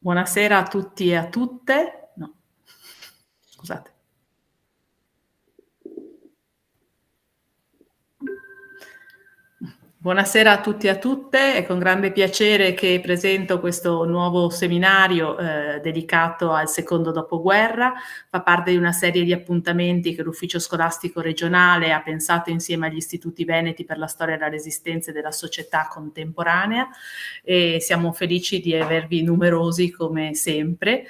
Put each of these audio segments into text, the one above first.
Buonasera a tutti e a tutte. No, scusate. Buonasera a tutti e a tutte, è con grande piacere che presento questo nuovo seminario dedicato al secondo dopoguerra. Fa parte di una serie di appuntamenti che l'Ufficio Scolastico Regionale ha pensato insieme agli Istituti Veneti per la Storia della Resistenza e della Società Contemporanea, e siamo felici di avervi numerosi come sempre.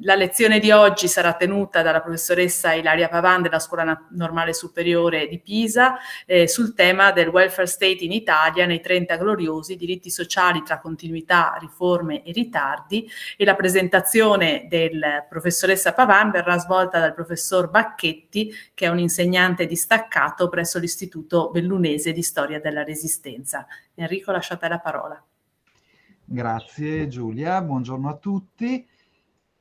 La lezione di oggi sarà tenuta dalla professoressa Ilaria Pavan della Scuola Normale Superiore di Pisa sul tema del welfare state in Italia nei 30 gloriosi, diritti sociali tra continuità, riforme e ritardi, e la presentazione del professoressa Pavan verrà svolta dal professor Bacchetti, che è un insegnante distaccato presso l'Istituto Bellunese di Storia della Resistenza. Enrico, lasciate la parola. Grazie Giulia, buongiorno a tutti.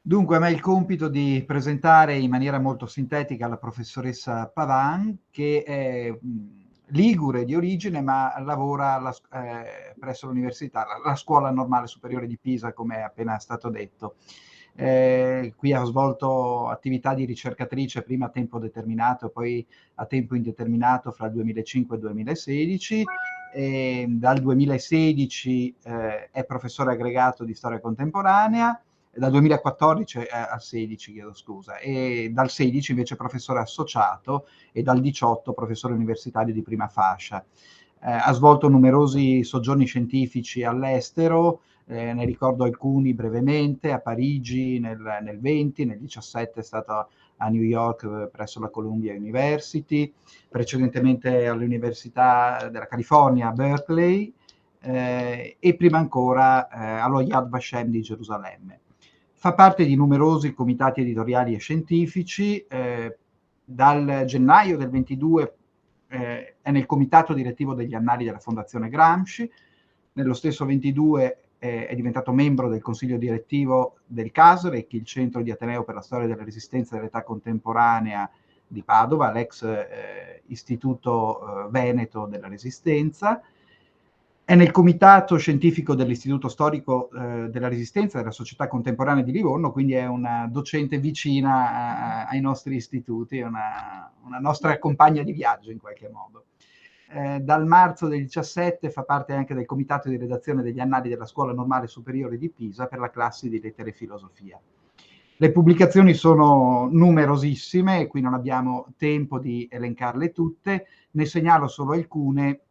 Dunque a me il compito di presentare in maniera molto sintetica la professoressa Pavan, che è ligure di origine ma lavora presso l'università, la Scuola Normale Superiore di Pisa, come è appena stato detto. Qui ha svolto attività di ricercatrice prima a tempo determinato e poi a tempo indeterminato fra il 2005 e il 2016. Dal 2016 è professore aggregato di storia contemporanea, dal 2014 al 16, chiedo scusa, e dal 16 invece professore associato e dal 18 professore universitario di prima fascia. Ha svolto numerosi soggiorni scientifici all'estero, ne ricordo alcuni brevemente: a Parigi nel 20, nel 17 è stato a New York presso la Columbia University, precedentemente all'Università della California a Berkeley, e prima ancora allo Yad Vashem di Gerusalemme. Fa parte di numerosi comitati editoriali e scientifici. Dal gennaio del 22 è nel comitato direttivo degli Annali della Fondazione Gramsci. Nello stesso 22 è diventato membro del consiglio direttivo del CASREC, il Centro di Ateneo per la Storia della Resistenza e dell'Età Contemporanea di Padova, l'ex Istituto Veneto della Resistenza. È nel comitato scientifico dell'Istituto Storico della Resistenza della Società Contemporanea di Livorno, quindi è una docente vicina ai nostri istituti, una nostra compagna di viaggio in qualche modo. Dal marzo del 17 fa parte anche del comitato di redazione degli Annali della Scuola Normale Superiore di Pisa per la classe di Lettere e Filosofia. Le pubblicazioni sono numerosissime e qui non abbiamo tempo di elencarle tutte, ne segnalo solo alcune,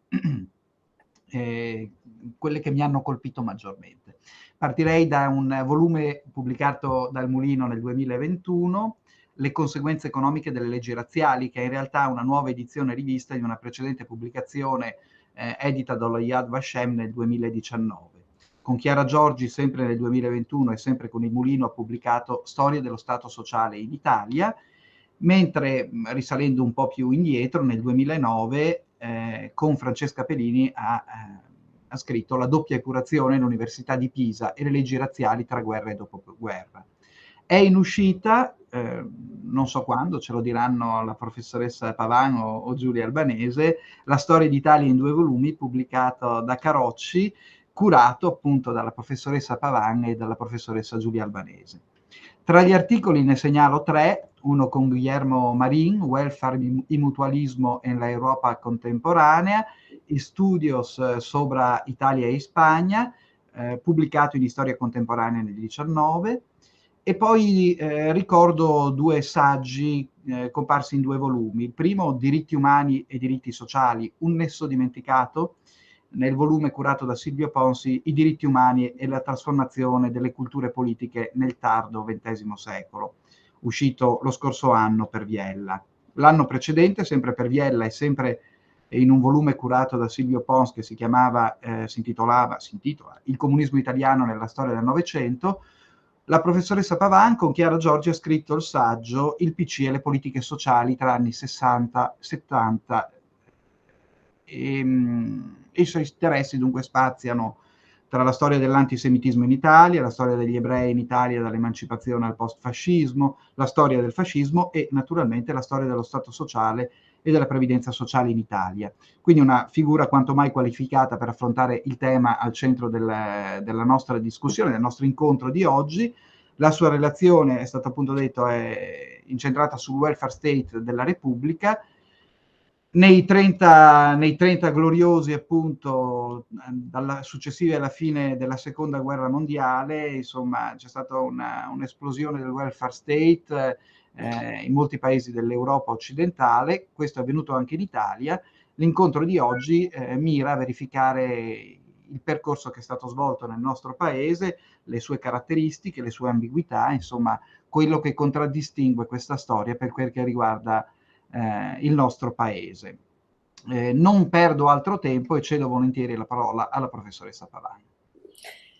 quelle che mi hanno colpito maggiormente. Partirei da un volume pubblicato dal Mulino nel 2021, Le conseguenze economiche delle leggi razziali, che è in realtà una nuova edizione rivista di una precedente pubblicazione edita dallo Yad Vashem nel 2019. Con Chiara Giorgi, sempre nel 2021 e sempre con il Mulino, ha pubblicato Storia dello Stato sociale in Italia, mentre risalendo un po' più indietro, nel 2009, con Francesca Pelini ha scritto La doppia epurazione, l'Università di Pisa e le leggi razziali tra guerra e dopoguerra. È in uscita, non so quando, ce lo diranno la professoressa Pavan o Giulia Albanese, La storia d'Italia in 2 volumi, pubblicato da Carocci, curato appunto dalla professoressa Pavan e dalla professoressa Giulia Albanese. Tra gli articoli ne segnalo 3, uno con Guillermo Marín, Welfare y Mutualismo en la Europa Contemporanea, Estudios sobre Italia e Spagna, pubblicato in Storia Contemporanea nel 19, e poi ricordo 2 saggi comparsi in 2 volumi. Il primo, Diritti umani e diritti sociali, un nesso dimenticato, nel volume curato da Silvio Ponsi, I diritti umani e la trasformazione delle culture politiche nel tardo XX secolo, uscito lo scorso anno per Viella. L'anno precedente, sempre per Viella e sempre in un volume curato da Silvio Pons che si intitola Il comunismo italiano nella storia del Novecento, la professoressa Pavan con Chiara Giorgi ha scritto il saggio Il PC e le politiche sociali tra anni 60-70. I suoi interessi dunque spaziano tra la storia dell'antisemitismo in Italia, la storia degli ebrei in Italia dall'emancipazione al post-fascismo, la storia del fascismo e naturalmente la storia dello Stato sociale e della previdenza sociale in Italia. Quindi una figura quanto mai qualificata per affrontare il tema al centro della nostra discussione, del nostro incontro di oggi. La sua relazione, è stato appunto detto, è incentrata sul welfare state della Repubblica. Nei 30 gloriosi, appunto, successivi alla fine della seconda guerra mondiale, insomma, c'è stata un'esplosione del welfare state in molti paesi dell'Europa occidentale. Questo è avvenuto anche in Italia. L'incontro di oggi mira a verificare il percorso che è stato svolto nel nostro paese, le sue caratteristiche, le sue ambiguità, insomma, quello che contraddistingue questa storia per quel che riguarda il nostro paese. Non perdo altro tempo e cedo volentieri la parola alla professoressa Pavani.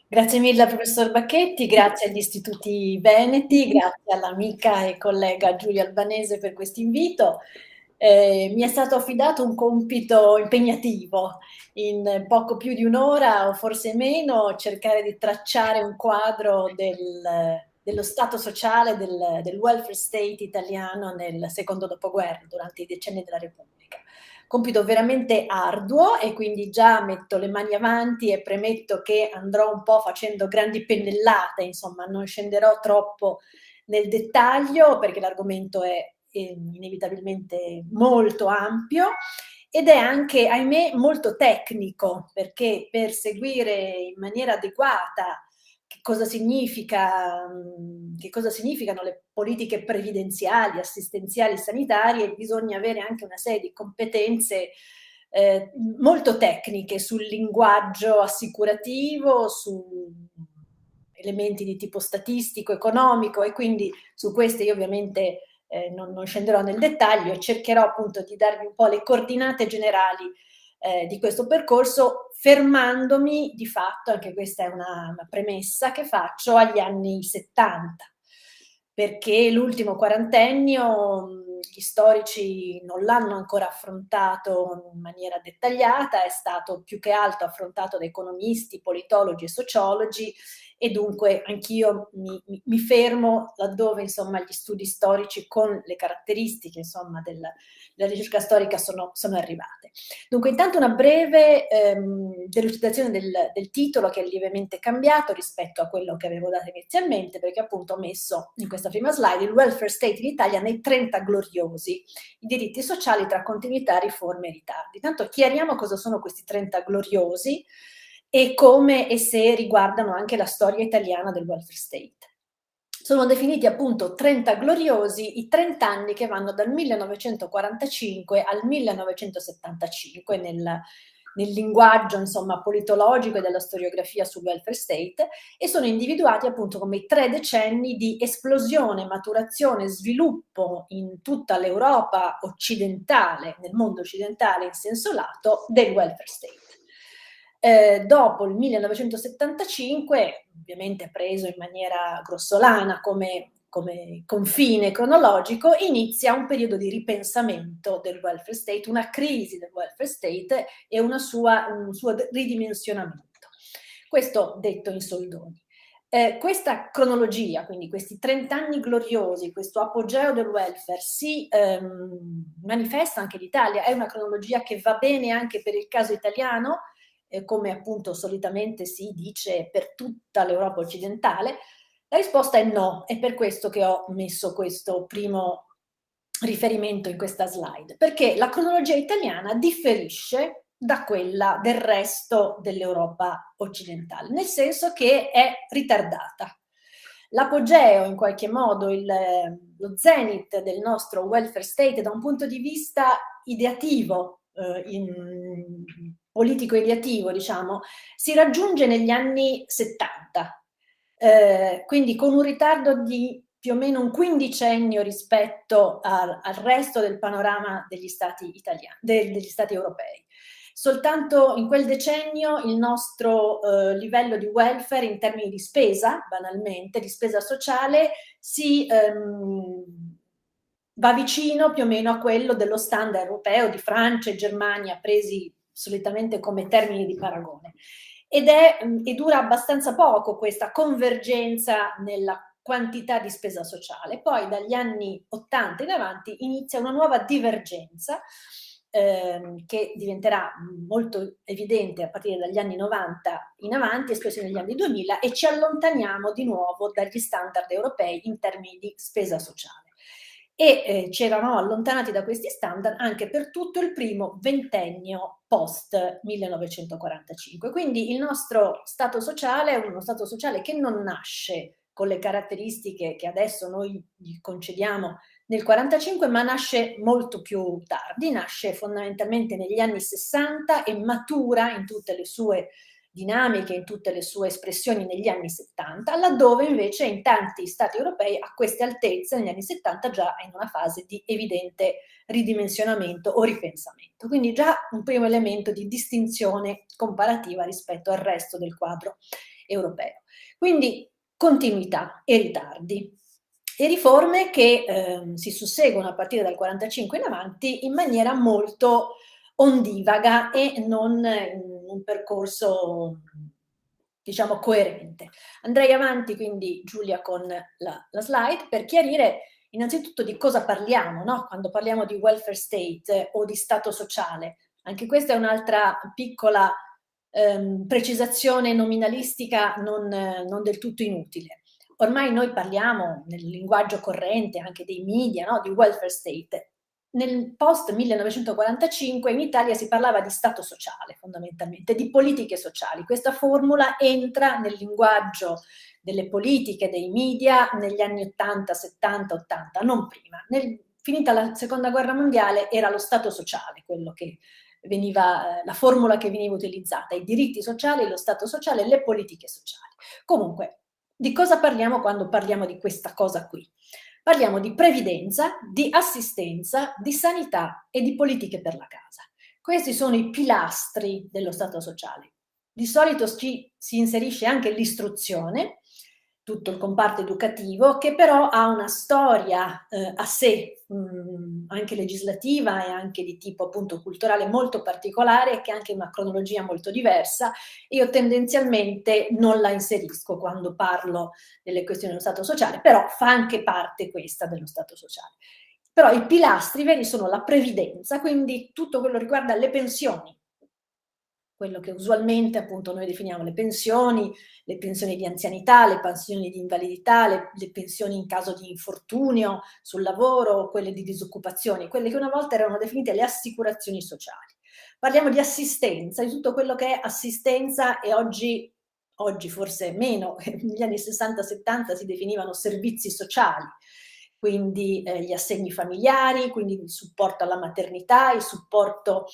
Grazie mille al professor Bacchetti, grazie agli Istituti Veneti, grazie all'amica e collega Giulia Albanese per questo invito. Mi è stato affidato un compito impegnativo, in poco più di un'ora o forse meno, cercare di tracciare un quadro dello stato sociale del welfare state italiano nel secondo dopoguerra, durante i decenni della Repubblica. Compito veramente arduo, e quindi già metto le mani avanti e premetto che andrò un po' facendo grandi pennellate, insomma non scenderò troppo nel dettaglio perché l'argomento è inevitabilmente molto ampio ed è anche, ahimè, molto tecnico, perché per seguire in maniera adeguata che cosa significano le politiche previdenziali, assistenziali, sanitarie, bisogna avere anche una serie di competenze molto tecniche sul linguaggio assicurativo, su elementi di tipo statistico, economico, e quindi su queste io ovviamente non scenderò nel dettaglio e cercherò appunto di darvi un po' le coordinate generali di questo percorso, fermandomi di fatto, anche questa è una premessa che faccio, agli anni 70, perché l'ultimo quarantennio gli storici non l'hanno ancora affrontato in maniera dettagliata, è stato più che altro affrontato da economisti, politologi e sociologi, e dunque anch'io mi fermo laddove insomma gli studi storici con le caratteristiche insomma della ricerca storica sono arrivate. Dunque intanto una breve delucidazione del titolo, che è lievemente cambiato rispetto a quello che avevo dato inizialmente, perché appunto ho messo in questa prima slide il welfare state in Italia nei 30 gloriosi, i diritti sociali tra continuità, riforme e ritardi. Tanto chiariamo cosa sono questi 30 gloriosi e come e se riguardano anche la storia italiana del welfare state. Sono definiti appunto 30 gloriosi i 30 anni che vanno dal 1945 al 1975 nel linguaggio insomma politologico e della storiografia sul welfare state, e sono individuati appunto come i 3 decenni di esplosione, maturazione, sviluppo in tutta l'Europa occidentale, nel mondo occidentale in senso lato, del welfare state. Dopo il 1975, ovviamente preso in maniera grossolana come confine cronologico, inizia un periodo di ripensamento del welfare state, una crisi del welfare state e un suo ridimensionamento. Questo detto in soldoni. Questa cronologia, quindi questi 30 anni gloriosi, questo apogeo del welfare, si manifesta anche in Italia. È una cronologia che va bene anche per il caso italiano, come appunto solitamente si dice per tutta l'Europa occidentale? La risposta è no, è per questo che ho messo questo primo riferimento in questa slide, perché la cronologia italiana differisce da quella del resto dell'Europa occidentale, nel senso che è ritardata. L'apogeo, in qualche modo, lo zenith del nostro welfare state da un punto di vista ideativo, politico-ideativo, diciamo, si raggiunge negli anni 70, quindi con un ritardo di più o meno un quindicennio rispetto al resto del panorama degli stati italiani, degli stati europei. Soltanto in quel decennio il nostro livello di welfare in termini di spesa, banalmente, di spesa sociale, si va vicino più o meno a quello dello standard europeo di Francia e Germania, presi solitamente come termini di paragone. E dura abbastanza poco questa convergenza nella quantità di spesa sociale. Poi dagli anni 80 in avanti inizia una nuova divergenza che diventerà molto evidente a partire dagli anni 90 in avanti, spesso negli anni 2000, e ci allontaniamo di nuovo dagli standard europei in termini di spesa sociale. E ci eravamo allontanati da questi standard anche per tutto il primo ventennio post 1945. Quindi il nostro Stato sociale è uno Stato sociale che non nasce con le caratteristiche che adesso noi gli concediamo nel 1945, ma nasce molto più tardi, nasce fondamentalmente negli anni 60 e matura in tutte le sue dinamiche, in tutte le sue espressioni negli anni 70, laddove invece in tanti stati europei a queste altezze negli anni 70 già è in una fase di evidente ridimensionamento o ripensamento. Quindi già un primo elemento di distinzione comparativa rispetto al resto del quadro europeo. Quindi continuità e ritardi e riforme che si susseguono a partire dal 45 in avanti in maniera molto ondivaga e non in un percorso, diciamo, coerente. Andrei avanti quindi, Giulia, con la slide per chiarire innanzitutto di cosa parliamo, no? Quando parliamo di welfare state o di stato sociale. Anche questa è un'altra piccola precisazione nominalistica non del tutto inutile. Ormai noi parliamo nel linguaggio corrente anche dei media, no? Di welfare state. Nel post 1945 in Italia si parlava di stato sociale fondamentalmente, di politiche sociali. Questa formula entra nel linguaggio delle politiche, dei media negli anni 80, 70, 80, non prima. Finita la seconda guerra mondiale era lo stato sociale quello che veniva, la formula che veniva utilizzata, i diritti sociali, lo stato sociale, le politiche sociali. Comunque, di cosa parliamo quando parliamo di questa cosa qui? Parliamo di previdenza, di assistenza, di sanità e di politiche per la casa. Questi sono i pilastri dello Stato sociale. Di solito si inserisce anche l'istruzione, tutto il comparto educativo, che però ha una storia a sé, anche legislativa e anche di tipo appunto culturale molto particolare, che ha anche una cronologia molto diversa. Io tendenzialmente non la inserisco quando parlo delle questioni dello Stato sociale, però fa anche parte questa dello Stato sociale. Però i pilastri veri sono la previdenza, quindi tutto quello che riguarda le pensioni, quello che usualmente appunto noi definiamo le pensioni di anzianità, le pensioni di invalidità, le pensioni in caso di infortunio sul lavoro, quelle di disoccupazione, quelle che una volta erano definite le assicurazioni sociali. Parliamo di assistenza, di tutto quello che è assistenza e oggi forse meno, negli anni 60-70 si definivano servizi sociali, quindi gli assegni familiari, quindi il supporto alla maternità, il supporto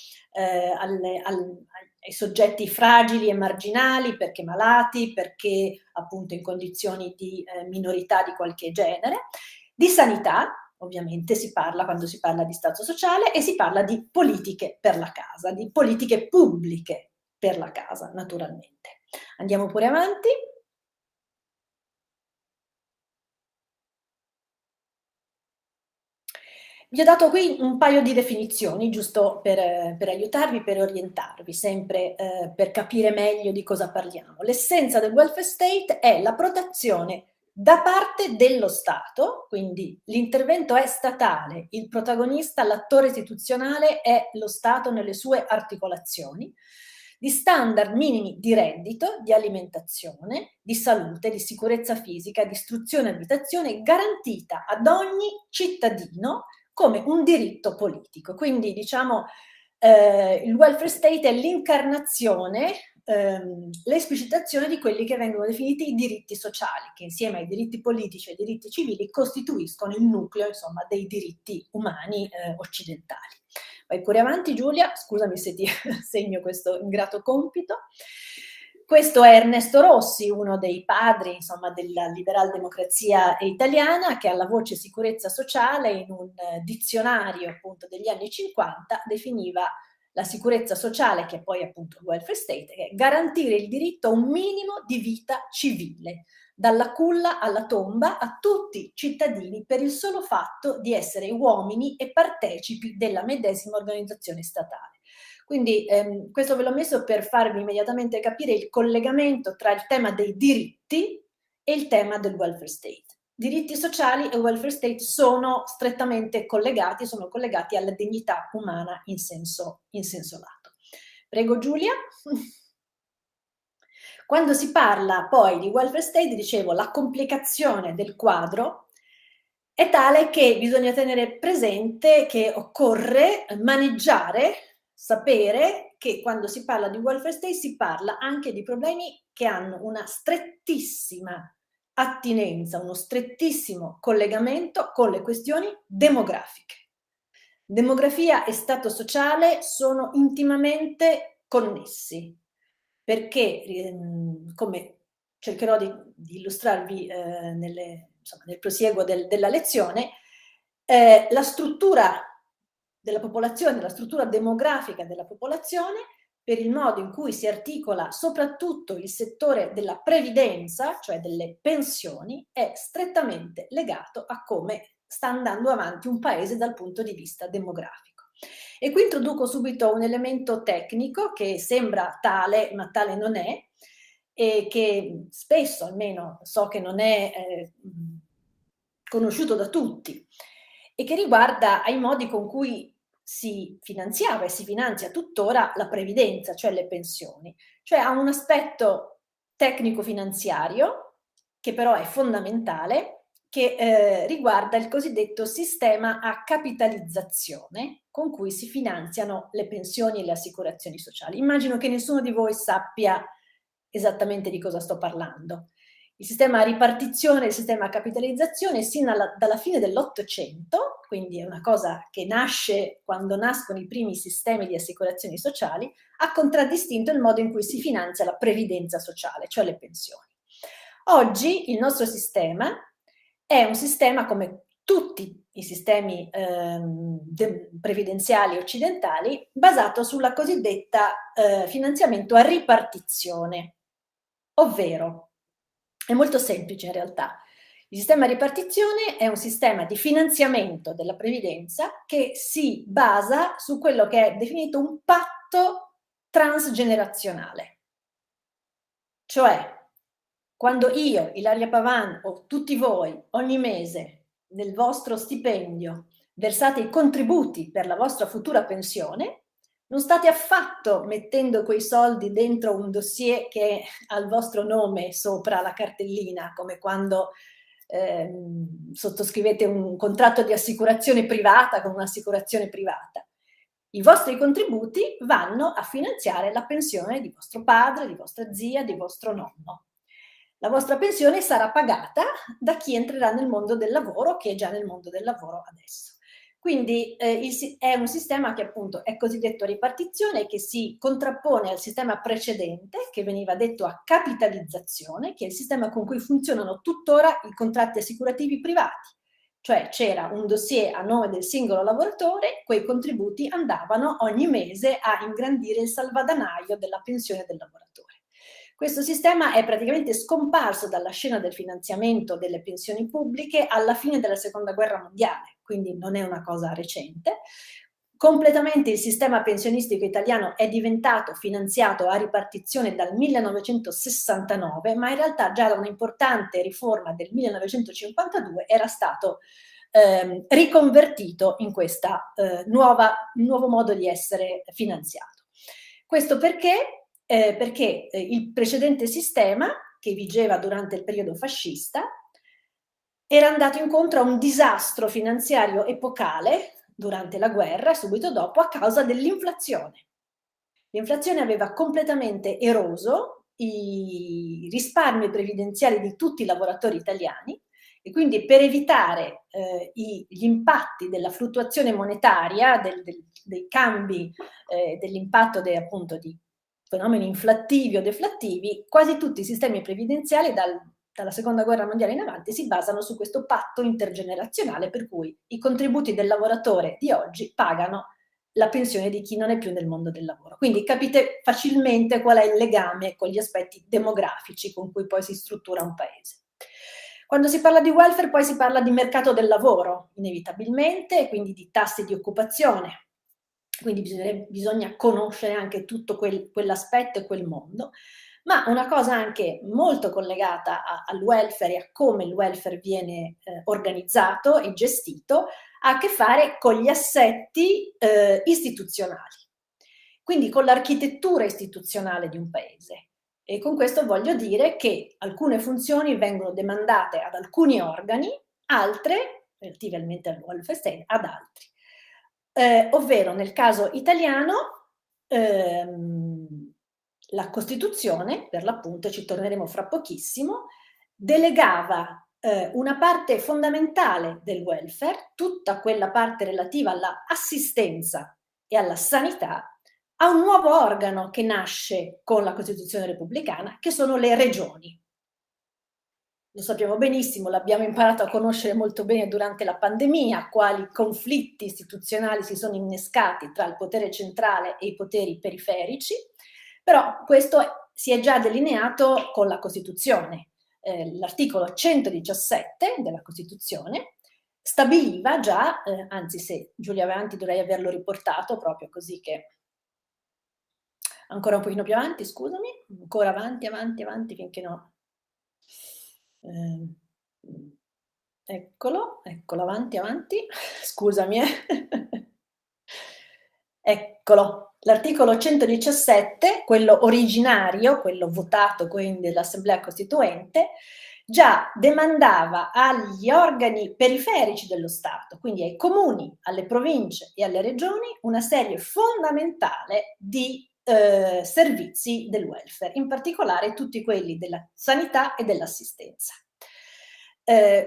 ai soggetti fragili e marginali, perché malati, perché appunto in condizioni di minorità di qualche genere. Di sanità, ovviamente, si parla quando si parla di stato sociale, e si parla di politiche per la casa, di politiche pubbliche per la casa, naturalmente. Andiamo pure avanti. Vi ho dato qui un paio di definizioni, giusto per aiutarvi, per orientarvi, sempre per capire meglio di cosa parliamo. L'essenza del welfare state è la protezione da parte dello Stato, quindi l'intervento è statale, il protagonista, l'attore istituzionale è lo Stato nelle sue articolazioni, di standard minimi di reddito, di alimentazione, di salute, di sicurezza fisica, di istruzione e abitazione garantita ad ogni cittadino come un diritto politico. Quindi diciamo il welfare state è l'incarnazione, l'esplicitazione di quelli che vengono definiti i diritti sociali, che insieme ai diritti politici e ai diritti civili costituiscono il nucleo, insomma, dei diritti umani occidentali. Vai pure avanti, Giulia, scusami se ti segno questo ingrato compito. Questo è Ernesto Rossi, uno dei padri, insomma, della liberal-democrazia italiana, che alla voce sicurezza sociale in un dizionario appunto degli anni 50 definiva la sicurezza sociale, che è poi appunto il welfare state, che è garantire il diritto a un minimo di vita civile, dalla culla alla tomba, a tutti i cittadini per il solo fatto di essere uomini e partecipi della medesima organizzazione statale. Quindi questo ve l'ho messo per farvi immediatamente capire il collegamento tra il tema dei diritti e il tema del welfare state. diritti sociali e welfare state sono strettamente collegati, sono collegati alla dignità umana in senso lato. Prego Giulia. Quando si parla poi di welfare state, dicevo, la complicazione del quadro è tale che bisogna tenere presente che occorre maneggiare, sapere che quando si parla di welfare state si parla anche di problemi che hanno una strettissima attinenza, uno strettissimo collegamento con le questioni demografiche. Demografia e stato sociale sono intimamente connessi, perché, come cercherò di illustrarvi nel prosieguo della lezione, la struttura della popolazione, la struttura demografica della popolazione, per il modo in cui si articola soprattutto il settore della previdenza, cioè delle pensioni, è strettamente legato a come sta andando avanti un paese dal punto di vista demografico. E qui introduco subito un elemento tecnico che sembra tale, ma tale non è, e che spesso almeno so che non è conosciuto da tutti, e che riguarda ai modi con cui si finanziava e si finanzia tuttora la previdenza, cioè le pensioni. Cioè ha un aspetto tecnico-finanziario, che però è fondamentale, che riguarda il cosiddetto sistema a capitalizzazione con cui si finanziano le pensioni e le assicurazioni sociali. Immagino che nessuno di voi sappia esattamente di cosa sto parlando. Il sistema a ripartizione e il sistema a capitalizzazione dalla fine dell'Ottocento, quindi è una cosa che nasce quando nascono i primi sistemi di assicurazioni sociali, ha contraddistinto il modo in cui si finanzia la previdenza sociale, cioè le pensioni. Oggi il nostro sistema è un sistema, come tutti i sistemi previdenziali occidentali, basato sulla cosiddetta finanziamento a ripartizione, ovvero è molto semplice in realtà. Il sistema a ripartizione è un sistema di finanziamento della previdenza che si basa su quello che è definito un patto transgenerazionale. Cioè, quando io, Ilaria Pavan, o tutti voi, ogni mese, nel vostro stipendio, versate i contributi per la vostra futura pensione, non state affatto mettendo quei soldi dentro un dossier che ha il vostro nome sopra la cartellina, come quando sottoscrivete un contratto di assicurazione privata con un'assicurazione privata. I vostri contributi vanno a finanziare la pensione di vostro padre, di vostra zia, di vostro nonno. La vostra pensione sarà pagata da chi entrerà nel mondo del lavoro, che è già nel mondo del lavoro adesso. Quindi è un sistema che appunto è cosiddetto a ripartizione, che si contrappone al sistema precedente, che veniva detto a capitalizzazione, che è il sistema con cui funzionano tuttora i contratti assicurativi privati. Cioè c'era un dossier a nome del singolo lavoratore, quei contributi andavano ogni mese a ingrandire il salvadanaio della pensione del lavoratore. Questo sistema è praticamente scomparso dalla scena del finanziamento delle pensioni pubbliche alla fine della Seconda Guerra Mondiale, quindi non è una cosa recente. Completamente il sistema pensionistico italiano è diventato finanziato a ripartizione dal 1969, ma in realtà già da un'importante riforma del 1952 era stato riconvertito in questo nuovo modo di essere finanziato. Questo perché il precedente sistema, che vigeva durante il periodo fascista, era andato incontro a un disastro finanziario epocale durante la guerra e subito dopo a causa dell'inflazione. L'inflazione aveva completamente eroso i risparmi previdenziali di tutti i lavoratori italiani e quindi per evitare gli impatti della fluttuazione monetaria, dei cambi, dell'impatto appunto di fenomeni inflattivi o deflattivi, quasi tutti i sistemi previdenziali dalla Seconda Guerra Mondiale in avanti si basano su questo patto intergenerazionale per cui i contributi del lavoratore di oggi pagano la pensione di chi non è più nel mondo del lavoro. Quindi capite facilmente qual è il legame con gli aspetti demografici con cui poi si struttura un paese. Quando si parla di welfare poi si parla di mercato del lavoro, inevitabilmente, quindi di tassi di occupazione. Quindi bisogna conoscere anche tutto quell'aspetto e quel mondo. ma una cosa anche molto collegata al welfare e a come il welfare viene organizzato e gestito, ha a che fare con gli assetti istituzionali, quindi con l'architettura istituzionale di un paese. E con questo voglio dire che alcune funzioni vengono demandate ad alcuni organi, altre, relativamente al welfare state, ad altri. Ovvero nel caso italiano la Costituzione, per l'appunto, ci torneremo fra pochissimo, delegava una parte fondamentale del welfare, tutta quella parte relativa all'assistenza e alla sanità, a un nuovo organo che nasce con la Costituzione repubblicana, che sono le regioni. Lo sappiamo benissimo, l'abbiamo imparato a conoscere molto bene durante la pandemia, quali conflitti istituzionali si sono innescati tra il potere centrale e i poteri periferici, però questo si è già delineato con la Costituzione. L'articolo 117 della Costituzione stabiliva già, anzi se Giulia va avanti dovrei averlo riportato proprio così che... Ancora un pochino più avanti, scusami, ancora avanti, finché no. Eccolo, avanti, scusami. Eccolo, l'articolo 117, quello originario, quello votato quindi dall'Assemblea Costituente, già demandava agli organi periferici dello Stato, quindi ai comuni, alle province e alle regioni, una serie fondamentale di servizi del welfare, in particolare tutti quelli della sanità e dell'assistenza.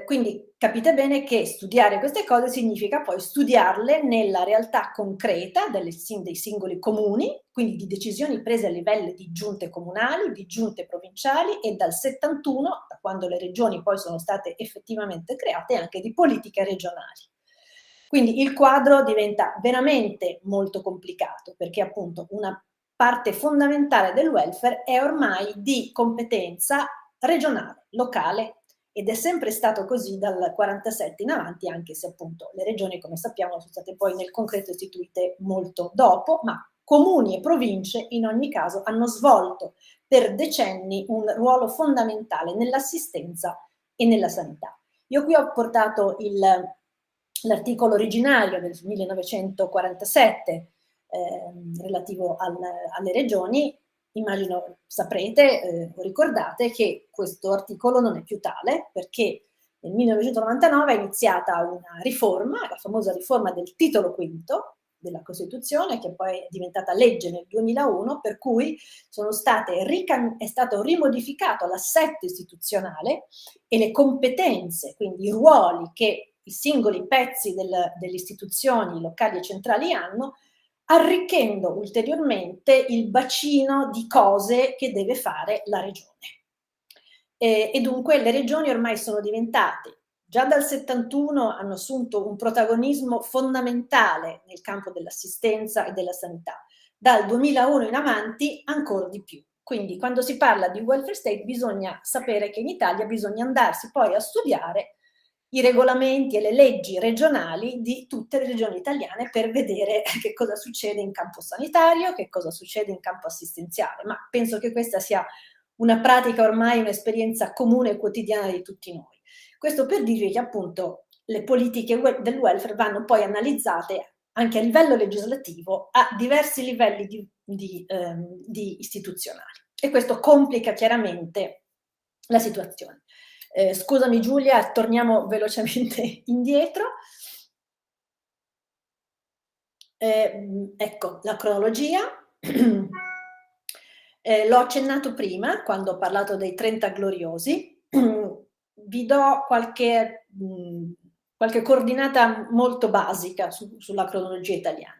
Quindi capite bene che studiare queste cose significa poi studiarle nella realtà concreta dei singoli comuni, quindi di decisioni prese a livello di giunte comunali, di giunte provinciali e dal 71, da quando le regioni poi sono state effettivamente create, anche di politiche regionali. Quindi il quadro diventa veramente molto complicato perché appunto una parte fondamentale del welfare è ormai di competenza regionale, locale, ed è sempre stato così dal 47 in avanti, anche se appunto le regioni, come sappiamo, sono state poi nel concreto istituite molto dopo, ma comuni e province in ogni caso hanno svolto per decenni un ruolo fondamentale nell'assistenza e nella sanità. Io qui ho portato l'articolo originario del 1947 relativo alle regioni. Immagino saprete o ricordate che questo articolo non è più tale perché nel 1999 è iniziata una riforma, la famosa riforma del titolo quinto della Costituzione, che poi è diventata legge nel 2001, per cui è stato rimodificato l'assetto istituzionale e le competenze, quindi i ruoli che i singoli pezzi delle istituzioni locali e centrali hanno, arricchendo ulteriormente il bacino di cose che deve fare la regione. E dunque le regioni ormai sono diventate, già dal 71 hanno assunto un protagonismo fondamentale nel campo dell'assistenza e della sanità, dal 2001 in avanti ancora di più. Quindi quando si parla di welfare state bisogna sapere che in Italia bisogna andarsi poi a studiare i regolamenti e le leggi regionali di tutte le regioni italiane per vedere che cosa succede in campo sanitario, che cosa succede in campo assistenziale, ma penso che questa sia una pratica ormai, un'esperienza comune e quotidiana di tutti noi. Questo per dirvi che appunto le politiche del welfare vanno poi analizzate anche a livello legislativo a diversi livelli di istituzionali e questo complica chiaramente la situazione. Scusami Giulia, torniamo velocemente indietro. Ecco la cronologia. L'ho accennato prima quando ho parlato dei 30 gloriosi. Vi do qualche coordinata molto basica sulla cronologia italiana.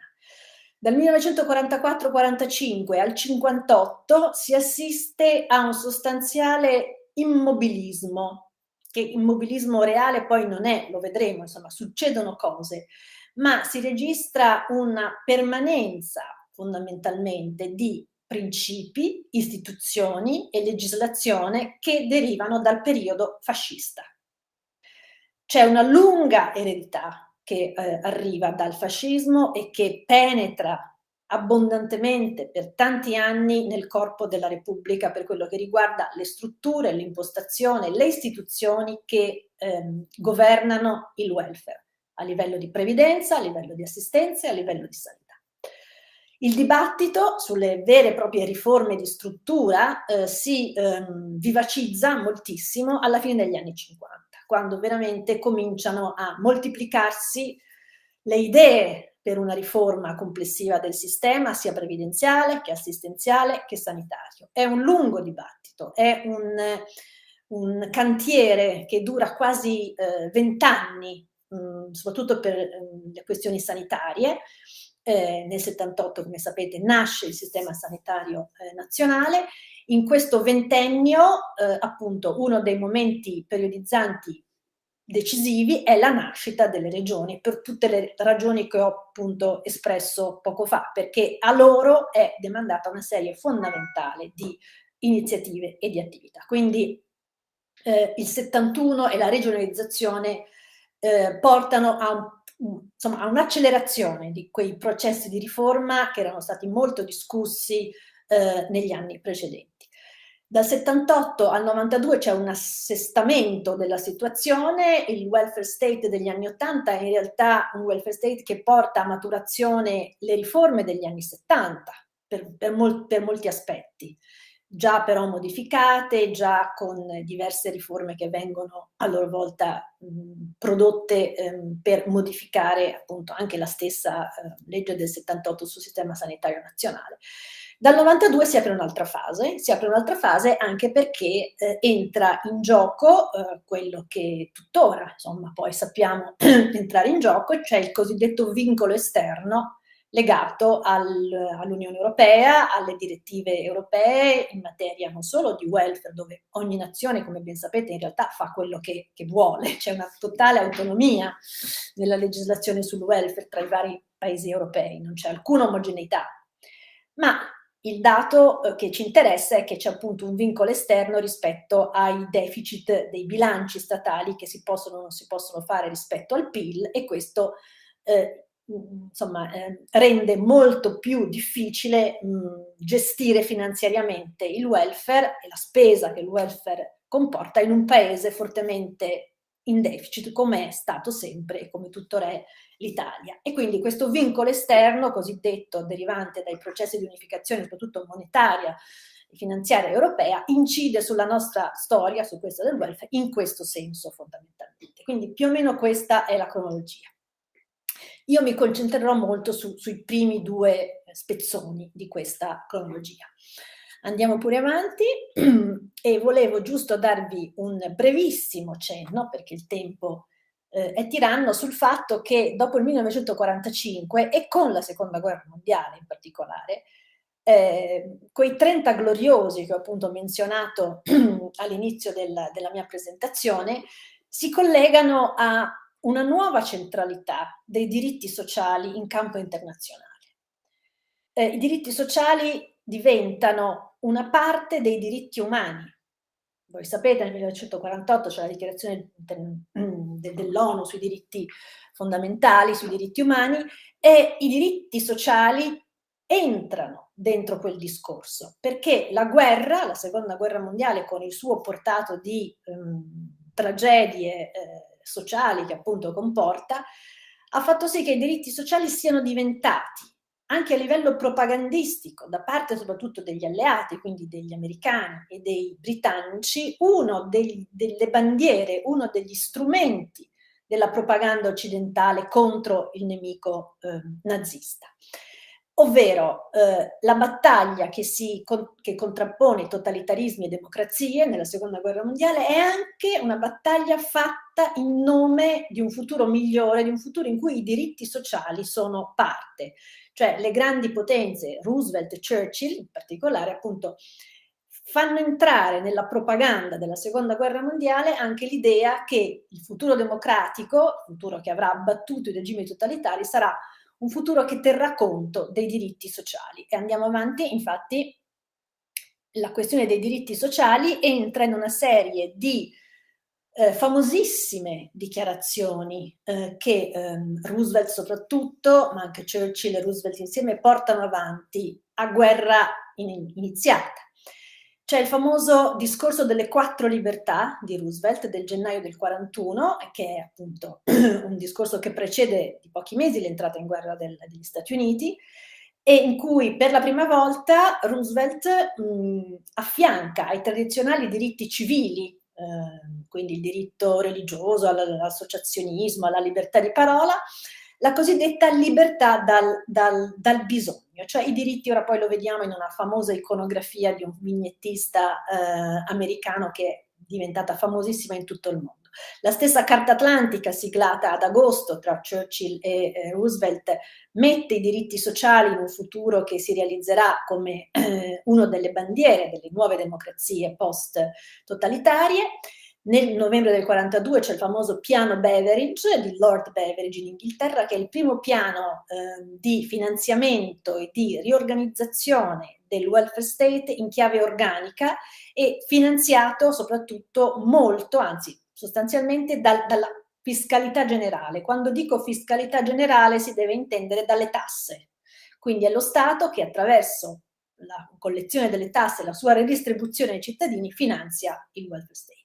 Dal 1944-45 al 58 si assiste a un sostanziale immobilismo, che immobilismo reale poi non è, lo vedremo, insomma, succedono cose, ma si registra una permanenza fondamentalmente di principi, istituzioni e legislazione che derivano dal periodo fascista. C'è una lunga eredità che arriva dal fascismo e che penetra abbondantemente per tanti anni nel corpo della Repubblica per quello che riguarda le strutture, l'impostazione, le istituzioni che governano il welfare, a livello di previdenza, a livello di assistenza e a livello di sanità. Il dibattito sulle vere e proprie riforme di struttura si vivacizza moltissimo alla fine degli anni 50, quando veramente cominciano a moltiplicarsi le idee per una riforma complessiva del sistema, sia previdenziale che assistenziale che sanitario. È un lungo dibattito, è un cantiere che dura quasi 20 anni, soprattutto per le questioni sanitarie. Nel 78, come sapete, nasce il sistema sanitario nazionale. In questo ventennio, appunto, uno dei momenti periodizzanti decisivi è la nascita delle regioni, per tutte le ragioni che ho appunto espresso poco fa, perché a loro è demandata una serie fondamentale di iniziative e di attività. Quindi il 71 e la regionalizzazione portano a un'accelerazione di quei processi di riforma che erano stati molto discussi negli anni precedenti. Dal 78 al 92 c'è un assestamento della situazione, il welfare state degli anni 80 è in realtà un welfare state che porta a maturazione le riforme degli anni 70 per molti aspetti, già però modificate, già con diverse riforme che vengono a loro volta prodotte per modificare appunto anche la stessa legge del 78 sul sistema sanitario nazionale. Dal 92 si apre un'altra fase anche perché entra in gioco quello che tuttora, insomma, poi sappiamo entrare in gioco, cioè il cosiddetto vincolo esterno legato all'Unione Europea, alle direttive europee in materia non solo di welfare, dove ogni nazione, come ben sapete, in realtà fa quello che vuole, c'è una totale autonomia nella legislazione sul welfare tra i vari paesi europei, non c'è alcuna omogeneità. Ma il dato che ci interessa è che c'è appunto un vincolo esterno rispetto ai deficit dei bilanci statali che si possono o non si possono fare rispetto al PIL, e questo rende molto più difficile gestire finanziariamente il welfare e la spesa che il welfare comporta in un paese fortemente in deficit, come è stato sempre e come tuttora è l'Italia. E quindi questo vincolo esterno cosiddetto derivante dai processi di unificazione, soprattutto monetaria e finanziaria europea, incide sulla nostra storia, su questa del welfare, in questo senso fondamentalmente. Quindi più o meno questa è la cronologia. Io mi concentrerò molto sui primi due spezzoni di questa cronologia. Andiamo pure avanti e volevo giusto darvi un brevissimo cenno, perché il tempo è tiranno, sul fatto che dopo il 1945 e con la Seconda Guerra Mondiale in particolare, quei 30 gloriosi che ho appunto menzionato all'inizio della mia presentazione si collegano a una nuova centralità dei diritti sociali in campo internazionale. I diritti sociali diventano una parte dei diritti umani. Voi sapete, nel 1948 c'è la dichiarazione dell'ONU sui diritti fondamentali, sui diritti umani, e i diritti sociali entrano dentro quel discorso, perché la guerra, la Seconda Guerra Mondiale, con il suo portato di tragedie sociali che appunto comporta, ha fatto sì che i diritti sociali siano diventati, anche a livello propagandistico, da parte soprattutto degli alleati, quindi degli americani e dei britannici, uno delle bandiere, uno degli strumenti della propaganda occidentale contro il nemico nazista. Ovvero la battaglia che contrappone totalitarismi e democrazie nella Seconda Guerra Mondiale è anche una battaglia fatta in nome di un futuro migliore, di un futuro in cui i diritti sociali sono parte. Cioè le grandi potenze, Roosevelt e Churchill in particolare, appunto, fanno entrare nella propaganda della Seconda Guerra Mondiale anche l'idea che il futuro democratico, il futuro che avrà abbattuto i regimi totalitari, sarà un futuro che terrà conto dei diritti sociali. E andiamo avanti, infatti la questione dei diritti sociali entra in una serie di famosissime dichiarazioni che Roosevelt soprattutto, ma anche Churchill e Roosevelt insieme, portano avanti a guerra iniziata. C'è il famoso discorso delle 4 libertà di Roosevelt del gennaio del 41, che è appunto un discorso che precede di pochi mesi l'entrata in guerra degli Stati Uniti, e in cui per la prima volta Roosevelt affianca ai tradizionali diritti civili, quindi il diritto religioso, all'associazionismo, alla libertà di parola, la cosiddetta libertà dal bisogno, cioè i diritti, ora poi lo vediamo in una famosa iconografia di un vignettista americano che è diventata famosissima in tutto il mondo. La stessa Carta Atlantica, siglata ad agosto tra Churchill e Roosevelt, mette i diritti sociali in un futuro che si realizzerà come una delle bandiere delle nuove democrazie post-totalitarie. Nel novembre del 42 c'è il famoso piano Beveridge di Lord Beveridge in Inghilterra, che è il primo piano di finanziamento e di riorganizzazione del welfare state in chiave organica e finanziato soprattutto molto, anzi sostanzialmente dalla fiscalità generale. Quando dico fiscalità generale si deve intendere dalle tasse, quindi è lo Stato che attraverso la collezione delle tasse e la sua redistribuzione ai cittadini finanzia il welfare state.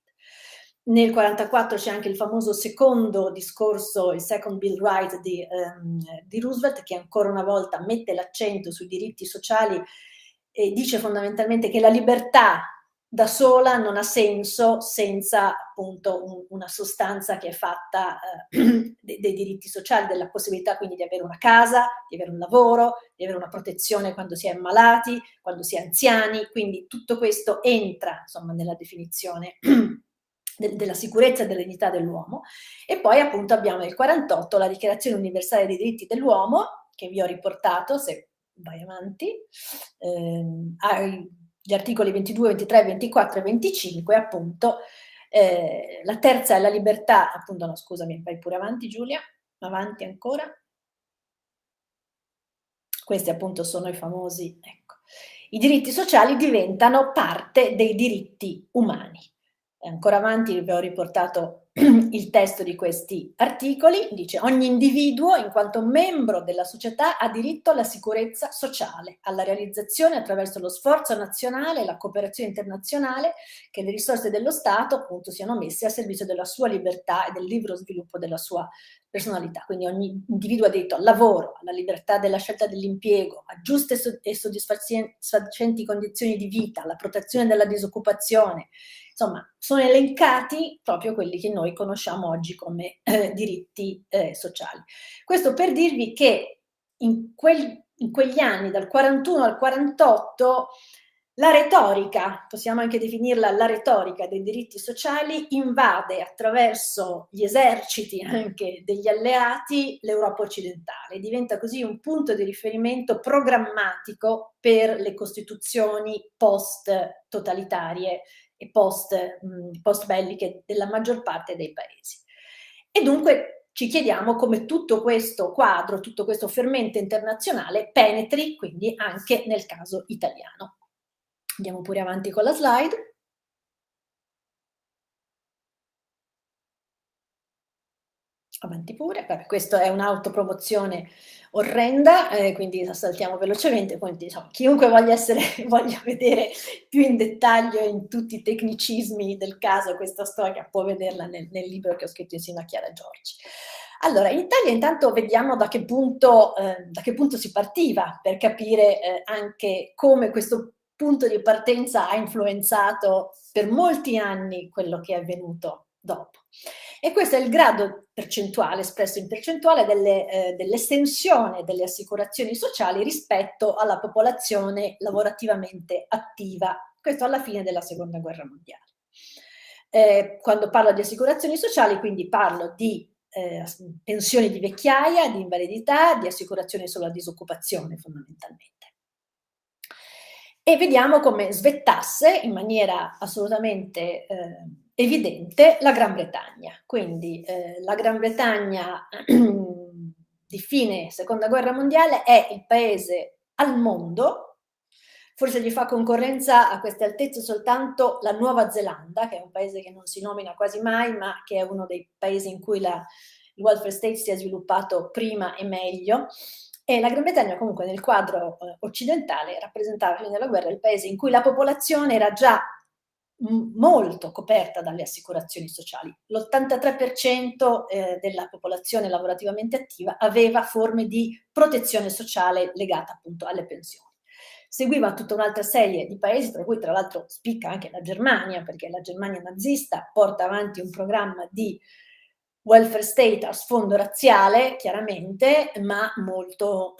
Nel 1944 c'è anche il famoso secondo discorso, il Second Bill of Rights di Roosevelt, che ancora una volta mette l'accento sui diritti sociali e dice fondamentalmente che la libertà da sola non ha senso senza appunto una sostanza che è fatta dei diritti sociali, della possibilità quindi di avere una casa, di avere un lavoro, di avere una protezione quando si è malati, quando si è anziani, quindi tutto questo entra insomma nella definizione della sicurezza e della dignità dell'uomo. E poi appunto abbiamo nel 1948 la Dichiarazione Universale dei Diritti dell'Uomo, che vi ho riportato, se vai avanti, gli articoli 22, 23, 24 e 25, appunto, la terza è la libertà, appunto, no, scusami, vai pure avanti Giulia, avanti ancora. Questi appunto sono i famosi, ecco. I diritti sociali diventano parte dei diritti umani. Ancora avanti vi ho riportato il testo di questi articoli, dice: ogni individuo in quanto membro della società ha diritto alla sicurezza sociale, alla realizzazione attraverso lo sforzo nazionale e la cooperazione internazionale che le risorse dello Stato appunto siano messe a servizio della sua libertà e del libero sviluppo della sua personalità. Quindi ogni individuo ha diritto al lavoro, alla libertà della scelta dell'impiego, a giuste e soddisfacenti condizioni di vita, alla protezione dalla disoccupazione. Insomma, sono elencati proprio quelli che noi conosciamo oggi come diritti sociali. Questo per dirvi che in quegli anni, dal 41 al 48, la retorica, possiamo anche definirla la retorica dei diritti sociali, invade attraverso gli eserciti anche degli alleati l'Europa occidentale. Diventa così un punto di riferimento programmatico per le costituzioni post-totalitarie e post-belliche della maggior parte dei paesi. E dunque ci chiediamo come tutto questo quadro, tutto questo fermento internazionale penetri quindi anche nel caso italiano. Andiamo pure avanti con la slide. Avanti pure, questa è un'autopromozione orrenda, quindi la saltiamo velocemente, quindi diciamo, chiunque voglia vedere più in dettaglio in tutti i tecnicismi del caso questa storia può vederla nel libro che ho scritto insieme a Chiara Giorgi. Allora, in Italia intanto vediamo da che punto si partiva per capire anche come questo punto di partenza ha influenzato per molti anni quello che è avvenuto dopo. E questo è il grado percentuale, espresso in percentuale, dell'estensione delle assicurazioni sociali rispetto alla popolazione lavorativamente attiva, questo alla fine della Seconda Guerra Mondiale. Quando parlo di assicurazioni sociali, quindi parlo di pensioni di vecchiaia, di invalidità, di assicurazioni sulla disoccupazione fondamentalmente. E vediamo come svettasse in maniera assolutamente evidente la Gran Bretagna. Quindi la Gran Bretagna di fine Seconda Guerra Mondiale è il paese al mondo Forse gli fa concorrenza a queste altezze soltanto la Nuova Zelanda, che è un paese che non si nomina quasi mai, ma che è uno dei paesi in cui il welfare state si è sviluppato prima e meglio. E la Gran Bretagna comunque nel quadro occidentale rappresentava prima della guerra il paese in cui la popolazione era già molto coperta dalle assicurazioni sociali. L'83% della popolazione lavorativamente attiva aveva forme di protezione sociale legata appunto alle pensioni. Seguiva tutta un'altra serie di paesi, tra cui tra l'altro spicca anche la Germania, perché la Germania nazista porta avanti un programma di welfare state a sfondo razziale, chiaramente, ma molto,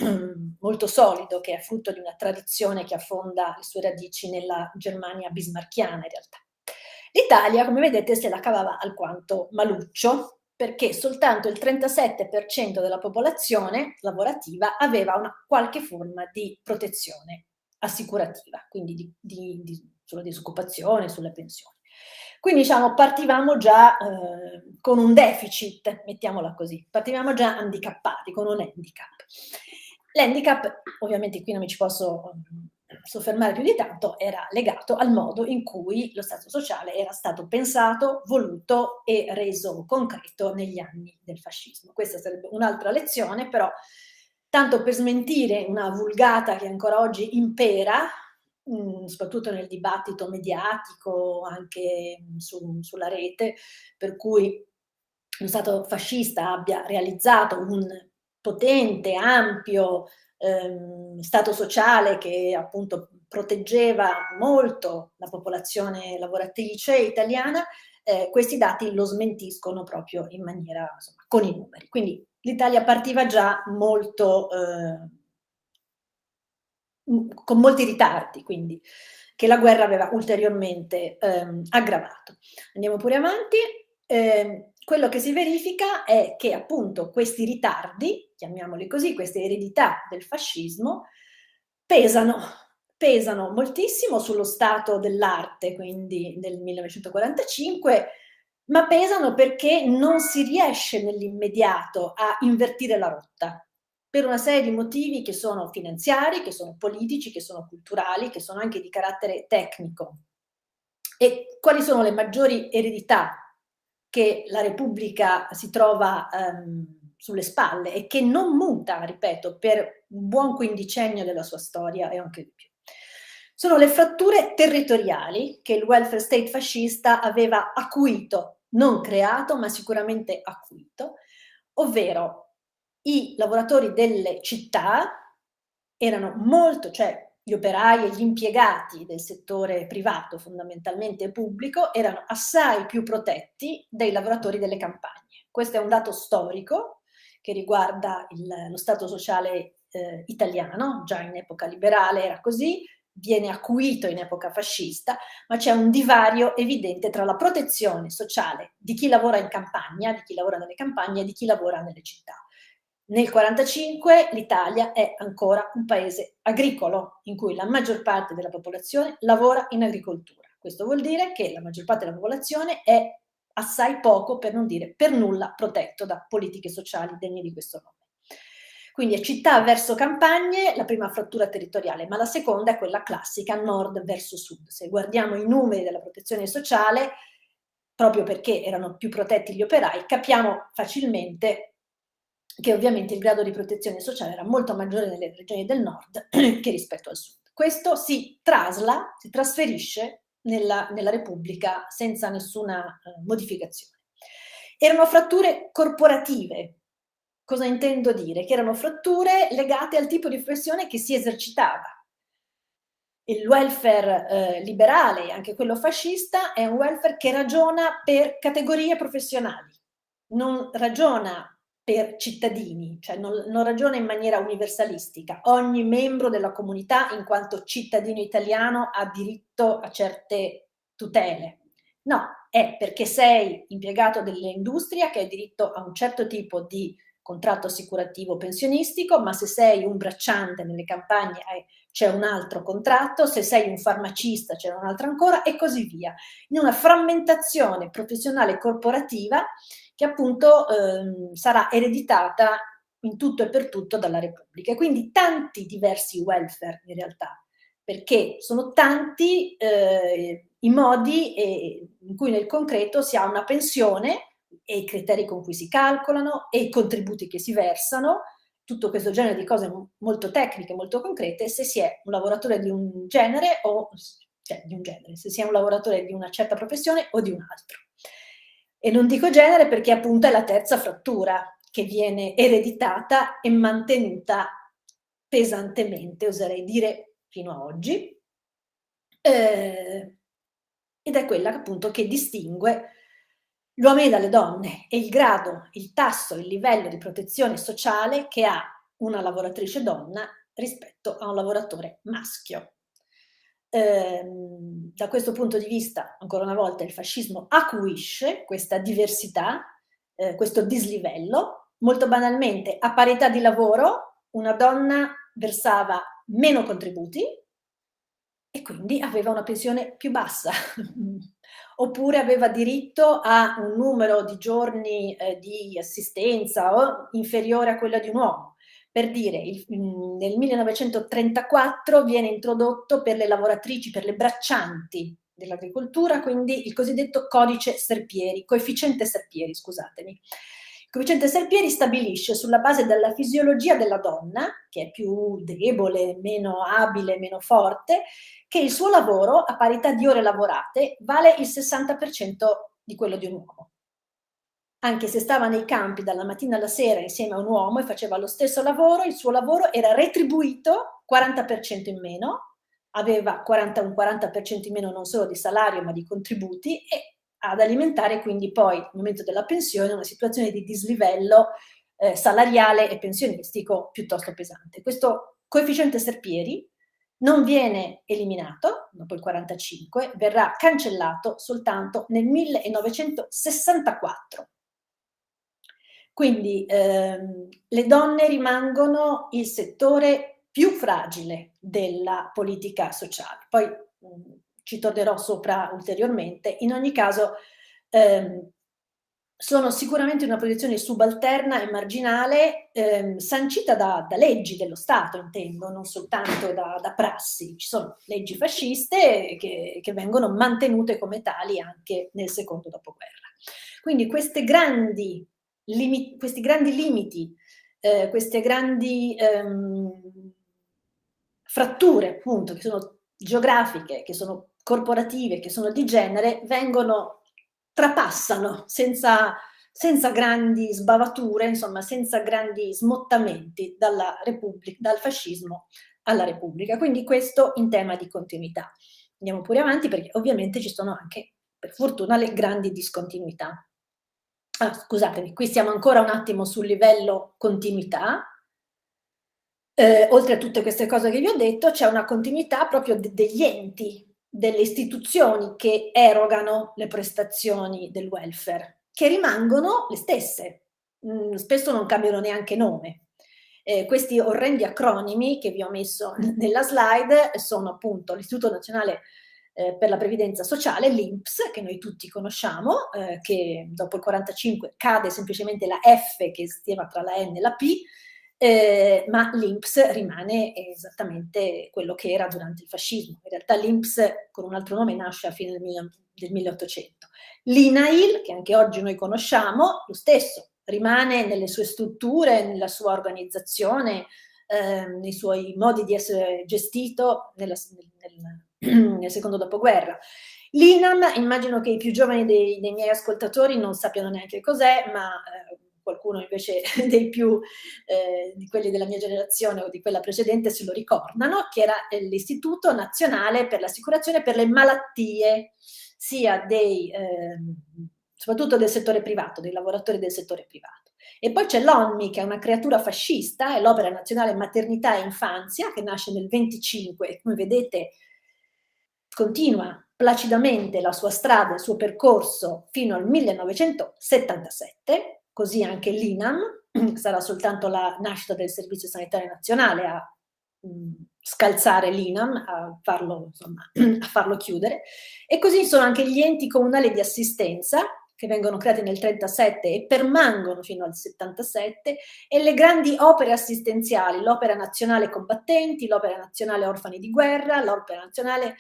molto solido, che è frutto di una tradizione che affonda le sue radici nella Germania bismarchiana in realtà. L'Italia, come vedete, se la cavava alquanto maluccio, perché soltanto il 37% della popolazione lavorativa aveva una qualche forma di protezione assicurativa, quindi sulla disoccupazione, sulle pensioni. Quindi diciamo partivamo già con un deficit, mettiamola così, partivamo già handicappati, con un handicap. L'handicap, ovviamente qui non mi ci posso soffermare più di tanto, era legato al modo in cui lo Stato sociale era stato pensato, voluto e reso concreto negli anni del fascismo. Questa sarebbe un'altra lezione, però tanto per smentire una vulgata che ancora oggi impera, soprattutto nel dibattito mediatico, anche sulla rete, per cui lo Stato fascista abbia realizzato un potente, ampio Stato sociale che appunto proteggeva molto la popolazione lavoratrice italiana, questi dati lo smentiscono proprio in maniera, insomma, con i numeri. Quindi l'Italia partiva già molto con molti ritardi, quindi, che la guerra aveva ulteriormente aggravato. Andiamo pure avanti. Quello che si verifica è che appunto questi ritardi, chiamiamoli così, queste eredità del fascismo, pesano moltissimo sullo stato dell'arte, quindi del 1945, ma pesano perché non si riesce nell'immediato a invertire la rotta, per una serie di motivi che sono finanziari, che sono politici, che sono culturali, che sono anche di carattere tecnico. E quali sono le maggiori eredità che la Repubblica si trova sulle spalle e che non muta, ripeto, per un buon quindicennio della sua storia e anche di più? Sono le fratture territoriali che il welfare state fascista aveva acuito, non creato, ma sicuramente acuito, ovvero i lavoratori delle città erano molto, cioè gli operai e gli impiegati del settore privato, fondamentalmente pubblico, erano assai più protetti dei lavoratori delle campagne. Questo è un dato storico che riguarda lo Stato sociale italiano, già in epoca liberale era così, viene acuito in epoca fascista, ma c'è un divario evidente tra la protezione sociale di chi lavora in campagna, di chi lavora nelle campagne e di chi lavora nelle città. Nel 1945 l'Italia è ancora un paese agricolo, in cui la maggior parte della popolazione lavora in agricoltura. Questo vuol dire che la maggior parte della popolazione è assai poco, per non dire per nulla, protetto da politiche sociali degne di questo nome. Quindi è città verso campagne, la prima frattura territoriale, ma la seconda è quella classica, nord verso sud. Se guardiamo i numeri della protezione sociale, proprio perché erano più protetti gli operai, capiamo facilmente che ovviamente il grado di protezione sociale era molto maggiore nelle regioni del nord che rispetto al sud. Questo si trasferisce nella Repubblica senza nessuna modificazione. Erano fratture corporative. Cosa intendo dire? Che erano fratture legate al tipo di professione che si esercitava. Il welfare liberale e anche quello fascista è un welfare che ragiona per categorie professionali, non ragiona per cittadini, cioè non ragiona in maniera universalistica. Ogni membro della comunità, in quanto cittadino italiano, ha diritto a certe tutele. No, è perché sei impiegato dell'industria che hai diritto a un certo tipo di contratto assicurativo pensionistico, ma se sei un bracciante nelle campagne c'è un altro contratto, se sei un farmacista c'è un altro ancora e così via. In una frammentazione professionale corporativa che appunto sarà ereditata in tutto e per tutto dalla Repubblica. E quindi tanti diversi welfare in realtà perché sono tanti i modi in cui nel concreto si ha una pensione e i criteri con cui si calcolano e i contributi che si versano, tutto questo genere di cose molto tecniche, molto concrete, se si è un lavoratore di un genere o cioè di un genere, se si è un lavoratore di una certa professione o di un altro. E non dico genere perché appunto è la terza frattura che viene ereditata e mantenuta pesantemente, oserei dire, fino a oggi, ed è quella appunto che distingue gli uomini dalle donne e il grado, il tasso, il livello di protezione sociale che ha una lavoratrice donna rispetto a un lavoratore maschio. Da questo punto di vista, ancora una volta, il fascismo acuisce questa diversità, questo dislivello. Molto banalmente, a parità di lavoro, una donna versava meno contributi e quindi aveva una pensione più bassa, oppure aveva diritto a un numero di giorni di assistenza o inferiore a quella di un uomo. Per dire, nel 1934 viene introdotto per le lavoratrici, per le braccianti dell'agricoltura, quindi il cosiddetto codice Serpieri, coefficiente Serpieri, scusatemi. Il coefficiente Serpieri stabilisce, sulla base della fisiologia della donna, che è più debole, meno abile, meno forte, che il suo lavoro, a parità di ore lavorate, vale il 60% di quello di un uomo. Anche se stava nei campi dalla mattina alla sera insieme a un uomo e faceva lo stesso lavoro, il suo lavoro era retribuito 40% in meno, aveva un 40% in meno non solo di salario ma di contributi, e ad alimentare quindi poi, al momento della pensione, una situazione di dislivello salariale e pensionistico piuttosto pesante. Questo coefficiente Serpieri non viene eliminato dopo il 45, verrà cancellato soltanto nel 1964. Quindi le donne rimangono il settore più fragile della politica sociale. Poi ci tornerò sopra ulteriormente. In ogni caso sono sicuramente in una posizione subalterna e marginale, sancita da leggi dello Stato, intendo, non soltanto da prassi. Ci sono leggi fasciste che vengono mantenute come tali anche nel secondo dopoguerra. Quindi questi grandi limiti, queste grandi fratture, appunto, che sono geografiche, che sono corporative, che sono di genere, trapassano senza grandi sbavature, insomma, senza grandi smottamenti dal fascismo alla Repubblica. Quindi questo in tema di continuità. Andiamo pure avanti perché ovviamente ci sono anche, per fortuna, le grandi discontinuità. Scusatemi, qui siamo ancora un attimo sul livello continuità. Oltre a tutte queste cose che vi ho detto, c'è una continuità proprio degli enti, delle istituzioni che erogano le prestazioni del welfare, che rimangono le stesse, spesso non cambiano neanche nome. Questi orrendi acronimi che vi ho messo nella slide sono appunto l'Istituto Nazionale per la Previdenza Sociale, l'INPS, che noi tutti conosciamo, che dopo il 45 cade semplicemente la F che stiamo tra la N e la P, ma l'INPS rimane esattamente quello che era durante il fascismo. In realtà l'INPS con un altro nome nasce a fine del 1800. L'INAIL, che anche oggi noi conosciamo, lo stesso, rimane nelle sue strutture, nella sua organizzazione, nei suoi modi di essere gestito nel secondo dopoguerra. L'INAM, immagino che i più giovani dei miei ascoltatori non sappiano neanche cos'è, ma qualcuno invece dei più di quelli della mia generazione o di quella precedente se lo ricordano, che era l'Istituto Nazionale per l'Assicurazione per le Malattie, sia soprattutto del settore privato, dei lavoratori del settore privato. E poi c'è l'ONMI, che è una creatura fascista, è l'Opera Nazionale Maternità e Infanzia, che nasce nel 25 e come vedete continua placidamente la sua strada, il suo percorso fino al 1977, così anche l'INAM, sarà soltanto la nascita del Servizio Sanitario Nazionale a scalzare l'INAM, a farlo chiudere, e così sono anche gli enti comunali di assistenza, che vengono create nel 1937 e permangono fino al 1977, e le grandi opere assistenziali, l'Opera Nazionale Combattenti, l'Opera Nazionale Orfani di Guerra, l'Opera Nazionale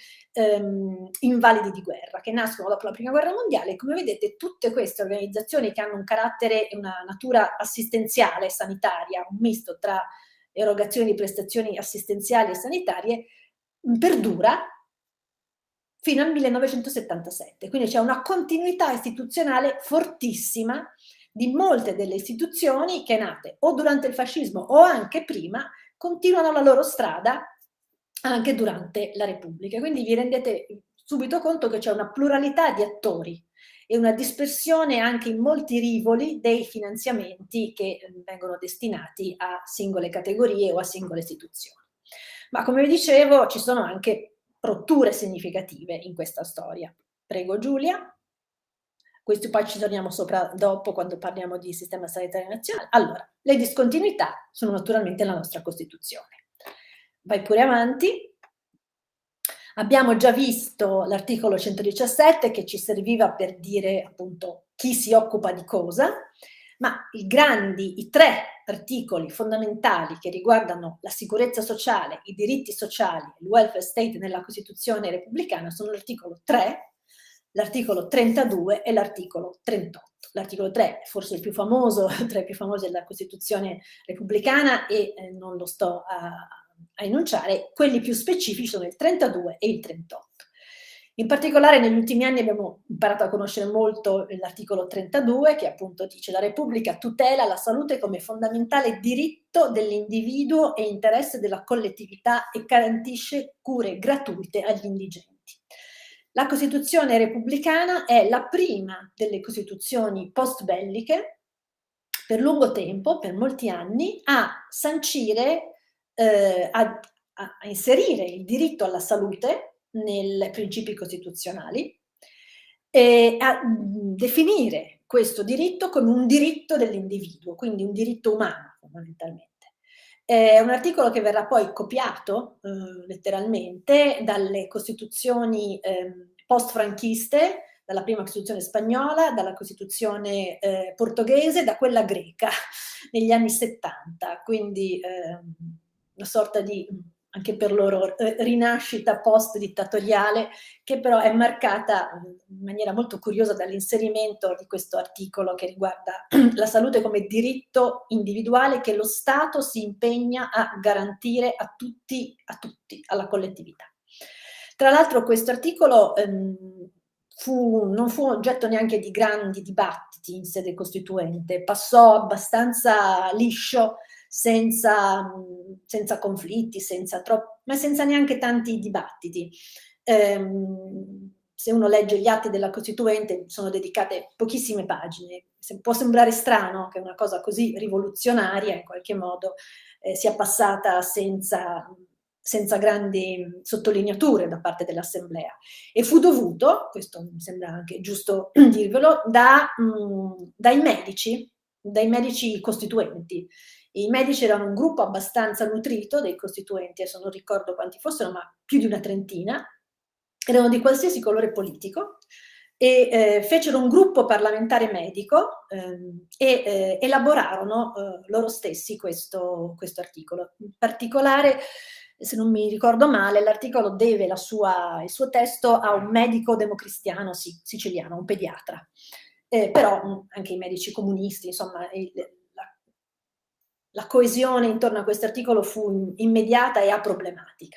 Invalidi di Guerra, che nascono dopo la Prima Guerra Mondiale. Come vedete, tutte queste organizzazioni che hanno un carattere e una natura assistenziale, sanitaria, un misto tra erogazioni di prestazioni assistenziali e sanitarie, perdura fino al 1977, quindi c'è una continuità istituzionale fortissima di molte delle istituzioni che, nate o durante il fascismo o anche prima, continuano la loro strada anche durante la Repubblica. Quindi vi rendete subito conto che c'è una pluralità di attori e una dispersione anche in molti rivoli dei finanziamenti che vengono destinati a singole categorie o a singole istituzioni. Ma come vi dicevo, ci sono anche rotture significative in questa storia. Prego Giulia. Questo poi ci torniamo sopra dopo quando parliamo di sistema sanitario nazionale. Allora, le discontinuità sono naturalmente la nostra Costituzione. Vai pure avanti. Abbiamo già visto l'articolo 117 che ci serviva per dire appunto chi si occupa di cosa, ma i tre articoli fondamentali che riguardano la sicurezza sociale, i diritti sociali, il welfare state nella Costituzione repubblicana sono l'articolo 3, l'articolo 32 e l'articolo 38. L'articolo 3 è forse il più famoso, tra i più famosi della Costituzione repubblicana e non lo sto a enunciare. Quelli più specifici sono il 32 e il 38. In particolare negli ultimi anni abbiamo imparato a conoscere molto l'articolo 32 che appunto dice: la Repubblica tutela la salute come fondamentale diritto dell'individuo e interesse della collettività e garantisce cure gratuite agli indigenti. La Costituzione repubblicana è la prima delle Costituzioni post-belliche per lungo tempo, per molti anni, a sancire, a inserire il diritto alla salute nei principi costituzionali e a definire questo diritto come un diritto dell'individuo, quindi un diritto umano fondamentalmente. È un articolo che verrà poi copiato letteralmente dalle costituzioni post-franchiste, dalla prima Costituzione spagnola, dalla Costituzione portoghese, da quella greca negli anni 70, quindi una sorta di, anche per loro, rinascita post-dittatoriale, che però è marcata in maniera molto curiosa dall'inserimento di questo articolo che riguarda la salute come diritto individuale che lo Stato si impegna a garantire a tutti, alla collettività. Tra l'altro questo articolo non fu oggetto neanche di grandi dibattiti in sede costituente, passò abbastanza liscio, senza conflitti, ma senza neanche tanti dibattiti. Se uno legge gli atti della Costituente sono dedicate pochissime pagine. Può sembrare strano che una cosa così rivoluzionaria in qualche modo sia passata senza grandi sottolineature da parte dell'Assemblea, e fu dovuto, questo mi sembra anche giusto dirvelo, dai medici costituenti. I medici erano un gruppo abbastanza nutrito dei costituenti, adesso non ricordo quanti fossero, ma più di una trentina, erano di qualsiasi colore politico, e fecero un gruppo parlamentare medico e elaborarono loro stessi questo articolo. In particolare, se non mi ricordo male, l'articolo deve il suo testo a un medico democristiano siciliano, un pediatra. Però anche i medici comunisti, insomma, la coesione intorno a questo articolo fu immediata e aproblematica.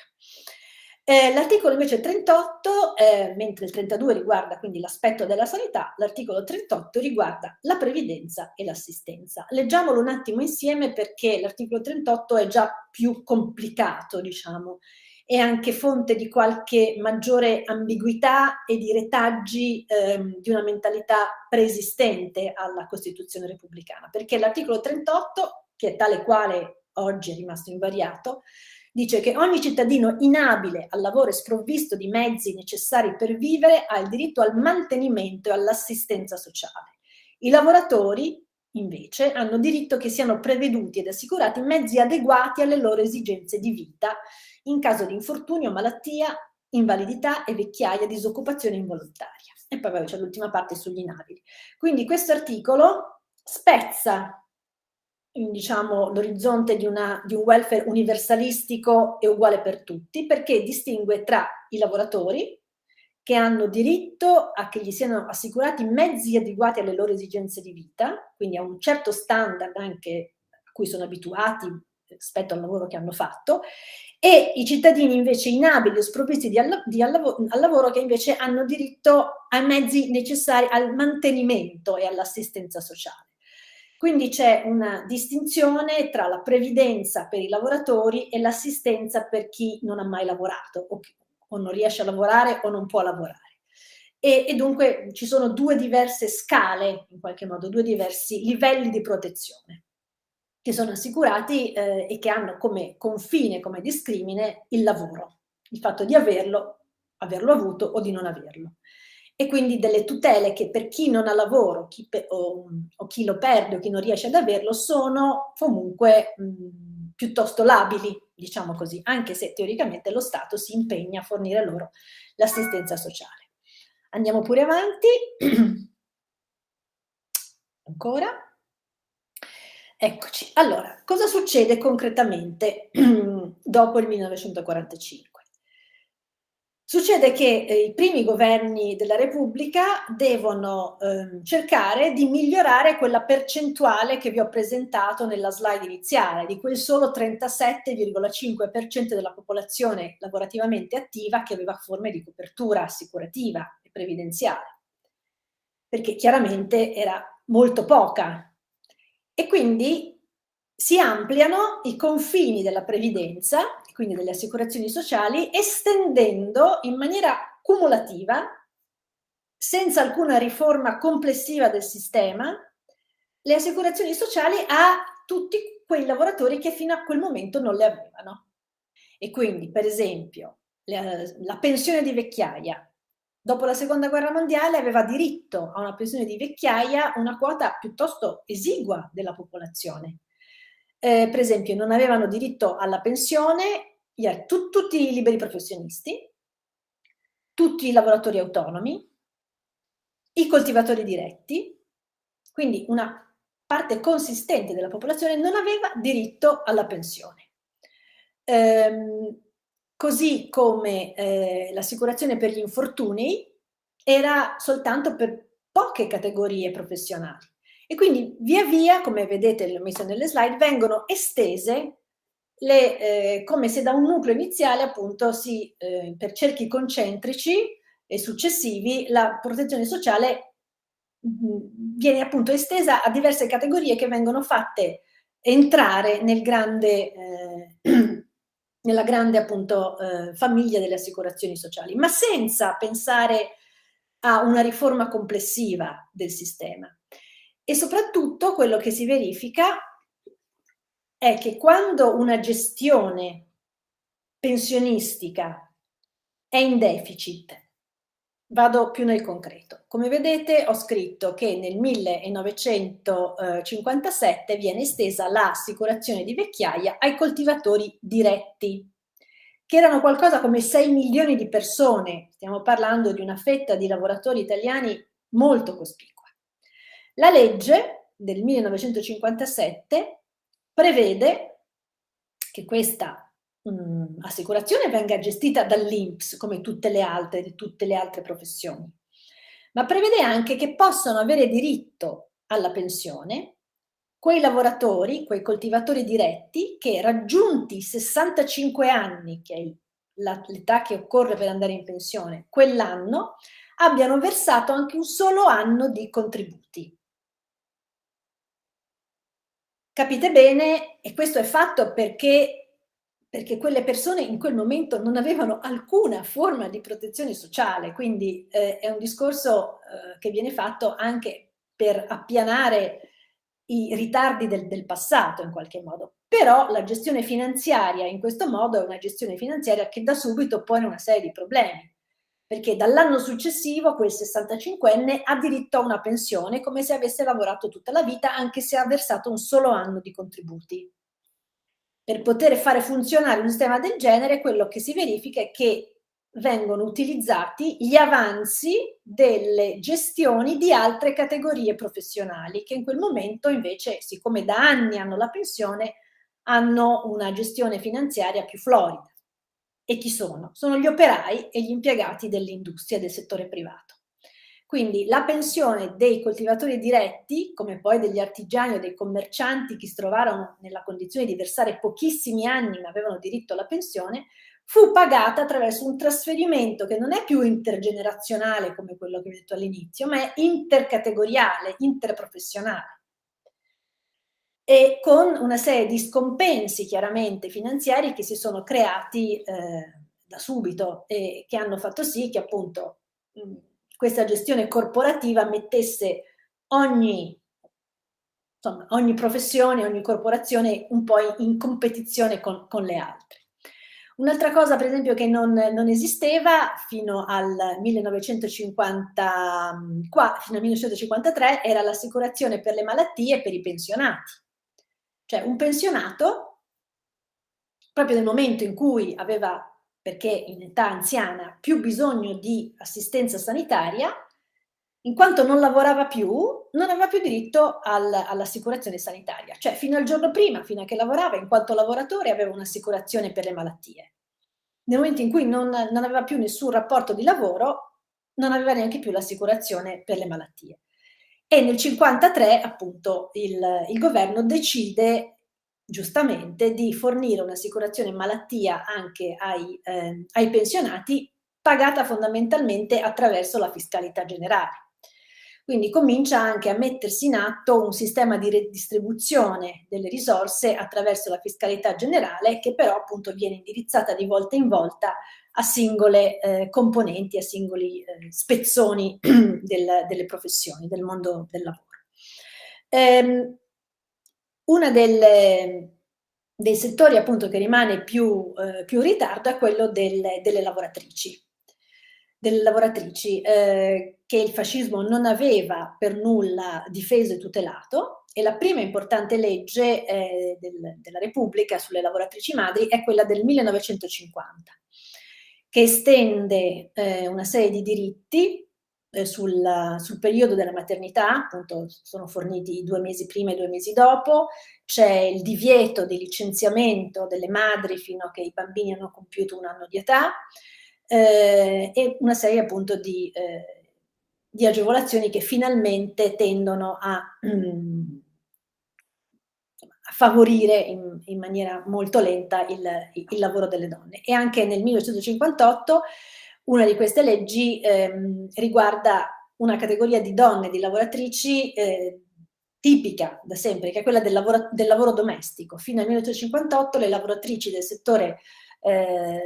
L'articolo invece 38, mentre il 32 riguarda quindi l'aspetto della sanità, l'articolo 38 riguarda la previdenza e l'assistenza. Leggiamolo un attimo insieme perché l'articolo 38 è già più complicato, diciamo, è anche fonte di qualche maggiore ambiguità e di retaggi di una mentalità preesistente alla Costituzione repubblicana, perché l'articolo 38, che è tale quale oggi è rimasto invariato, dice che ogni cittadino inabile al lavoro e sprovvisto di mezzi necessari per vivere ha il diritto al mantenimento e all'assistenza sociale. I lavoratori, invece, hanno diritto che siano preveduti ed assicurati mezzi adeguati alle loro esigenze di vita in caso di infortunio, malattia, invalidità e vecchiaia, disoccupazione involontaria. e poi c'è l'ultima parte sugli inabili. Quindi questo articolo spezza, diciamo, l'orizzonte di un welfare universalistico e uguale per tutti, perché distingue tra i lavoratori, che hanno diritto a che gli siano assicurati mezzi adeguati alle loro esigenze di vita, quindi a un certo standard anche a cui sono abituati rispetto al lavoro che hanno fatto, e i cittadini invece inabili o sprovvisti al lavoro, che invece hanno diritto ai mezzi necessari al mantenimento e all'assistenza sociale. Quindi c'è una distinzione tra la previdenza per i lavoratori e l'assistenza per chi non ha mai lavorato o non riesce a lavorare o non può lavorare. E dunque ci sono due diverse scale, in qualche modo, due diversi livelli di protezione che sono assicurati e che hanno come confine, come discrimine, il lavoro, il fatto di averlo avuto o di non averlo. E quindi delle tutele che per chi non ha lavoro o chi lo perde o chi non riesce ad averlo sono comunque piuttosto labili, diciamo così, anche se teoricamente lo Stato si impegna a fornire loro l'assistenza sociale. Andiamo pure avanti. Ancora. Eccoci. Allora, cosa succede concretamente dopo il 1945? Succede che i primi governi della Repubblica devono cercare di migliorare quella percentuale che vi ho presentato nella slide iniziale, di quel solo 37,5% della popolazione lavorativamente attiva che aveva forme di copertura assicurativa e previdenziale, perché chiaramente era molto poca. E quindi si ampliano i confini della previdenza, quindi delle assicurazioni sociali, estendendo in maniera cumulativa, senza alcuna riforma complessiva del sistema, le assicurazioni sociali a tutti quei lavoratori che fino a quel momento non le avevano. E quindi, per esempio, la pensione di vecchiaia. Dopo la Seconda Guerra Mondiale aveva diritto a una pensione di vecchiaia una quota piuttosto esigua della popolazione. Per esempio, non avevano diritto alla pensione tutti i liberi professionisti, tutti i lavoratori autonomi, i coltivatori diretti, quindi una parte consistente della popolazione non aveva diritto alla pensione. Così come l'assicurazione per gli infortuni era soltanto per poche categorie professionali. E quindi via via, come vedete, l'ho messo nelle slide, vengono estese come se da un nucleo iniziale, appunto, per cerchi concentrici e successivi, la protezione sociale viene appunto estesa a diverse categorie che vengono fatte entrare nella grande appunto famiglia delle assicurazioni sociali, ma senza pensare a una riforma complessiva del sistema. E soprattutto quello che si verifica è che quando una gestione pensionistica è in deficit, vado più nel concreto. Come vedete ho scritto che nel 1957 viene estesa l'assicurazione di vecchiaia ai coltivatori diretti, che erano qualcosa come 6 milioni di persone. Stiamo parlando di una fetta di lavoratori italiani molto cospicua. La legge del 1957 prevede che questa assicurazione venga gestita dall'INPS come tutte le altre professioni, ma prevede anche che possano avere diritto alla pensione quei lavoratori, quei coltivatori diretti che, raggiunti i 65 anni, che è l'età che occorre per andare in pensione, quell'anno, abbiano versato anche un solo anno di contributi. Capite bene? E questo è fatto perché quelle persone in quel momento non avevano alcuna forma di protezione sociale, quindi è un discorso che viene fatto anche per appianare i ritardi del passato in qualche modo. Però la gestione finanziaria in questo modo è una gestione finanziaria che da subito pone una serie di problemi, perché dall'anno successivo quel 65enne ha diritto a una pensione come se avesse lavorato tutta la vita, anche se ha versato un solo anno di contributi. Per poter fare funzionare un sistema del genere, quello che si verifica è che vengono utilizzati gli avanzi delle gestioni di altre categorie professionali che in quel momento invece, siccome da anni hanno la pensione, hanno una gestione finanziaria più florida. E chi sono? Sono gli operai e gli impiegati dell'industria, del settore privato. Quindi la pensione dei coltivatori diretti, come poi degli artigiani o dei commercianti che si trovarono nella condizione di versare pochissimi anni ma avevano diritto alla pensione, fu pagata attraverso un trasferimento che non è più intergenerazionale come quello che vi ho detto all'inizio, ma è intercategoriale, interprofessionale. E con una serie di scompensi chiaramente finanziari che si sono creati da subito e che hanno fatto sì che appunto questa gestione corporativa mettesse ogni professione, ogni corporazione un po' in competizione con le altre. Un'altra cosa, per esempio, che non esisteva fino al 1953 era l'assicurazione per le malattie e per i pensionati. Cioè un pensionato, proprio nel momento in cui aveva, perché in età anziana, più bisogno di assistenza sanitaria, in quanto non lavorava più, non aveva più diritto all'assicurazione sanitaria. Cioè fino al giorno prima, fino a che lavorava, in quanto lavoratore aveva un'assicurazione per le malattie. Nel momento in cui non aveva più nessun rapporto di lavoro, non aveva neanche più l'assicurazione per le malattie. E nel 1953 appunto il governo decide giustamente di fornire un'assicurazione malattia anche ai pensionati, pagata fondamentalmente attraverso la fiscalità generale. Quindi comincia anche a mettersi in atto un sistema di redistribuzione delle risorse attraverso la fiscalità generale, che però appunto viene indirizzata di volta in volta a singole componenti, a singoli spezzoni delle professioni, del mondo del lavoro. Uno dei settori appunto che rimane più in ritardo è quello delle lavoratrici. Che il fascismo non aveva per nulla difeso e tutelato, e la prima importante legge della Repubblica sulle lavoratrici madri è quella del 1950, che estende una serie di diritti sul periodo della maternità, appunto sono forniti 2 mesi prima e 2 mesi dopo, c'è il divieto di licenziamento delle madri fino a che i bambini hanno compiuto 1 anno di età, e una serie appunto di agevolazioni che finalmente tendono a favorire in maniera molto lenta il lavoro delle donne. E anche nel 1958 una di queste leggi riguarda una categoria di donne, di lavoratrici tipica da sempre, che è quella del lavoro domestico. Fino al 1958 le lavoratrici del settore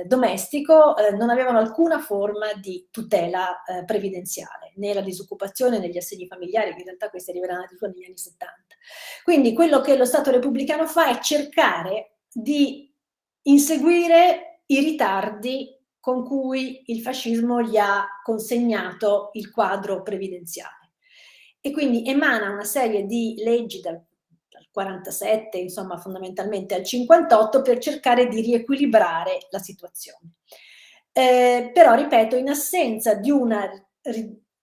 domestico non avevano alcuna forma di tutela previdenziale, né la disoccupazione né gli assegni familiari, che in realtà questi arriveranno addirittura negli anni 70. Quindi quello che lo Stato repubblicano fa è cercare di inseguire i ritardi con cui il fascismo gli ha consegnato il quadro previdenziale. E quindi emana una serie di leggi dal 47, insomma fondamentalmente al 58, per cercare di riequilibrare la situazione. Però, ripeto, in assenza di una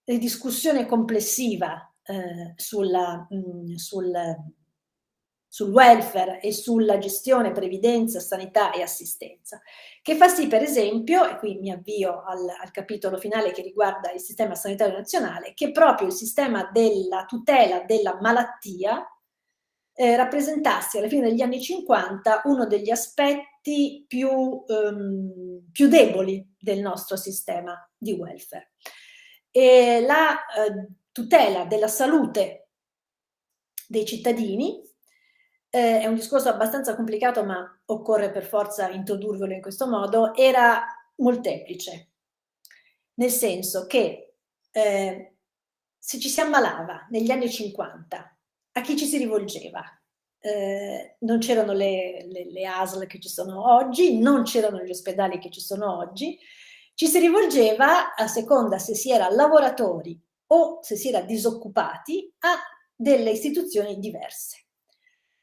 ridiscussione complessiva sul welfare e sulla gestione previdenza, sanità e assistenza, che fa sì, per esempio, e qui mi avvio al capitolo finale che riguarda il sistema sanitario nazionale, che proprio il sistema della tutela della malattia rappresentasse alla fine degli anni 50 uno degli aspetti più deboli del nostro sistema di welfare. E la tutela della salute dei cittadini è un discorso abbastanza complicato, ma occorre per forza introdurvelo in questo modo, era molteplice, nel senso che se ci si ammalava negli anni 50, a chi ci si rivolgeva? Non c'erano le ASL che ci sono oggi, non c'erano gli ospedali che ci sono oggi, ci si rivolgeva, a seconda se si era lavoratori o se si era disoccupati, a delle istituzioni diverse.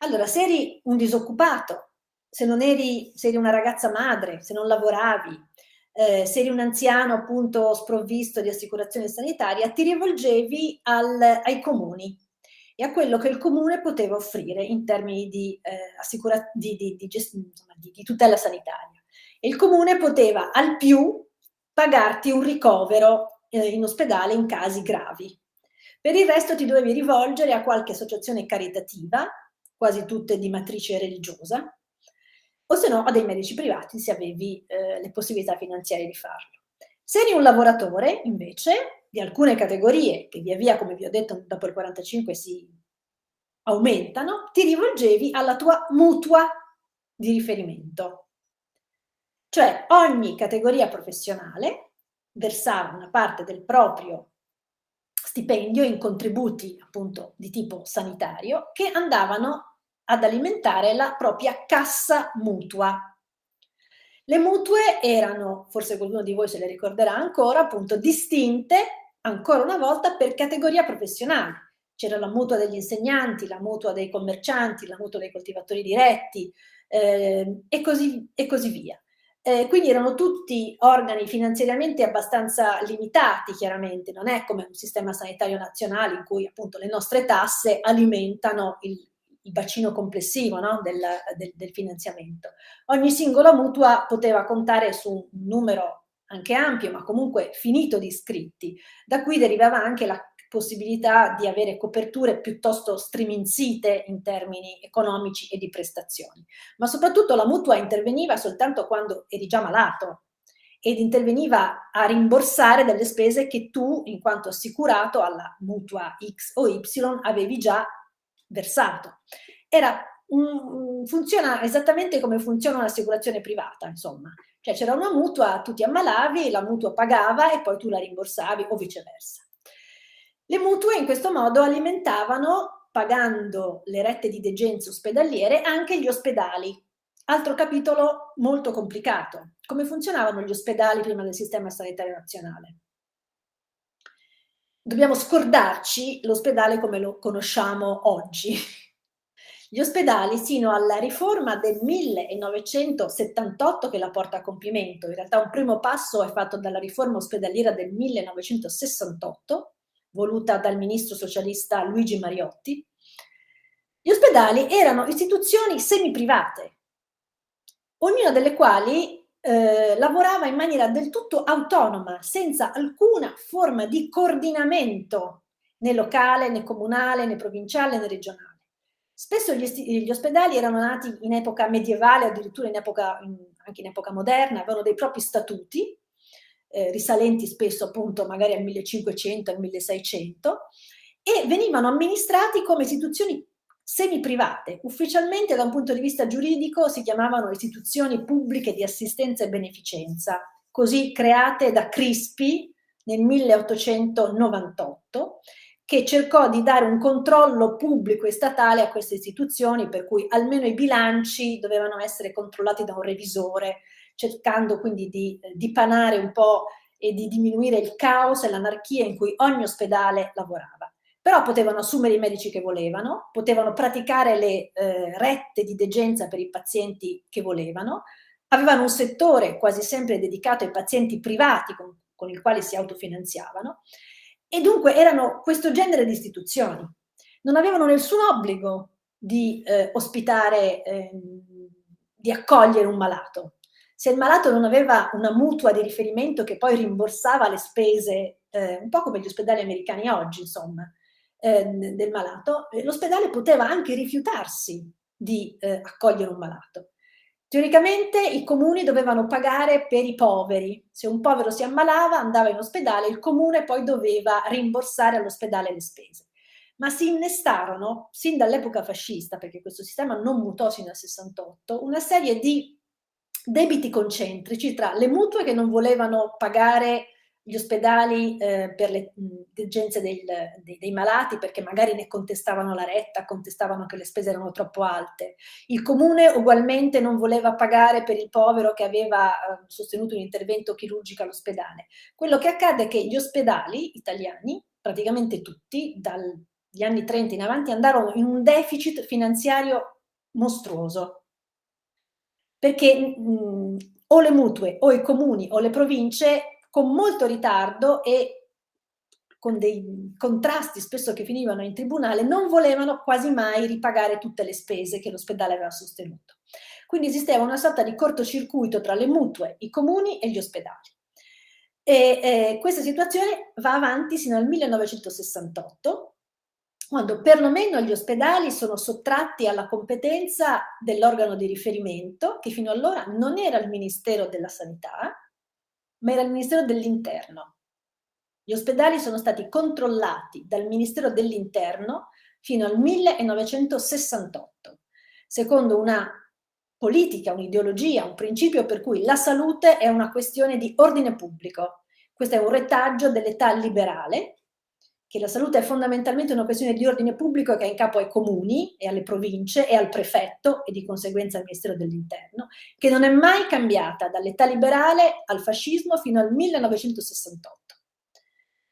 Allora, se eri un disoccupato, se eri una ragazza madre, se non lavoravi, se eri un anziano appunto sprovvisto di assicurazione sanitaria, ti rivolgevi ai comuni e a quello che il comune poteva offrire in termini di tutela sanitaria. E il comune poteva al più pagarti un ricovero in ospedale in casi gravi. Per il resto ti dovevi rivolgere a qualche associazione caritativa, quasi tutte di matrice religiosa, o se no a dei medici privati se avevi le possibilità finanziarie di farlo. Se eri un lavoratore, invece, di alcune categorie, che via via, come vi ho detto, dopo il 45 si aumentano, ti rivolgevi alla tua mutua di riferimento. Cioè ogni categoria professionale versava una parte del proprio stipendio in contributi appunto di tipo sanitario che andavano ad alimentare la propria cassa mutua. Le mutue erano, forse qualcuno di voi se le ricorderà ancora, appunto distinte ancora una volta per categoria professionale. C'era la mutua degli insegnanti, la mutua dei commercianti, la mutua dei coltivatori diretti e così via. Quindi erano tutti organi finanziariamente abbastanza limitati, chiaramente, non è come un sistema sanitario nazionale in cui appunto le nostre tasse alimentano il bacino complessivo, no? del finanziamento. Ogni singola mutua poteva contare su un numero anche ampio, ma comunque finito di iscritti, da cui derivava anche la possibilità di avere coperture piuttosto striminzite in termini economici e di prestazioni. Ma soprattutto la mutua interveniva soltanto quando eri già malato ed interveniva a rimborsare delle spese che tu, in quanto assicurato alla mutua X o Y, avevi già versato. Funziona esattamente come funziona un'assicurazione privata, insomma. Cioè c'era una mutua, tu ti ammalavi, la mutua pagava e poi tu la rimborsavi o viceversa. Le mutue in questo modo alimentavano, pagando le rette di degenze ospedaliere, anche gli ospedali. Altro capitolo molto complicato. Come funzionavano gli ospedali prima del sistema sanitario nazionale? Dobbiamo scordarci l'ospedale come lo conosciamo oggi. Gli ospedali, sino alla riforma del 1978 che la porta a compimento, in realtà un primo passo è fatto dalla riforma ospedaliera del 1968, voluta dal ministro socialista Luigi Mariotti, gli ospedali erano istituzioni semiprivate, ognuna delle quali lavorava in maniera del tutto autonoma, senza alcuna forma di coordinamento né locale, né comunale, né provinciale, né regionale. Spesso gli ospedali erano nati in epoca medievale, addirittura anche in epoca moderna, avevano dei propri statuti, risalenti spesso appunto magari al 1500, al 1600, e venivano amministrati come istituzioni semiprivate. Ufficialmente da un punto di vista giuridico si chiamavano istituzioni pubbliche di assistenza e beneficenza, così create da Crispi nel 1898, che cercò di dare un controllo pubblico e statale a queste istituzioni, per cui almeno i bilanci dovevano essere controllati da un revisore, cercando quindi di dipanare un po' e di diminuire il caos e l'anarchia in cui ogni ospedale lavorava. Però potevano assumere i medici che volevano, potevano praticare le rette di degenza per i pazienti che volevano, avevano un settore quasi sempre dedicato ai pazienti privati con i quali si autofinanziavano, e dunque erano questo genere di istituzioni. Non avevano nessun obbligo di ospitare, di accogliere un malato. Se il malato non aveva una mutua di riferimento che poi rimborsava le spese, un po' come gli ospedali americani oggi, insomma, del malato, l'ospedale poteva anche rifiutarsi di accogliere un malato. Teoricamente i comuni dovevano pagare per i poveri. Se un povero si ammalava, andava in ospedale, il comune poi doveva rimborsare all'ospedale le spese. Ma si innestarono, sin dall'epoca fascista, perché questo sistema non mutò sino al 68, una serie di debiti concentrici tra le mutue che non volevano pagare gli ospedali per le degenze dei malati, perché magari ne contestavano la retta, contestavano che le spese erano troppo alte. Il comune ugualmente non voleva pagare per il povero che aveva sostenuto un intervento chirurgico all'ospedale. Quello che accade è che gli ospedali italiani, praticamente tutti, dagli anni 30 in avanti, andarono in un deficit finanziario mostruoso, perché o le mutue o i comuni o le province con molto ritardo e con dei contrasti spesso che finivano in tribunale, non volevano quasi mai ripagare tutte le spese che l'ospedale aveva sostenuto. Quindi esisteva una sorta di cortocircuito tra le mutue, i comuni e gli ospedali. E questa situazione va avanti sino al 1968, quando perlomeno gli ospedali sono sottratti alla competenza dell'organo di riferimento, che fino allora non era il Ministero della Sanità, ma era il Ministero dell'Interno. Gli ospedali sono stati controllati dal Ministero dell'Interno fino al 1968, secondo una politica, un'ideologia, un principio per cui la salute è una questione di ordine pubblico. Questo è un retaggio dell'età liberale, che la salute è fondamentalmente una questione di ordine pubblico che è in capo ai comuni e alle province e al prefetto e di conseguenza al Ministero dell'Interno, che non è mai cambiata dall'età liberale al fascismo fino al 1968.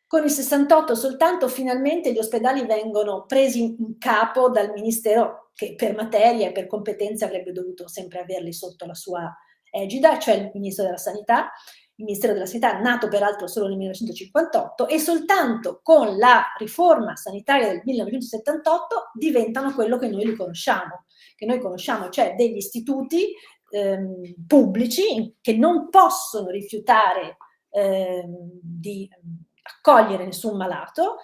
Con il 68 soltanto finalmente gli ospedali vengono presi in capo dal Ministero che per materia e per competenze avrebbe dovuto sempre averli sotto la sua egida, cioè il Ministro della Sanità. Il Ministero della Sanità, nato peraltro solo nel 1958, e soltanto con la riforma sanitaria del 1978 diventano quello che noi conosciamo, cioè degli istituti pubblici che non possono rifiutare di accogliere nessun malato,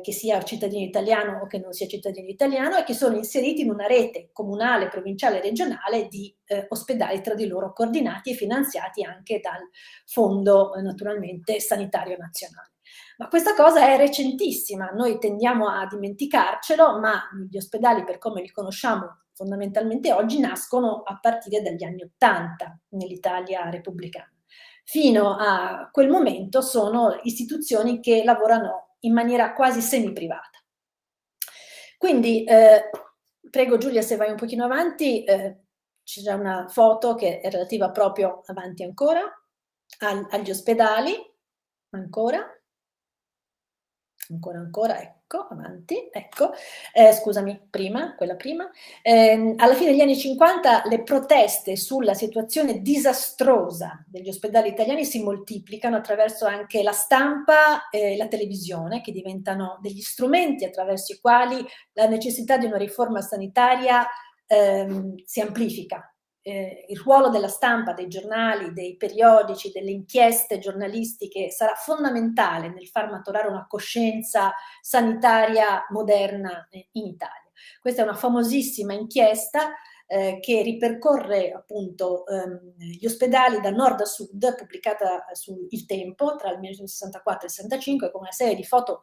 che sia cittadino italiano o che non sia cittadino italiano, e che sono inseriti in una rete comunale, provinciale e regionale di ospedali tra di loro coordinati e finanziati anche dal Fondo naturalmente sanitario nazionale. Ma questa cosa è recentissima, noi tendiamo a dimenticarcelo, ma gli ospedali, per come li conosciamo fondamentalmente oggi, nascono a partire dagli anni '80 nell'Italia repubblicana. Fino a quel momento sono istituzioni che lavorano in maniera quasi semi-privata. Quindi, prego Giulia se vai un pochino avanti, c'è una foto che è relativa proprio avanti ancora, agli ospedali, ancora, ecco, avanti, ecco, scusami, quella prima. Alla fine degli anni 50 le proteste sulla situazione disastrosa degli ospedali italiani si moltiplicano attraverso anche la stampa e la televisione, che diventano degli strumenti attraverso i quali la necessità di una riforma sanitaria si amplifica. Il ruolo della stampa, dei giornali, dei periodici, delle inchieste giornalistiche sarà fondamentale nel far maturare una coscienza sanitaria moderna in Italia. Questa è una famosissima inchiesta che ripercorre appunto gli ospedali da nord a sud, pubblicata su Il Tempo tra il 1964 e il 1965, con una serie di foto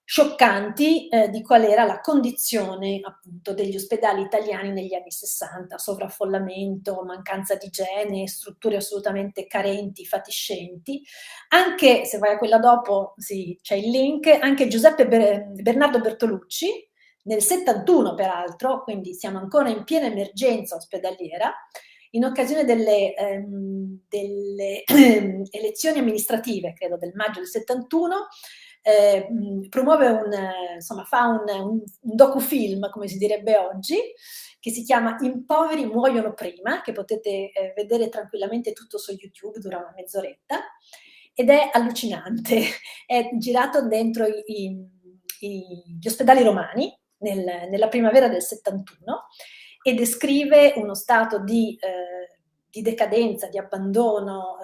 scioccanti di qual era la condizione appunto degli ospedali italiani negli anni 60, sovraffollamento, mancanza di igiene, strutture assolutamente carenti, fatiscenti. Anche, se vai a quella dopo, sì, c'è il link, anche Bernardo Bertolucci, nel 71 peraltro, quindi siamo ancora in piena emergenza ospedaliera, in occasione delle elezioni amministrative, credo del maggio del 71, promuove fa un docufilm, come si direbbe oggi, che si chiama I poveri muoiono prima, che potete vedere tranquillamente tutto su YouTube, dura una mezz'oretta, ed è allucinante. È girato dentro gli ospedali romani nella primavera del 71 e descrive uno stato di decadenza, di abbandono,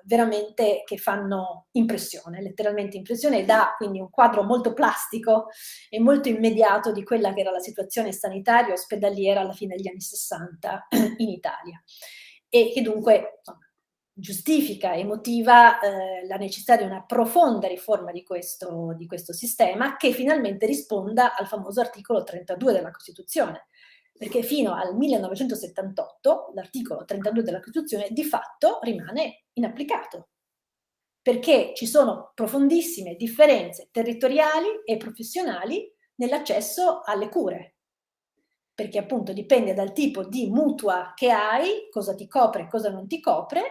veramente che fanno impressione, letteralmente impressione, e dà quindi un quadro molto plastico e molto immediato di quella che era la situazione sanitaria ospedaliera alla fine degli anni 60 in Italia, e che dunque giustifica e motiva la necessità di una profonda riforma di questo sistema, che finalmente risponda al famoso articolo 32 della Costituzione, perché fino al 1978 l'articolo 32 della Costituzione di fatto rimane inapplicato, perché ci sono profondissime differenze territoriali e professionali nell'accesso alle cure, perché appunto dipende dal tipo di mutua che hai, cosa ti copre e cosa non ti copre.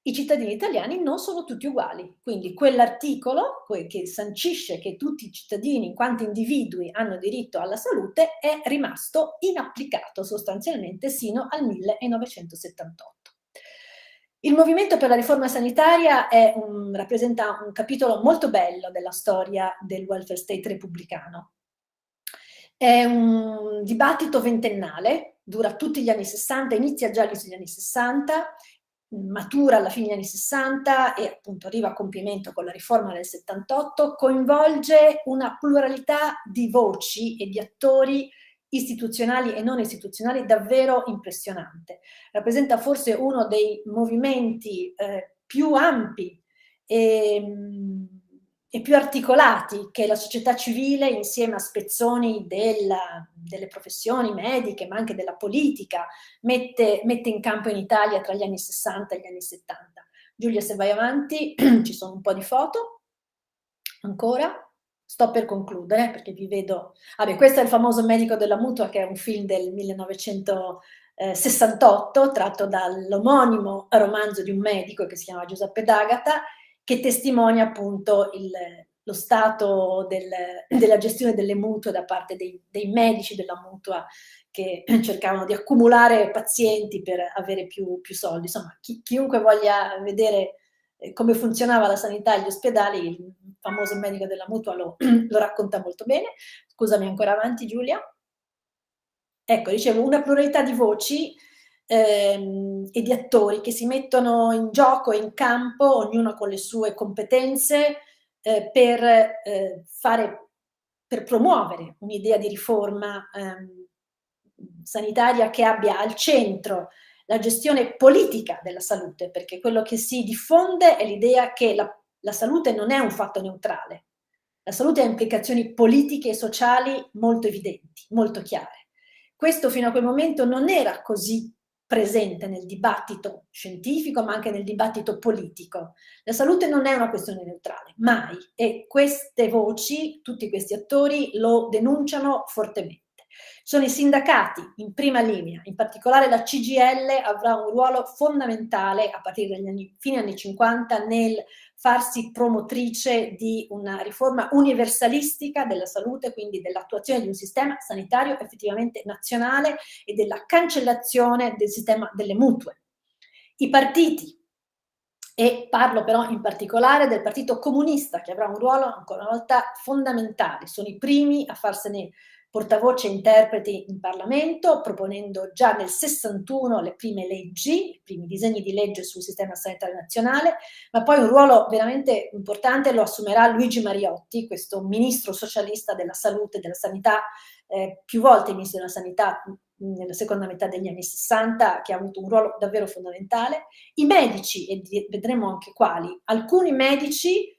I cittadini italiani non sono tutti uguali, quindi quell'articolo che sancisce che tutti i cittadini in quanto individui hanno diritto alla salute è rimasto inapplicato sostanzialmente sino al 1978. Il movimento per la riforma sanitaria rappresenta un capitolo molto bello della storia del welfare state repubblicano. È un dibattito ventennale, dura tutti gli anni 60, inizia già negli anni 60, matura alla fine degli anni 60 e appunto arriva a compimento con la riforma del 78, coinvolge una pluralità di voci e di attori istituzionali e non istituzionali davvero impressionante. Rappresenta forse uno dei movimenti più ampi e più articolati che la società civile, insieme a spezzoni delle professioni mediche, ma anche della politica, mette in campo in Italia tra gli anni 60 e gli anni 70. Giulia, se vai avanti, ci sono un po' di foto. Ancora? Sto per concludere, perché vi vedo... Vabbè, questo è il famoso Medico della Mutua, che è un film del 1968, tratto dall'omonimo romanzo di un medico che si chiama Giuseppe D'Agata, che testimonia appunto lo stato della gestione delle mutue da parte dei medici della mutua che cercavano di accumulare pazienti per avere più soldi. Insomma, chiunque voglia vedere come funzionava la sanità agli ospedali, il famoso Medico della Mutua lo racconta molto bene. Scusami, ancora avanti Giulia. Ecco, dicevo, una pluralità di voci e di attori che si mettono in gioco e in campo, ognuno con le sue competenze, per promuovere un'idea di riforma sanitaria che abbia al centro la gestione politica della salute, perché quello che si diffonde è l'idea che la salute non è un fatto neutrale. La salute ha implicazioni politiche e sociali molto evidenti, molto chiare. Questo fino a quel momento non era così presente nel dibattito scientifico, ma anche nel dibattito politico. La salute non è una questione neutrale, mai, e queste voci, tutti questi attori lo denunciano fortemente. Sono i sindacati in prima linea, in particolare la CGIL avrà un ruolo fondamentale a partire dagli fine anni 50 nel farsi promotrice di una riforma universalistica della salute, quindi dell'attuazione di un sistema sanitario effettivamente nazionale e della cancellazione del sistema delle mutue. I partiti, e parlo però in particolare del Partito Comunista, che avrà un ruolo ancora una volta fondamentale, sono i primi a farsene portavoce e interpreti in Parlamento, proponendo già nel 61 le prime leggi, i primi disegni di legge sul sistema sanitario nazionale, ma poi un ruolo veramente importante lo assumerà Luigi Mariotti, questo ministro socialista della salute e della sanità, più volte ministro della sanità nella seconda metà degli anni 60, che ha avuto un ruolo davvero fondamentale. I medici, e vedremo anche quali, alcuni medici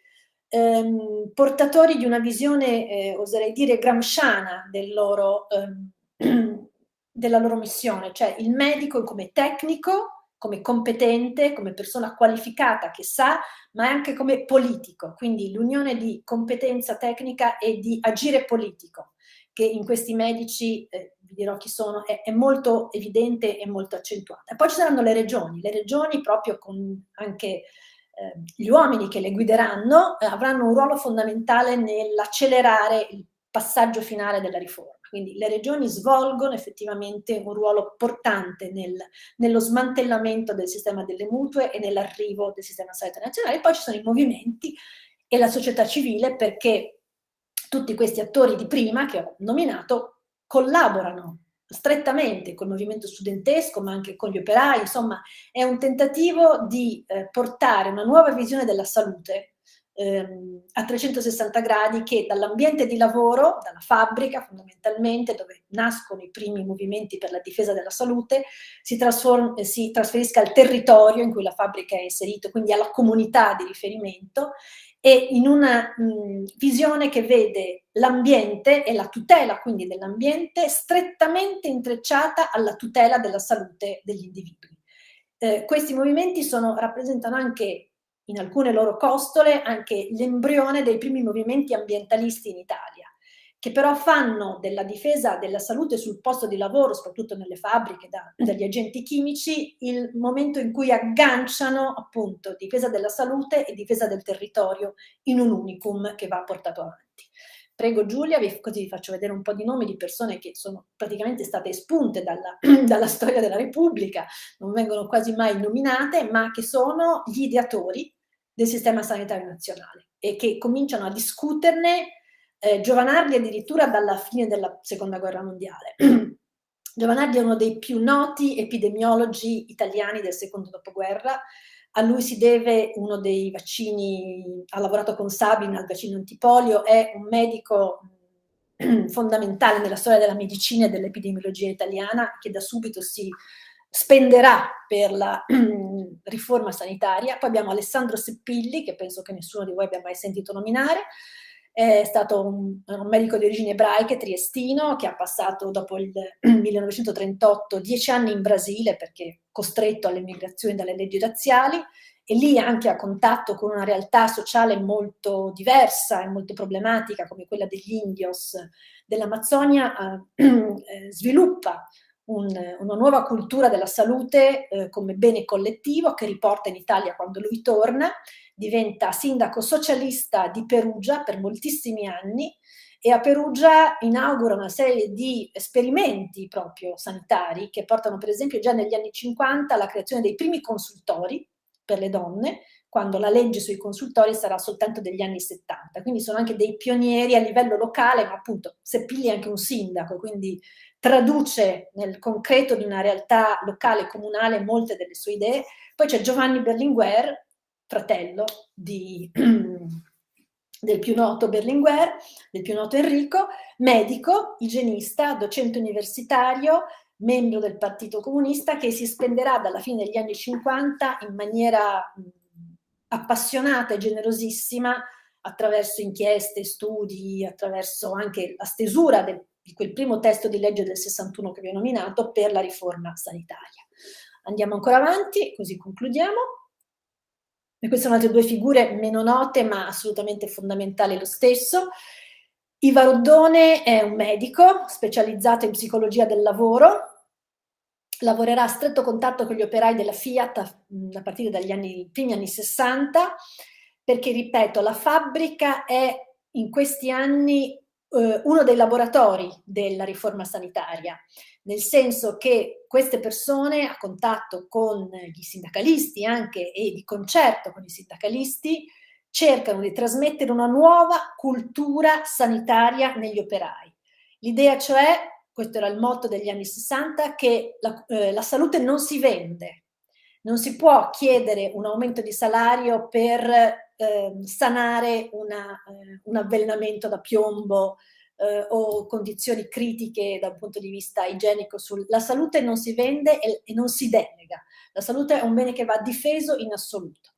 portatori di una visione, oserei dire, gramsciana della loro missione, cioè il medico come tecnico, come competente, come persona qualificata che sa, ma anche come politico, quindi l'unione di competenza tecnica e di agire politico, che in questi medici, vi dirò chi sono, è molto evidente e molto accentuata. Poi ci saranno le regioni proprio con anche gli uomini che le guideranno avranno un ruolo fondamentale nell'accelerare il passaggio finale della riforma. Quindi le regioni svolgono effettivamente un ruolo portante nello smantellamento del sistema delle mutue e nell'arrivo del sistema sanitario nazionale. E poi ci sono i movimenti e la società civile, perché tutti questi attori di prima che ho nominato collaborano strettamente col movimento studentesco, ma anche con gli operai. Insomma, è un tentativo di portare una nuova visione della salute a 360 gradi, che dall'ambiente di lavoro, dalla fabbrica fondamentalmente, dove nascono i primi movimenti per la difesa della salute, si trasferisca al territorio in cui la fabbrica è inserita, quindi alla comunità di riferimento, e in una visione che vede l'ambiente e la tutela quindi dell'ambiente strettamente intrecciata alla tutela della salute degli individui. Questi movimenti rappresentano anche, in alcune loro costole, anche l'embrione dei primi movimenti ambientalisti in Italia, che però fanno della difesa della salute sul posto di lavoro, soprattutto nelle fabbriche, dagli agenti chimici, il momento in cui agganciano appunto difesa della salute e difesa del territorio in un unicum che va portato avanti. Prego Giulia, così vi faccio vedere un po' di nomi di persone che sono praticamente state espunte dalla storia della Repubblica, non vengono quasi mai nominate, ma che sono gli ideatori del sistema sanitario nazionale e che cominciano a discuterne, Giovanardi addirittura dalla fine della Seconda Guerra Mondiale. Giovanardi è uno dei più noti epidemiologi italiani del secondo dopoguerra. A lui si deve uno dei vaccini, ha lavorato con Sabin al vaccino antipolio, è un medico fondamentale nella storia della medicina e dell'epidemiologia italiana, che da subito si spenderà per la riforma sanitaria. Poi abbiamo Alessandro Seppilli, che penso che nessuno di voi abbia mai sentito nominare. È stato un medico di origini ebraiche, triestino, che ha passato dopo il 1938 10 anni in Brasile perché costretto all'emigrazione dalle leggi razziali, e lì anche a contatto con una realtà sociale molto diversa e molto problematica come quella degli indios dell'Amazzonia, sviluppa una nuova cultura della salute come bene collettivo che riporta in Italia quando lui torna, diventa sindaco socialista di Perugia per moltissimi anni e a Perugia inaugura una serie di esperimenti proprio sanitari che portano per esempio già negli anni 50 alla creazione dei primi consultori per le donne, quando la legge sui consultori sarà soltanto degli anni 70. Quindi sono anche dei pionieri a livello locale, ma appunto Seppilli è anche un sindaco, quindi traduce nel concreto di una realtà locale, comunale, molte delle sue idee. Poi c'è Giovanni Berlinguer, fratello del più noto Berlinguer, del più noto Enrico, medico, igienista, docente universitario, membro del Partito Comunista, che si spenderà dalla fine degli anni 50 in maniera appassionata e generosissima attraverso inchieste, studi, attraverso anche la stesura di quel primo testo di legge del 61 che vi ho nominato per la riforma sanitaria. Andiamo ancora avanti, così concludiamo. E queste sono altre due figure meno note, ma assolutamente fondamentali lo stesso. Iva Roddone è un medico specializzato in psicologia del lavoro, lavorerà a stretto contatto con gli operai della Fiat a partire dagli primi anni 60, perché, ripeto, la fabbrica è in questi anni uno dei laboratori della riforma sanitaria, nel senso che queste persone, a contatto con gli sindacalisti anche e di concerto con i sindacalisti, cercano di trasmettere una nuova cultura sanitaria negli operai. L'idea cioè, questo era il motto degli anni 60, che la salute non si vende. Non si può chiedere un aumento di salario per sanare un avvelenamento da piombo o condizioni critiche dal punto di vista igienico. La salute non si vende e non si delega. La salute è un bene che va difeso in assoluto.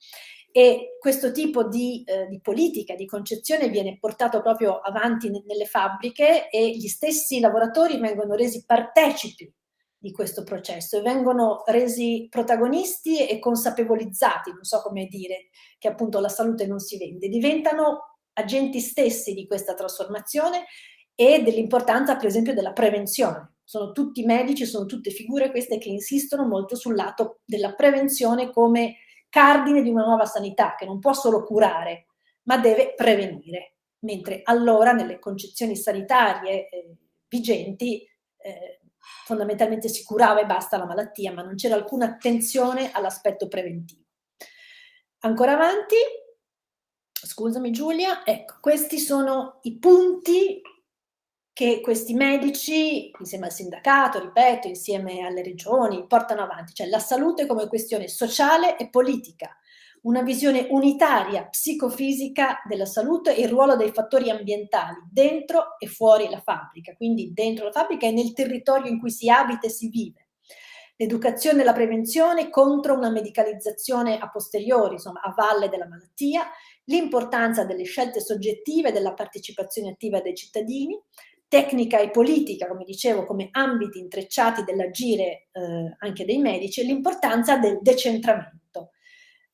E questo tipo di politica, di concezione viene portato proprio avanti nelle fabbriche e gli stessi lavoratori vengono resi partecipi di questo processo e vengono resi protagonisti e consapevolizzati, non so come dire, che appunto la salute non si vende, diventano agenti stessi di questa trasformazione e dell'importanza per esempio della prevenzione. Sono tutti medici, sono tutte figure queste che insistono molto sul lato della prevenzione come cardine di una nuova sanità che non può solo curare, ma deve prevenire, mentre allora nelle concezioni sanitarie vigenti fondamentalmente si curava e basta la malattia, ma non c'era alcuna attenzione all'aspetto preventivo. Ancora avanti, scusami Giulia, ecco, questi sono i punti che questi medici, insieme al sindacato, ripeto, insieme alle regioni, portano avanti, cioè la salute come questione sociale e politica, una visione unitaria, psicofisica della salute e il ruolo dei fattori ambientali dentro e fuori la fabbrica, quindi dentro la fabbrica e nel territorio in cui si abita e si vive. L'educazione e la prevenzione contro una medicalizzazione a posteriori, insomma a valle della malattia, l'importanza delle scelte soggettive e della partecipazione attiva dei cittadini, tecnica e politica, come dicevo, come ambiti intrecciati dell'agire anche dei medici, e l'importanza del decentramento.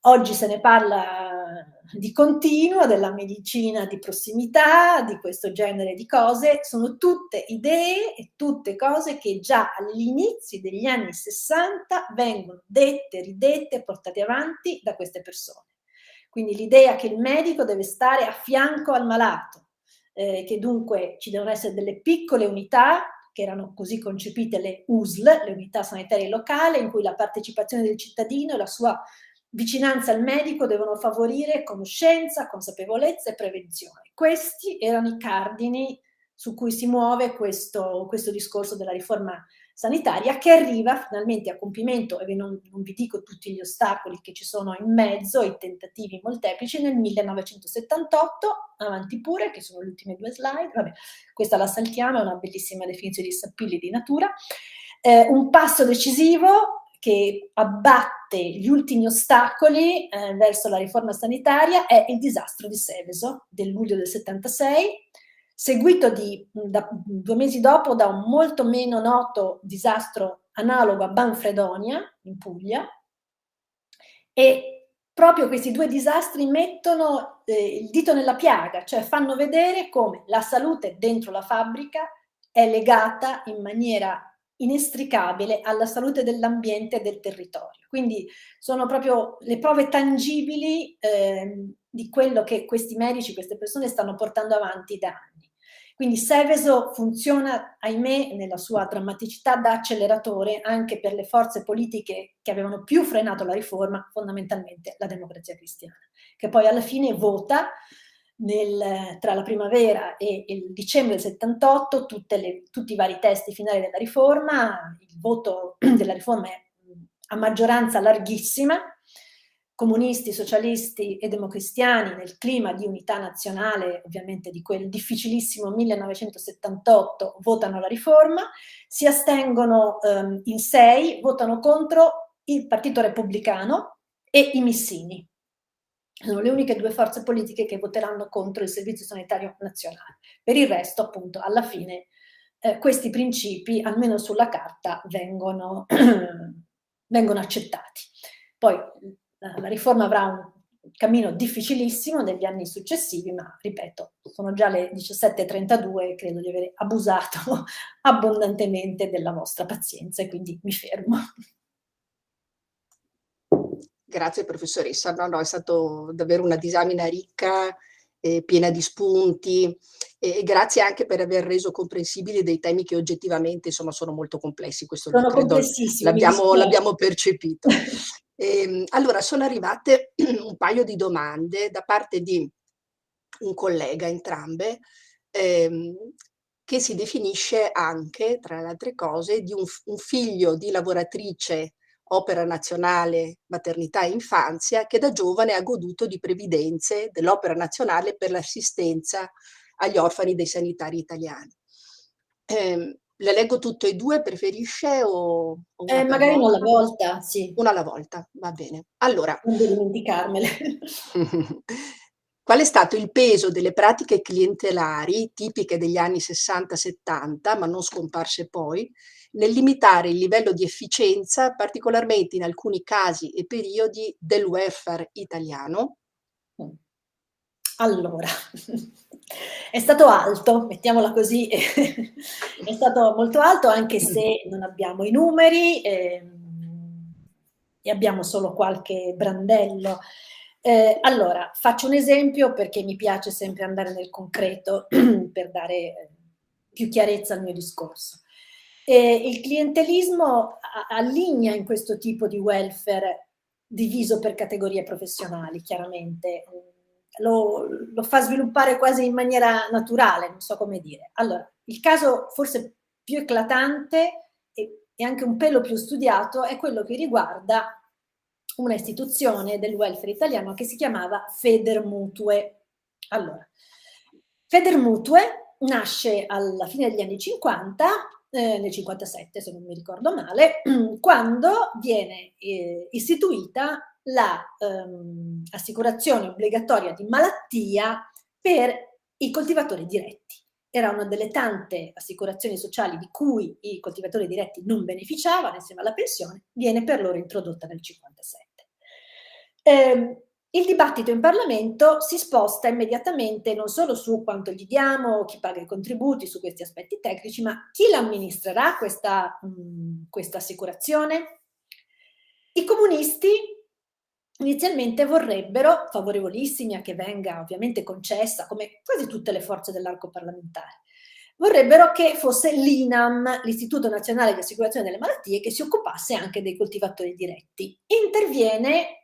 Oggi se ne parla di continuo, della medicina di prossimità, di questo genere di cose, sono tutte idee e tutte cose che già all'inizio degli anni 60 vengono dette, ridette, portate avanti da queste persone. Quindi l'idea che il medico deve stare a fianco al malato, che dunque ci devono essere delle piccole unità, che erano così concepite le USL, le unità sanitarie locali, in cui la partecipazione del cittadino e la sua vicinanza al medico devono favorire conoscenza, consapevolezza e prevenzione. Questi erano i cardini su cui si muove questo discorso della riforma sanitaria, che arriva finalmente a compimento, e non vi dico tutti gli ostacoli che ci sono in mezzo, i tentativi molteplici, nel 1978, avanti pure, che sono le ultime 2 slide, vabbè, questa la saltiamo, è una bellissima definizione di Sappilli di natura. Un passo decisivo che abbatte gli ultimi ostacoli verso la riforma sanitaria è il disastro di Seveso del luglio del 76, seguito 2 mesi dopo da un molto meno noto disastro analogo a Manfredonia, in Puglia, e proprio questi 2 disastri mettono il dito nella piaga, cioè fanno vedere come la salute dentro la fabbrica è legata in maniera inestricabile alla salute dell'ambiente e del territorio. Quindi sono proprio le prove tangibili di quello che questi medici, queste persone stanno portando avanti da anni. Quindi Seveso funziona, ahimè, nella sua drammaticità da acceleratore anche per le forze politiche che avevano più frenato la riforma, fondamentalmente la Democrazia Cristiana, che poi alla fine vota tra la primavera e il dicembre del 78 tutti i vari testi finali della riforma. Il voto della riforma è a maggioranza larghissima. Comunisti, socialisti e democristiani, nel clima di unità nazionale, ovviamente di quel difficilissimo 1978, votano la riforma, si astengono in 6, votano contro il Partito Repubblicano e i Missini. Sono le uniche 2 forze politiche che voteranno contro il Servizio Sanitario Nazionale. Per il resto, appunto, alla fine questi principi, almeno sulla carta, vengono accettati. Poi la riforma avrà un cammino difficilissimo negli anni successivi, ma ripeto, sono già le 17:32 e credo di aver abusato abbondantemente della vostra pazienza e quindi mi fermo. Grazie professoressa, no, è stato davvero una disamina ricca, piena di spunti, e grazie anche per aver reso comprensibili dei temi che oggettivamente insomma sono molto complessi, questo Sono credo l'abbiamo percepito. Allora sono arrivate un paio di domande da parte di un collega, entrambe, che si definisce anche, tra le altre cose, di un figlio di lavoratrice Opera Nazionale Maternità e Infanzia, che da giovane ha goduto di previdenze dell'Opera Nazionale per l'assistenza agli orfani dei sanitari italiani. Le leggo tutte e 2, preferisce o una magari una alla volta, sì. Una alla volta, va bene. Allora, non devo dimenticarmele. Qual è stato il peso delle pratiche clientelari tipiche degli anni 60-70, ma non scomparse poi, nel limitare il livello di efficienza, particolarmente in alcuni casi e periodi, del welfare italiano? Allora, è stato alto, mettiamola così, è stato molto alto, anche se non abbiamo i numeri e abbiamo solo qualche brandello. Allora, faccio un esempio perché mi piace sempre andare nel concreto per dare più chiarezza al mio discorso. Il clientelismo allinea in questo tipo di welfare diviso per categorie professionali, chiaramente. Lo fa sviluppare quasi in maniera naturale, non so come dire. Allora, il caso forse più eclatante e anche un pelo più studiato è quello che riguarda una istituzione del welfare italiano che si chiamava Federmutue. Allora, Federmutue nasce alla fine degli anni 50, nel 57 se non mi ricordo male, quando viene istituita l'assicurazione obbligatoria di malattia per i coltivatori diretti. Era una delle tante assicurazioni sociali di cui i coltivatori diretti non beneficiavano insieme alla pensione, viene per loro introdotta nel 57. Il dibattito in Parlamento si sposta immediatamente non solo su quanto gli diamo, chi paga i contributi, su questi aspetti tecnici, ma chi l'amministrerà questa assicurazione? I comunisti inizialmente vorrebbero, favorevolissimi a che venga ovviamente concessa, come quasi tutte le forze dell'arco parlamentare, vorrebbero che fosse l'INAM, l'Istituto Nazionale di Assicurazione delle Malattie, che si occupasse anche dei coltivatori diretti. Interviene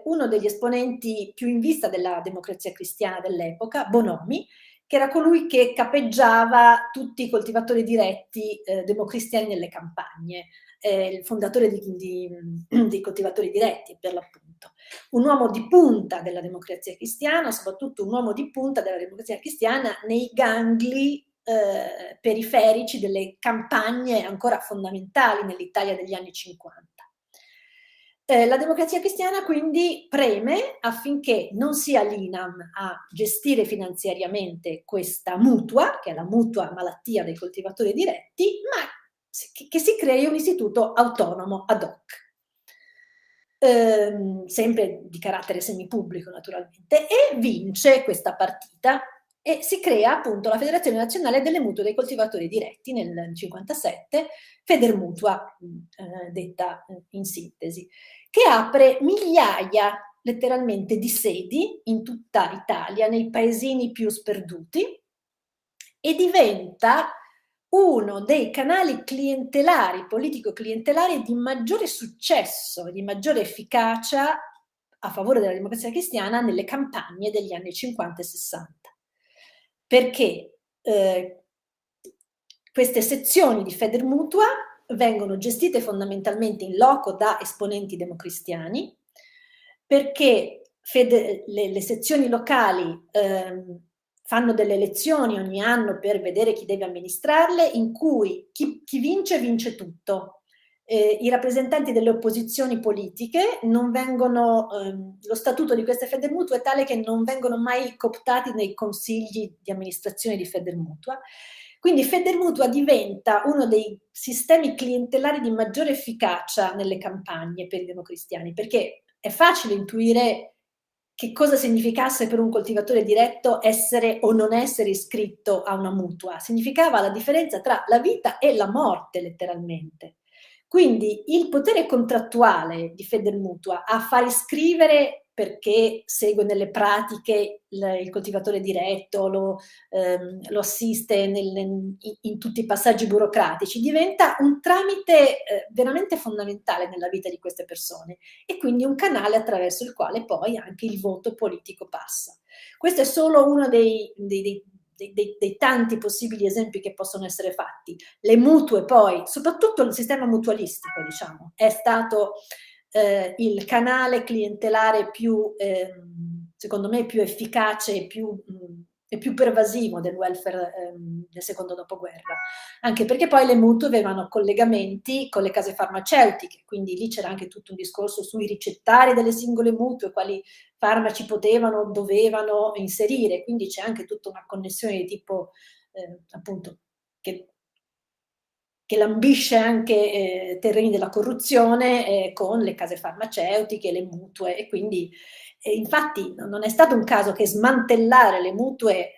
uno degli esponenti più in vista della Democrazia Cristiana dell'epoca, Bonomi, che era colui che capeggiava tutti i coltivatori diretti democristiani nelle campagne, il fondatore dei coltivatori diretti, per l'appunto. Un uomo di punta della Democrazia Cristiana, soprattutto un uomo di punta della Democrazia Cristiana nei gangli periferici delle campagne ancora fondamentali nell'Italia degli anni 50. La Democrazia Cristiana quindi preme affinché non sia l'INAM a gestire finanziariamente questa mutua, che è la mutua malattia dei coltivatori diretti, ma che si crei un istituto autonomo ad hoc. Sempre di carattere semipubblico naturalmente, e vince questa partita e si crea appunto la Federazione Nazionale delle Mutue dei Coltivatori Diretti nel 1957, Federmutua, detta in sintesi, che apre migliaia letteralmente di sedi in tutta Italia, nei paesini più sperduti, e diventa uno dei canali clientelari, politico-clientelari di maggiore successo, di maggiore efficacia a favore della Democrazia Cristiana nelle campagne degli anni 50 e 60. Perché queste sezioni di Federmutua vengono gestite fondamentalmente in loco da esponenti democristiani, perché le sezioni locali fanno delle elezioni ogni anno per vedere chi deve amministrarle, in cui chi vince vince tutto. I rappresentanti delle opposizioni politiche non vengono, lo statuto di queste Federmutua è tale che non vengono mai cooptati nei consigli di amministrazione di Federmutua. Quindi Federmutua diventa uno dei sistemi clientelari di maggiore efficacia nelle campagne per i democristiani, perché è facile intuire che cosa significasse per un coltivatore diretto essere o non essere iscritto a una mutua. Significava la differenza tra la vita e la morte, letteralmente. Quindi il potere contrattuale di Federmutua a far iscrivere, perché segue nelle pratiche il coltivatore diretto, lo assiste in tutti i passaggi burocratici, diventa un tramite veramente fondamentale nella vita di queste persone, e quindi un canale attraverso il quale poi anche il voto politico passa. Questo è solo uno dei tanti possibili esempi che possono essere fatti. Le mutue poi, soprattutto il sistema mutualistico, diciamo, è stato il canale clientelare più, secondo me, più efficace e più pervasivo del welfare del secondo dopoguerra, anche perché poi le mutue avevano collegamenti con le case farmaceutiche, quindi lì c'era anche tutto un discorso sui ricettari delle singole mutue, quali farmaci potevano, dovevano inserire, quindi c'è anche tutta una connessione di tipo appunto che lambisce anche terreni della corruzione con le case farmaceutiche, le mutue, e quindi infatti non è stato un caso che smantellare le mutue,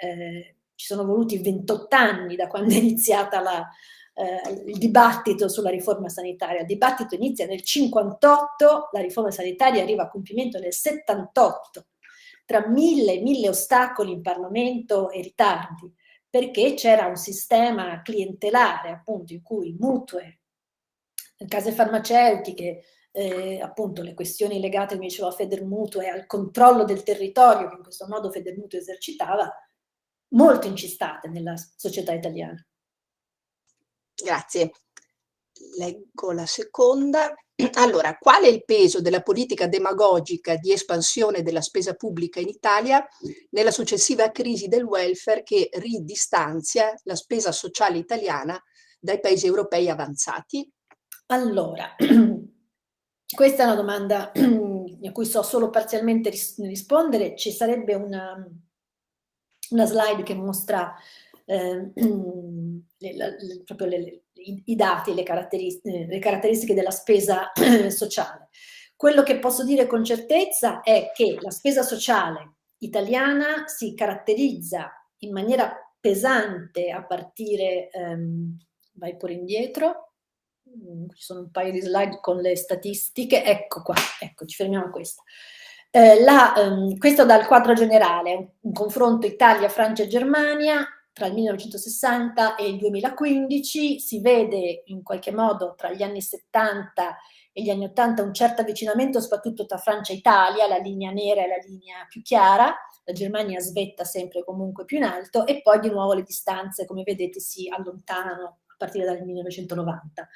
ci sono voluti 28 anni da quando è iniziata il dibattito sulla riforma sanitaria. Il dibattito inizia nel 58, la riforma sanitaria arriva a compimento nel 78, tra mille ostacoli in Parlamento e ritardi, perché c'era un sistema clientelare appunto in cui mutue, case farmaceutiche, appunto le questioni legate, come diceva, a Federmutuo e al controllo del territorio che in questo modo Federmutuo esercitava, molto incistate nella società italiana. Grazie. Leggo la seconda. Allora, qual è il peso della politica demagogica di espansione della spesa pubblica in Italia nella successiva crisi del welfare che ridistanzia la spesa sociale italiana dai paesi europei avanzati? Allora, questa è una domanda a cui so solo parzialmente rispondere. Ci sarebbe una slide che mostra proprio i dati, le caratteristiche della spesa sociale. Quello che posso dire con certezza è che la spesa sociale italiana si caratterizza in maniera pesante a partire, vai pure indietro, ci sono un paio di slide con le statistiche, ecco qua, ecco, ci fermiamo a questa. Questo dal quadro generale, un confronto Italia, Francia e Germania tra il 1960 e il 2015, si vede in qualche modo tra gli anni 70 e gli anni 80 un certo avvicinamento soprattutto tra Francia e Italia, la linea nera è la linea più chiara, la Germania svetta sempre comunque più in alto e poi di nuovo le distanze, come vedete, si allontanano a partire dal 1990.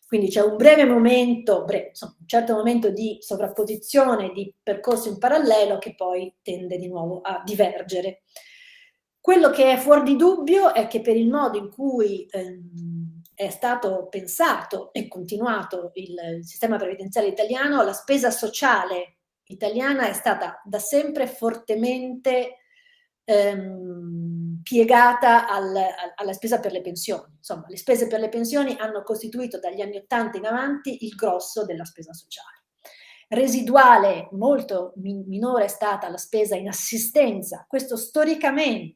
Quindi c'è un breve momento, insomma, un certo momento di sovrapposizione, di percorso in parallelo che poi tende di nuovo a divergere. Quello che è fuori di dubbio è che per il modo in cui è stato pensato e continuato il sistema previdenziale italiano, la spesa sociale italiana è stata da sempre fortemente piegata alla spesa per le pensioni. Insomma, le spese per le pensioni hanno costituito dagli anni 80 in avanti il grosso della spesa sociale. Residuale, molto minore è stata la spesa in assistenza. Questo storicamente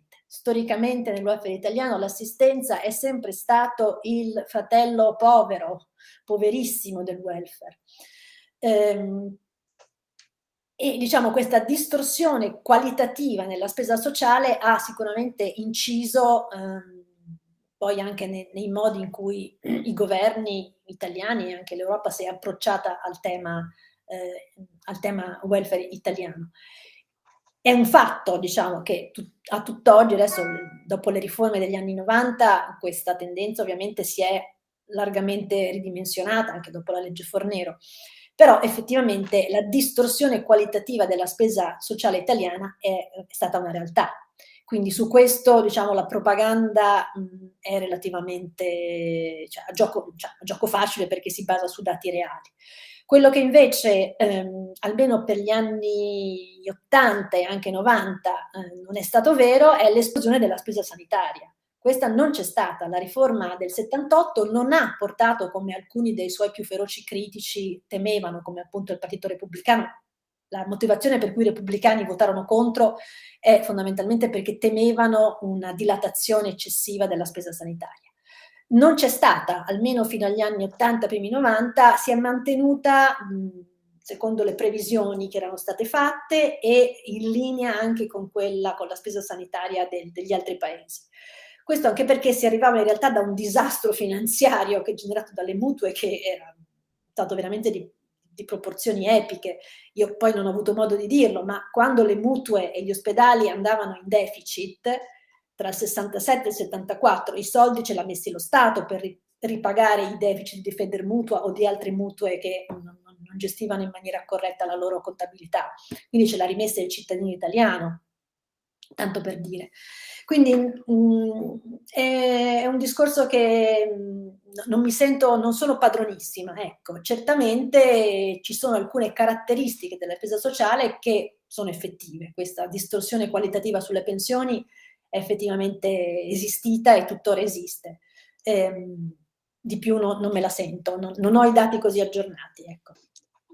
nel welfare italiano l'assistenza è sempre stato il fratello povero, poverissimo del welfare. E diciamo questa distorsione qualitativa nella spesa sociale ha sicuramente inciso poi anche nei modi in cui i governi italiani e anche l'Europa si è approcciata al tema welfare italiano. È un fatto, diciamo, che a tutt'oggi, adesso dopo le riforme degli anni 90, questa tendenza ovviamente si è largamente ridimensionata, anche dopo la legge Fornero, però effettivamente la distorsione qualitativa della spesa sociale italiana è stata una realtà. Quindi su questo, diciamo, la propaganda è relativamente a gioco facile perché si basa su dati reali. Quello che invece, almeno per gli anni 80 e anche 90, non è stato vero, è l'esplosione della spesa sanitaria. Questa non c'è stata. La riforma del 78 non ha portato, come alcuni dei suoi più feroci critici temevano, come appunto il Partito Repubblicano. La motivazione per cui i repubblicani votarono contro è fondamentalmente perché temevano una dilatazione eccessiva della spesa sanitaria. Non c'è stata, almeno fino agli anni 80, primi 90, si è mantenuta, secondo le previsioni che erano state fatte e in linea anche con la spesa sanitaria degli altri paesi. Questo anche perché si arrivava in realtà da un disastro finanziario che è generato dalle mutue, che era stato veramente di proporzioni epiche. Io poi non ho avuto modo di dirlo, ma quando le mutue e gli ospedali andavano in deficit, tra il 67 e il 74, i soldi ce l'ha messi lo Stato per ripagare i deficit di Federmutua o di altre mutue che non gestivano in maniera corretta la loro contabilità. Quindi ce l'ha rimessa il cittadino italiano, tanto per dire. Quindi è un discorso che non sono padronissima, ecco. Certamente ci sono alcune caratteristiche della spesa sociale che sono effettive. Questa distorsione qualitativa sulle pensioni è effettivamente esistita e tuttora esiste. Di più non me la sento, non ho i dati così aggiornati, ecco.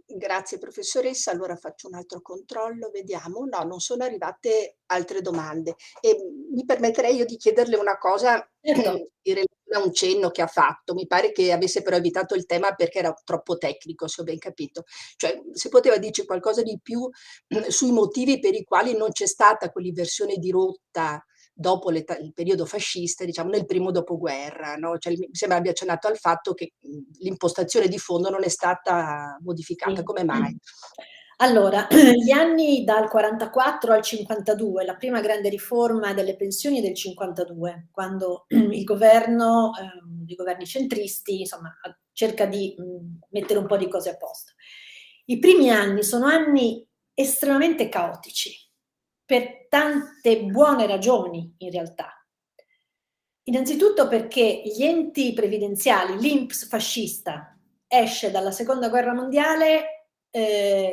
Grazie professoressa, allora faccio un altro controllo, vediamo. No, non sono arrivate altre domande e mi permetterei io di chiederle una cosa Certo. in relazione a un cenno che ha fatto. Mi pare che avesse però evitato il tema perché era troppo tecnico, se ho ben capito. Cioè, se poteva dirci qualcosa di più sui motivi per i quali non c'è stata quell'inversione di rotta dopo il periodo fascista, diciamo nel primo dopoguerra, no? Cioè, mi sembra abbia accennato al fatto che l'impostazione di fondo non è stata modificata. Sì. Come mai? Allora, gli anni dal 44 al 52, la prima grande riforma delle pensioni del 52, quando i governi centristi, insomma, cerca di mettere un po' di cose a posto. I primi anni sono anni estremamente caotici, per tante buone ragioni in realtà. Innanzitutto perché gli enti previdenziali, l'INPS fascista, esce dalla seconda guerra mondiale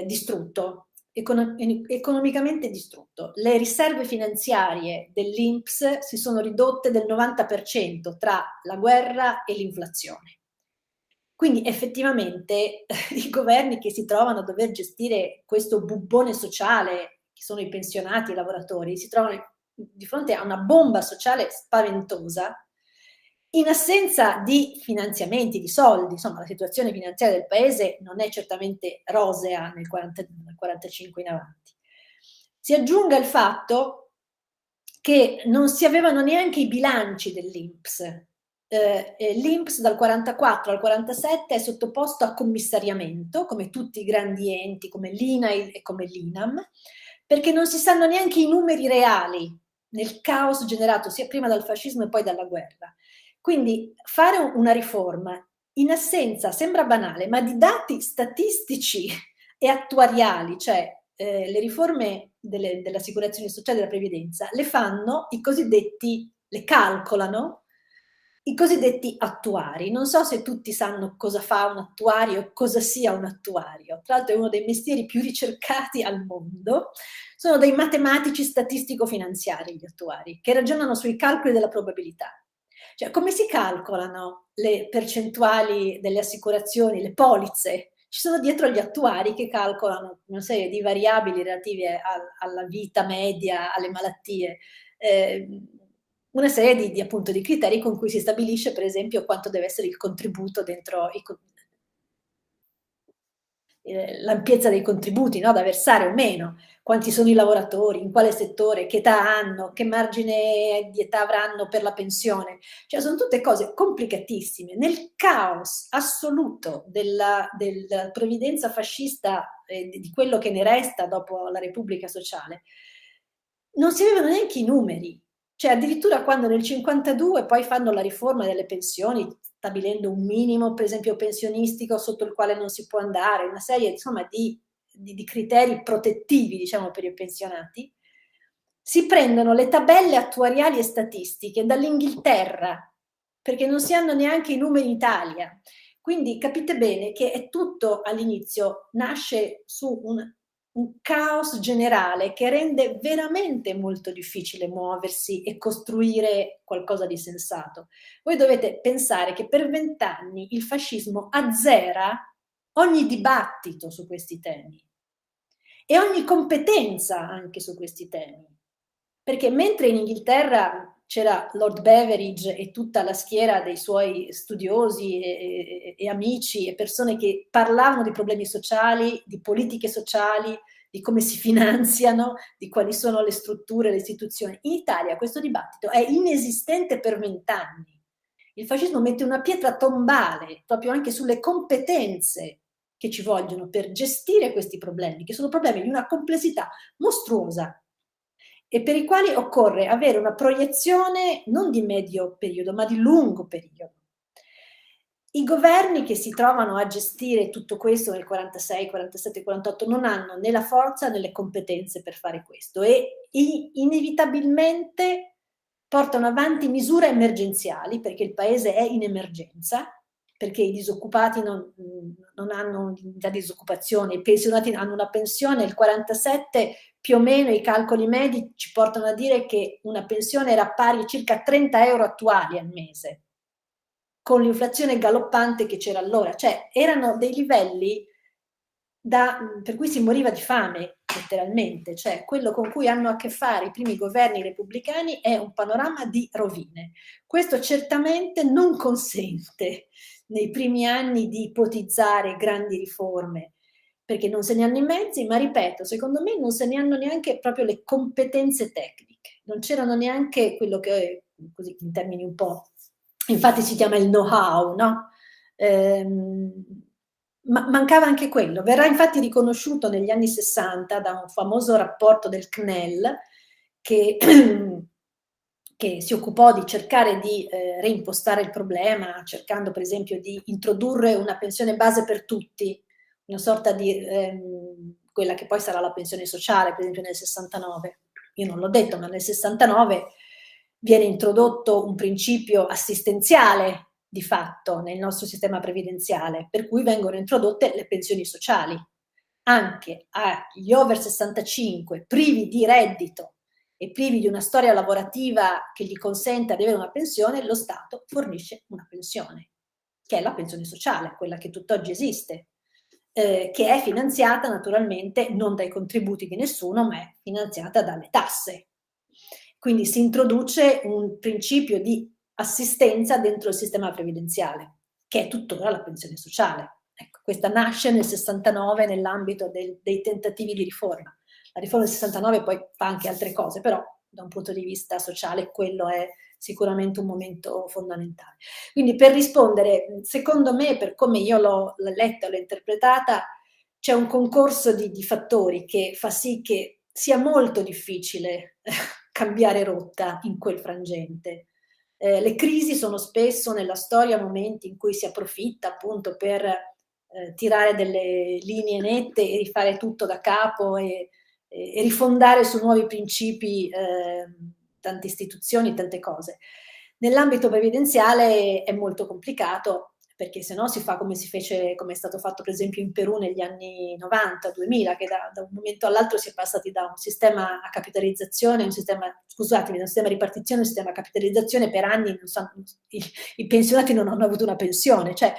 distrutto, economicamente distrutto. Le riserve finanziarie dell'INPS si sono ridotte del 90% tra la guerra e l'inflazione. Quindi effettivamente i governi che si trovano a dover gestire questo bubbone sociale, che sono i pensionati e i lavoratori, si trovano di fronte a una bomba sociale spaventosa In assenza di finanziamenti, di soldi, insomma la situazione finanziaria del paese non è certamente rosea nel 45 in avanti. Si aggiunga il fatto che non si avevano neanche i bilanci dell'INPS. L'INPS dal 44 al 47 è sottoposto a commissariamento, come tutti i grandi enti, come l'INAIL e come l'INAM, perché non si sanno neanche i numeri reali nel caos generato sia prima dal fascismo e poi dalla guerra. Quindi fare una riforma in assenza, sembra banale, ma di dati statistici e attuariali, cioè le riforme dell'assicurazione sociale e della previdenza le fanno i cosiddetti, le calcolano i cosiddetti attuari. Non so se tutti sanno cosa fa un attuario e cosa sia un attuario. Tra l'altro è uno dei mestieri più ricercati al mondo. Sono dei matematici statistico-finanziari gli attuari, che ragionano sui calcoli della probabilità. Cioè, come si calcolano le percentuali delle assicurazioni, le polizze? Ci sono dietro gli attuari che calcolano una serie di variabili relative alla vita media, alle malattie, una serie di appunto di criteri con cui si stabilisce, per esempio, quanto deve essere il contributo dentro l'ampiezza dei contributi, no, da versare o meno, quanti sono i lavoratori, in quale settore, che età hanno, che margine di età avranno per la pensione. Cioè sono tutte cose complicatissime. Nel caos assoluto della previdenza fascista, di quello che ne resta dopo la Repubblica Sociale, non si avevano neanche i numeri. Cioè addirittura quando nel 52 poi fanno la riforma delle pensioni, stabilendo un minimo, per esempio, pensionistico sotto il quale non si può andare, una serie, insomma, di criteri protettivi, diciamo, per i pensionati, si prendono le tabelle attuariali e statistiche dall'Inghilterra, perché non si hanno neanche i numeri in Italia. Quindi capite bene che è tutto all'inizio, nasce su un caos generale che rende veramente molto difficile muoversi e costruire qualcosa di sensato. Voi dovete pensare che per 20 anni il fascismo azzera ogni dibattito su questi temi e ogni competenza anche su questi temi. Perché mentre in Inghilterra c'era Lord Beveridge e tutta la schiera dei suoi studiosi e amici e persone che parlavano di problemi sociali, di politiche sociali, di come si finanziano, di quali sono le strutture, le istituzioni. In Italia questo dibattito è inesistente per 20 anni. Il fascismo mette una pietra tombale proprio anche sulle competenze che ci vogliono per gestire questi problemi, che sono problemi di una complessità mostruosa e per i quali occorre avere una proiezione non di medio periodo, ma di lungo periodo. I governi che si trovano a gestire tutto questo nel 46, 47, 48 non hanno né la forza né le competenze per fare questo e inevitabilmente portano avanti misure emergenziali perché il paese è in emergenza, perché i disoccupati non hanno la disoccupazione, i pensionati hanno una pensione, il 47 più o meno i calcoli medi ci portano a dire che una pensione era pari a circa 30 euro attuali al mese, con l'inflazione galoppante che c'era allora, cioè erano dei livelli per cui si moriva di fame letteralmente, cioè quello con cui hanno a che fare i primi governi repubblicani è un panorama di rovine. Questo certamente non consente nei primi anni di ipotizzare grandi riforme, perché non se ne hanno i mezzi, ma ripeto, secondo me non se ne hanno neanche proprio le competenze tecniche, non c'erano neanche quello che, così in termini un po', infatti si chiama il know-how, no? Ma mancava anche quello. Verrà infatti riconosciuto negli anni 60 da un famoso rapporto del CNEL che si occupò di cercare di reimpostare il problema, cercando per esempio di introdurre una pensione base per tutti, una sorta di quella che poi sarà la pensione sociale, per esempio nel 69. Io non l'ho detto, ma nel 69 viene introdotto un principio assistenziale di fatto nel nostro sistema previdenziale, per cui vengono introdotte le pensioni sociali. Anche agli over 65 privi di reddito e privi di una storia lavorativa che gli consenta di avere una pensione, lo Stato fornisce una pensione, che è la pensione sociale, quella che tutt'oggi esiste, che è finanziata naturalmente non dai contributi di nessuno, ma è finanziata dalle tasse. Quindi si introduce un principio di assistenza dentro il sistema previdenziale, che è tuttora la pensione sociale. Ecco, questa nasce nel 69 nell'ambito dei tentativi di riforma. La riforma del 69 poi fa anche altre cose, però da un punto di vista sociale quello è sicuramente un momento fondamentale. Quindi per rispondere, secondo me, per come io l'ho letta, l'ho interpretata, c'è un concorso di fattori che fa sì che sia molto difficile cambiare rotta in quel frangente. Le crisi sono spesso nella storia momenti in cui si approfitta appunto per tirare delle linee nette e rifare tutto da capo e rifondare su nuovi principi tante istituzioni, tante cose. Nell'ambito previdenziale è molto complicato, perché se no si fa come si fece, come è stato fatto per esempio in Perù negli anni 90-2000, che da un momento all'altro si è passati da un sistema a capitalizzazione, un sistema, scusatemi, da un sistema a ripartizione a un sistema a capitalizzazione. Per anni i pensionati non hanno avuto una pensione, cioè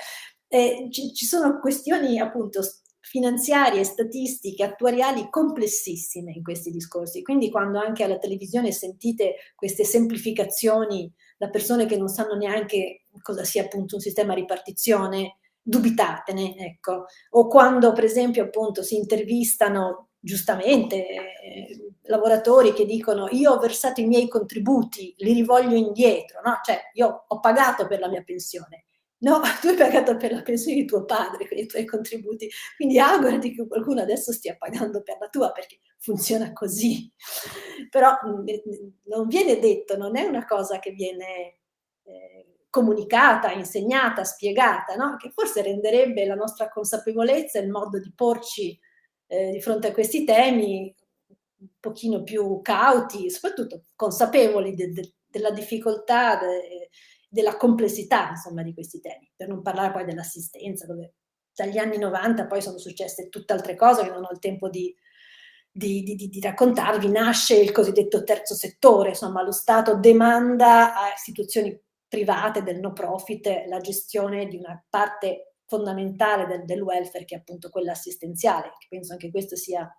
ci sono questioni appunto finanziarie, statistiche, attuariali complessissime in questi discorsi. Quindi quando anche alla televisione sentite queste semplificazioni da persone che non sanno neanche cosa sia appunto un sistema a ripartizione, dubitatene, ecco. O quando per esempio appunto si intervistano giustamente lavoratori che dicono io ho versato i miei contributi, li rivoglio indietro, no? Cioè io ho pagato per la mia pensione. No, tu hai pagato per la pensione di tuo padre, con i tuoi contributi, quindi augurati che qualcuno adesso stia pagando per la tua, perché funziona così. Però non viene detto, non è una cosa che viene comunicata, insegnata, spiegata, no? Che forse renderebbe la nostra consapevolezza, il modo di porci di fronte a questi temi un pochino più cauti, soprattutto consapevoli della difficoltà, della complessità, insomma, di questi temi, per non parlare poi dell'assistenza, dove dagli anni 90 poi sono successe tutt'altre cose che non ho il tempo di raccontarvi. Nasce il cosiddetto terzo settore, insomma lo Stato demanda a istituzioni private del no profit la gestione di una parte fondamentale del welfare, che è appunto quella assistenziale, che penso anche questo sia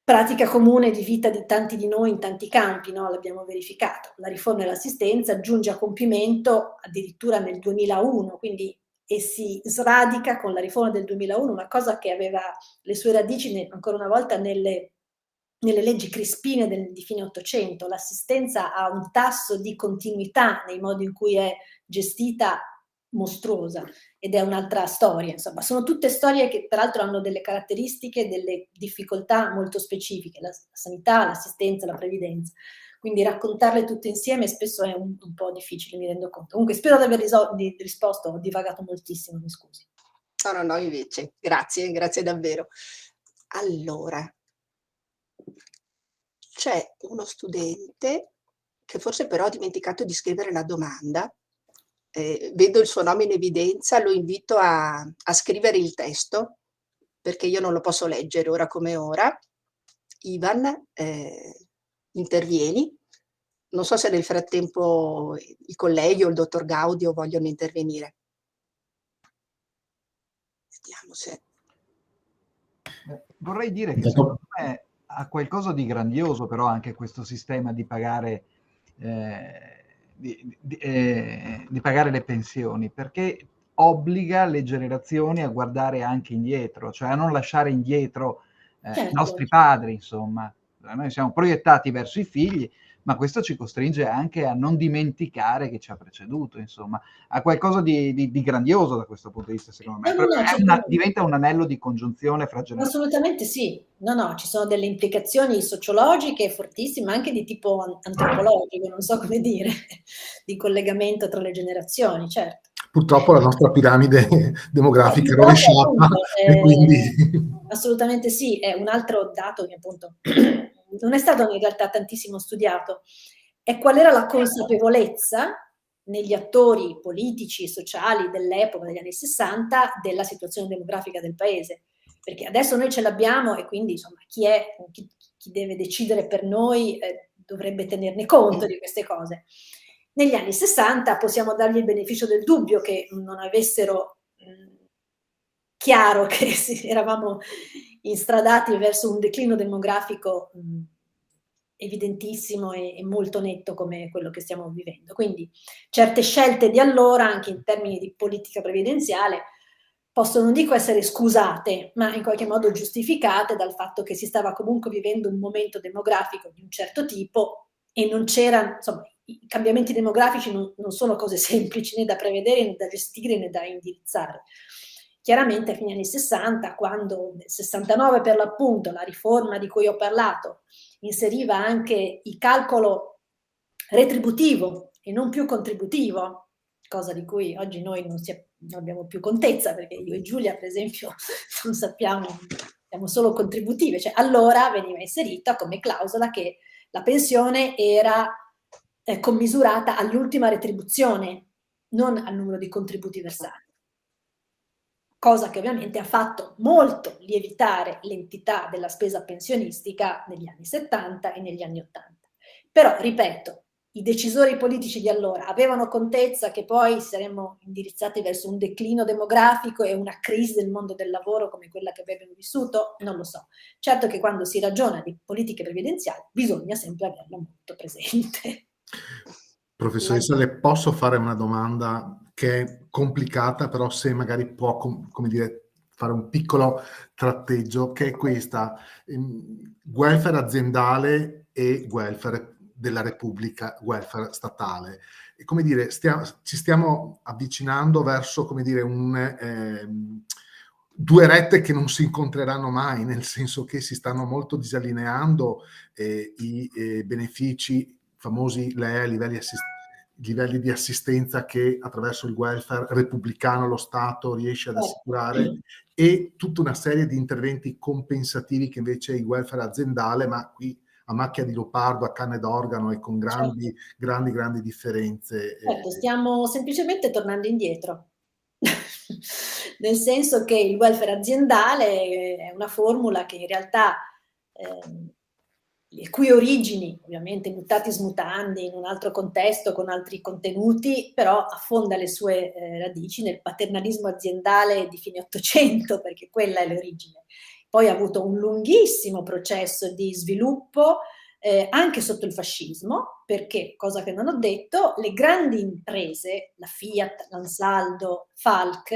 pratica comune di vita di tanti di noi in tanti campi, no? L'abbiamo verificato. La riforma dell'assistenza giunge a compimento addirittura nel 2001, quindi, e si sradica con la riforma del 2001, una cosa che aveva le sue radici ancora una volta nelle leggi crispine di fine Ottocento. L'assistenza ha un tasso di continuità nei modi in cui è gestita mostruosa, ed è un'altra storia. Insomma, sono tutte storie che peraltro hanno delle caratteristiche, delle difficoltà molto specifiche, la sanità, l'assistenza, la previdenza. Quindi raccontarle tutte insieme spesso è un po' difficile, mi rendo conto. Comunque spero di aver risposto, ho divagato moltissimo, mi scusi. No, invece, grazie davvero. Allora, c'è uno studente che forse però ha dimenticato di scrivere la domanda. Vedo il suo nome in evidenza, lo invito a scrivere il testo, perché io non lo posso leggere ora come ora. Ivan, intervieni. Non so se nel frattempo i colleghi o il dottor Gaudio vogliono intervenire. Vediamo se... Vorrei dire che secondo me ha qualcosa di grandioso però anche questo sistema di pagare di pagare le pensioni, perché obbliga le generazioni a guardare anche indietro, cioè a non lasciare indietro i nostri padri, insomma. Noi siamo proiettati verso i figli, ma questo ci costringe anche a non dimenticare che ci ha preceduto, insomma. Ha qualcosa di grandioso da questo punto di vista, secondo me. Diventa un anello di congiunzione fra generazioni. Assolutamente sì. No, ci sono delle implicazioni sociologiche fortissime, ma anche di tipo antropologico, non so come dire, di collegamento tra le generazioni, certo. Purtroppo la nostra piramide demografica è rovesciata, e quindi... Assolutamente sì, è un altro dato che appunto non è stato in realtà tantissimo studiato, è qual era la consapevolezza negli attori politici e sociali dell'epoca, degli anni 60, della situazione demografica del paese. Perché adesso noi ce l'abbiamo e quindi insomma chi deve decidere per noi dovrebbe tenerne conto di queste cose. Negli anni 60 possiamo dargli il beneficio del dubbio che non avessero chiaro che eravamo instradati verso un declino demografico evidentissimo e molto netto come quello che stiamo vivendo. Quindi certe scelte di allora, anche in termini di politica previdenziale, possono, non dico essere scusate, ma in qualche modo giustificate dal fatto che si stava comunque vivendo un momento demografico di un certo tipo e non c'era, insomma, i cambiamenti demografici non sono cose semplici né da prevedere, né da gestire, né da indirizzare. Chiaramente a fine anni 60, quando nel 69 per l'appunto la riforma di cui ho parlato inseriva anche il calcolo retributivo e non più contributivo, cosa di cui oggi noi non abbiamo più contezza, perché io e Giulia, per esempio, non sappiamo, siamo solo contributive. Cioè, allora veniva inserita come clausola che la pensione era commisurata all'ultima retribuzione, non al numero di contributi versati. Cosa che ovviamente ha fatto molto lievitare l'entità della spesa pensionistica negli anni 70 e negli anni 80. Però, ripeto, i decisori politici di allora avevano contezza che poi saremmo indirizzati verso un declino demografico e una crisi del mondo del lavoro come quella che abbiamo vissuto? Non lo so. Certo che quando si ragiona di politiche previdenziali bisogna sempre averlo molto presente. Professoressa, le posso fare una domanda che è complicata, però se magari può, come dire, fare un piccolo tratteggio, che è questa: welfare aziendale e welfare della Repubblica, welfare statale. E come dire, ci stiamo avvicinando verso, come dire, due rette che non si incontreranno mai, nel senso che si stanno molto disallineando i benefici famosi LEA, livelli di assistenza che attraverso il welfare repubblicano lo Stato riesce ad assicurare, e tutta una serie di interventi compensativi che invece il welfare aziendale, ma qui a macchia di leopardo, a canne d'organo e con grandi differenze. Certo, stiamo semplicemente tornando indietro. Nel senso che il welfare aziendale è una formula che in realtà le cui origini, ovviamente mutatis mutandi, in un altro contesto, con altri contenuti, però affonda le sue radici nel paternalismo aziendale di fine Ottocento, perché quella è l'origine. Poi ha avuto un lunghissimo processo di sviluppo anche sotto il fascismo, perché, cosa che non ho detto, le grandi imprese, la Fiat, l'Ansaldo, Falck,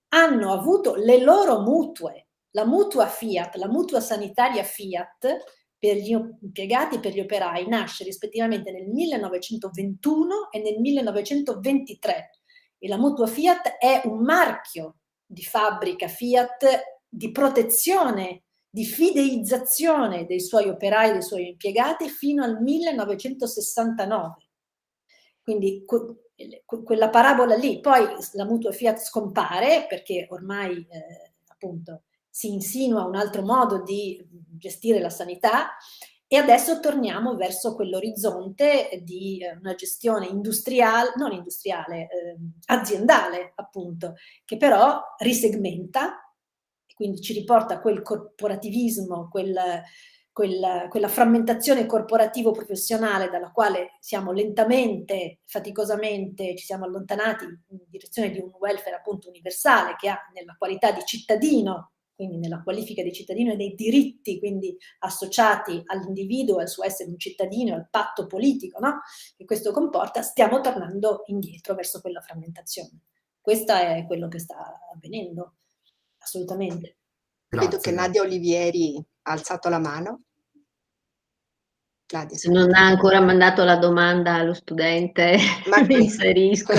hanno avuto le loro mutue, la mutua Fiat, la mutua sanitaria Fiat, per gli impiegati e per gli operai, nasce rispettivamente nel 1921 e nel 1923, e la mutua Fiat è un marchio di fabbrica Fiat di protezione, di fideizzazione dei suoi operai e dei suoi impiegati fino al 1969. Quindi quella parabola lì, poi la mutua Fiat scompare perché ormai appunto si insinua un altro modo di gestire la sanità, e adesso torniamo verso quell'orizzonte di una gestione industriale, non industriale, aziendale appunto, che però risegmenta, e quindi ci riporta a quel corporativismo, quella frammentazione corporativo-professionale dalla quale siamo lentamente, faticosamente ci siamo allontanati in direzione di un welfare appunto universale che ha nella qualità di cittadino, quindi nella qualifica di cittadino e dei diritti, quindi associati all'individuo, al suo essere un cittadino, al patto politico, no? Che questo comporta, stiamo tornando indietro verso quella frammentazione. Questo è quello che sta avvenendo, assolutamente. Grazie. Vedo che Nadia Olivieri ha alzato la mano. Nadia, se non ha ancora mandato la domanda allo studente, mi inserisco.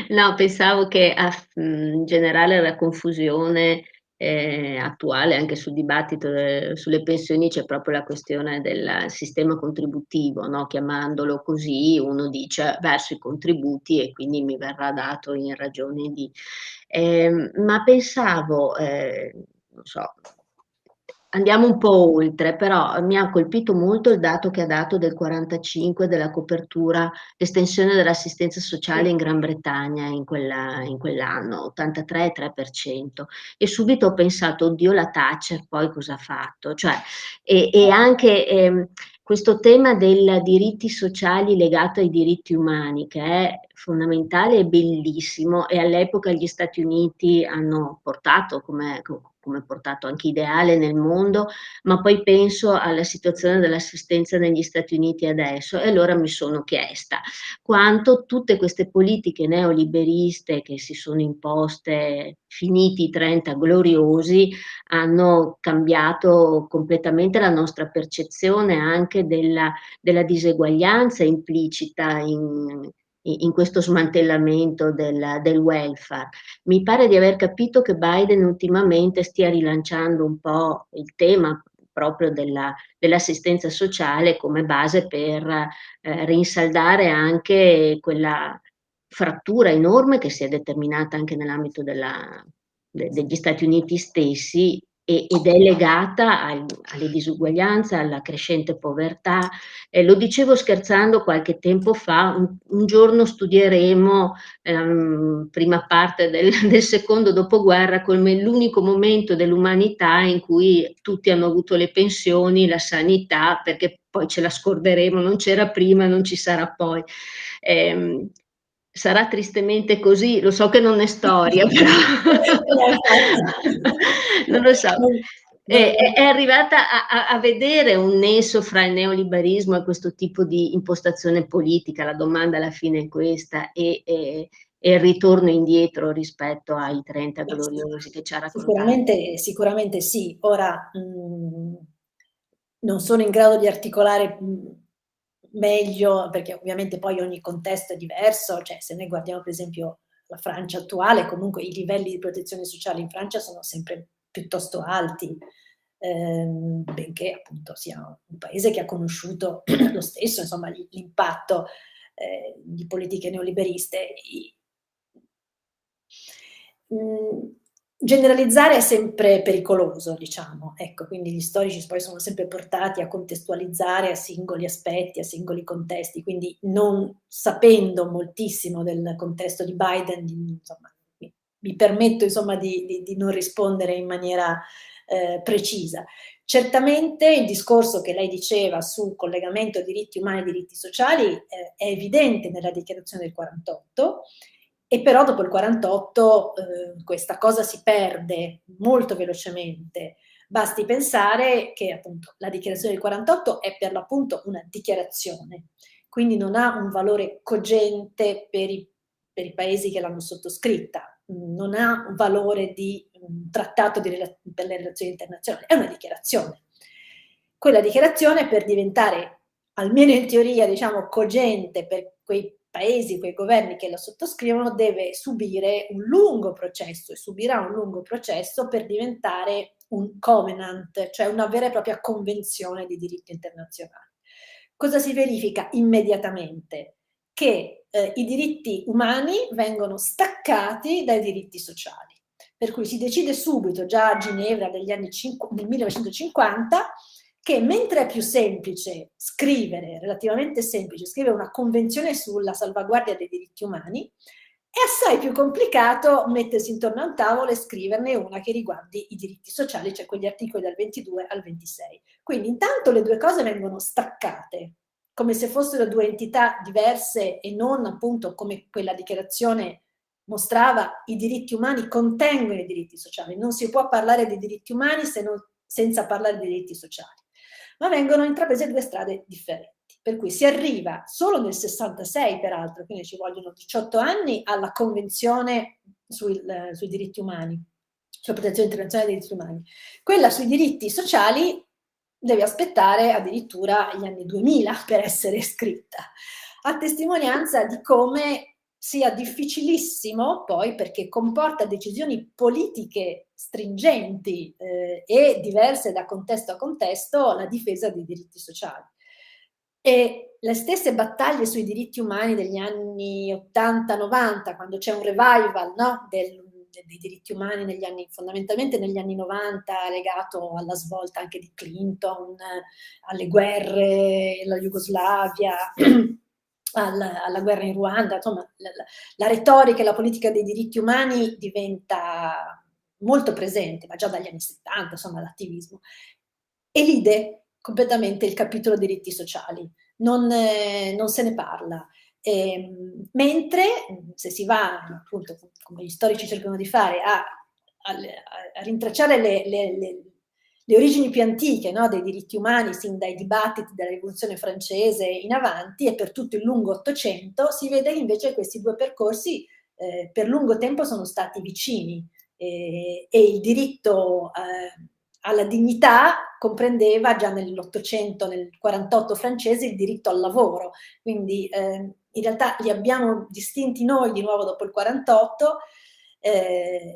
No, pensavo che in generale la confusione attuale anche sul dibattito sulle pensioni c'è proprio la questione del sistema contributivo, no? Chiamandolo così uno dice verso i contributi e quindi mi verrà dato in ragione di... ma pensavo, non so, andiamo un po' oltre, però mi ha colpito molto il dato che ha dato del 45 della copertura, l'estensione dell'assistenza sociale in Gran Bretagna in quell'anno, 83,3%. E subito ho pensato, oddio, la Thatcher poi cosa ha fatto? Cioè, e anche questo tema dei diritti sociali legato ai diritti umani, che è fondamentale e bellissimo, e all'epoca gli Stati Uniti hanno portato come come portato anche ideale nel mondo, ma poi penso alla situazione dell'assistenza negli Stati Uniti adesso e allora mi sono chiesta quanto tutte queste politiche neoliberiste che si sono imposte finiti i 30 gloriosi hanno cambiato completamente la nostra percezione anche della diseguaglianza implicita in questo smantellamento del welfare. Mi pare di aver capito che Biden ultimamente stia rilanciando un po' il tema proprio dell'assistenza sociale come base per rinsaldare anche quella frattura enorme che si è determinata anche nell'ambito degli Stati Uniti stessi ed è legata alle disuguaglianze, alla crescente povertà. Lo dicevo scherzando qualche tempo fa, un giorno studieremo prima parte del secondo dopoguerra come l'unico momento dell'umanità in cui tutti hanno avuto le pensioni, la sanità, perché poi ce la scorderemo, non c'era prima, non ci sarà poi. Sarà tristemente così, lo so che non è storia, però non lo so. È arrivata a vedere un nesso fra il neoliberismo e questo tipo di impostazione politica. La domanda alla fine è questa, e il ritorno indietro rispetto ai 30 gloriosi che ci ha raccontato. Sicuramente sì. Ora non sono in grado di articolare meglio, perché ovviamente poi ogni contesto è diverso, cioè se noi guardiamo per esempio la Francia attuale, comunque i livelli di protezione sociale in Francia sono sempre piuttosto alti, benché appunto sia un paese che ha conosciuto lo stesso, insomma, l'impatto di politiche neoliberiste. Generalizzare è sempre pericoloso, diciamo, ecco, quindi gli storici poi sono sempre portati a contestualizzare a singoli aspetti, a singoli contesti, quindi non sapendo moltissimo del contesto di Biden, insomma, mi permetto insomma di non rispondere in maniera precisa. Certamente il discorso che lei diceva su collegamento diritti umani e diritti sociali è evidente nella dichiarazione del 48, e però dopo il 48 questa cosa si perde molto velocemente. Basti pensare che appunto la dichiarazione del 48 è per l'appunto una dichiarazione, quindi non ha un valore cogente per i paesi che l'hanno sottoscritta, non ha un valore di un trattato per le relazioni internazionali, è una dichiarazione. Quella dichiarazione, per diventare, almeno in teoria, diciamo, cogente per quei paesi, quei governi che la sottoscrivono, deve subire un lungo processo e subirà un lungo processo per diventare un covenant, cioè una vera e propria convenzione di diritto internazionale. Cosa si verifica immediatamente? Che i diritti umani vengono staccati dai diritti sociali. Per cui si decide subito, già a Ginevra nel 1950, che mentre è più semplice scrivere, relativamente semplice, scrivere una convenzione sulla salvaguardia dei diritti umani, è assai più complicato mettersi intorno a un tavolo e scriverne una che riguardi i diritti sociali, cioè quegli articoli dal 22 al 26. Quindi intanto le due cose vengono staccate, come se fossero due entità diverse e non appunto come quella dichiarazione mostrava, i diritti umani contengono i diritti sociali. Non si può parlare di diritti umani senza parlare di diritti sociali. Ma vengono intraprese due strade differenti. Per cui si arriva solo nel 66, peraltro, quindi ci vogliono 18 anni, alla Convenzione sui diritti umani, sulla protezione internazionale dei diritti umani. Quella sui diritti sociali deve aspettare addirittura gli anni 2000 per essere scritta, a testimonianza di come sia difficilissimo poi, perché comporta decisioni politiche stringenti e diverse da contesto a contesto, la difesa dei diritti sociali. E le stesse battaglie sui diritti umani degli anni 80-90, quando c'è un revival, no, dei diritti umani fondamentalmente negli anni 90, legato alla svolta anche di Clinton, alle guerre, alla Jugoslavia, alla guerra in Ruanda, insomma la retorica e la politica dei diritti umani diventa molto presente, ma già dagli anni 70, insomma, l'attivismo. Elide completamente il capitolo diritti sociali, non se ne parla. Mentre se si va, appunto, come gli storici cercano di fare, a a rintracciare le origini più antiche, no, dei diritti umani, sin dai dibattiti della Rivoluzione francese in avanti, e per tutto il lungo Ottocento, si vede che invece questi due percorsi per lungo tempo sono stati vicini, e il diritto alla dignità comprendeva già nell'Ottocento, nel 48 francese, il diritto al lavoro. Quindi in realtà li abbiamo distinti noi di nuovo dopo il 48,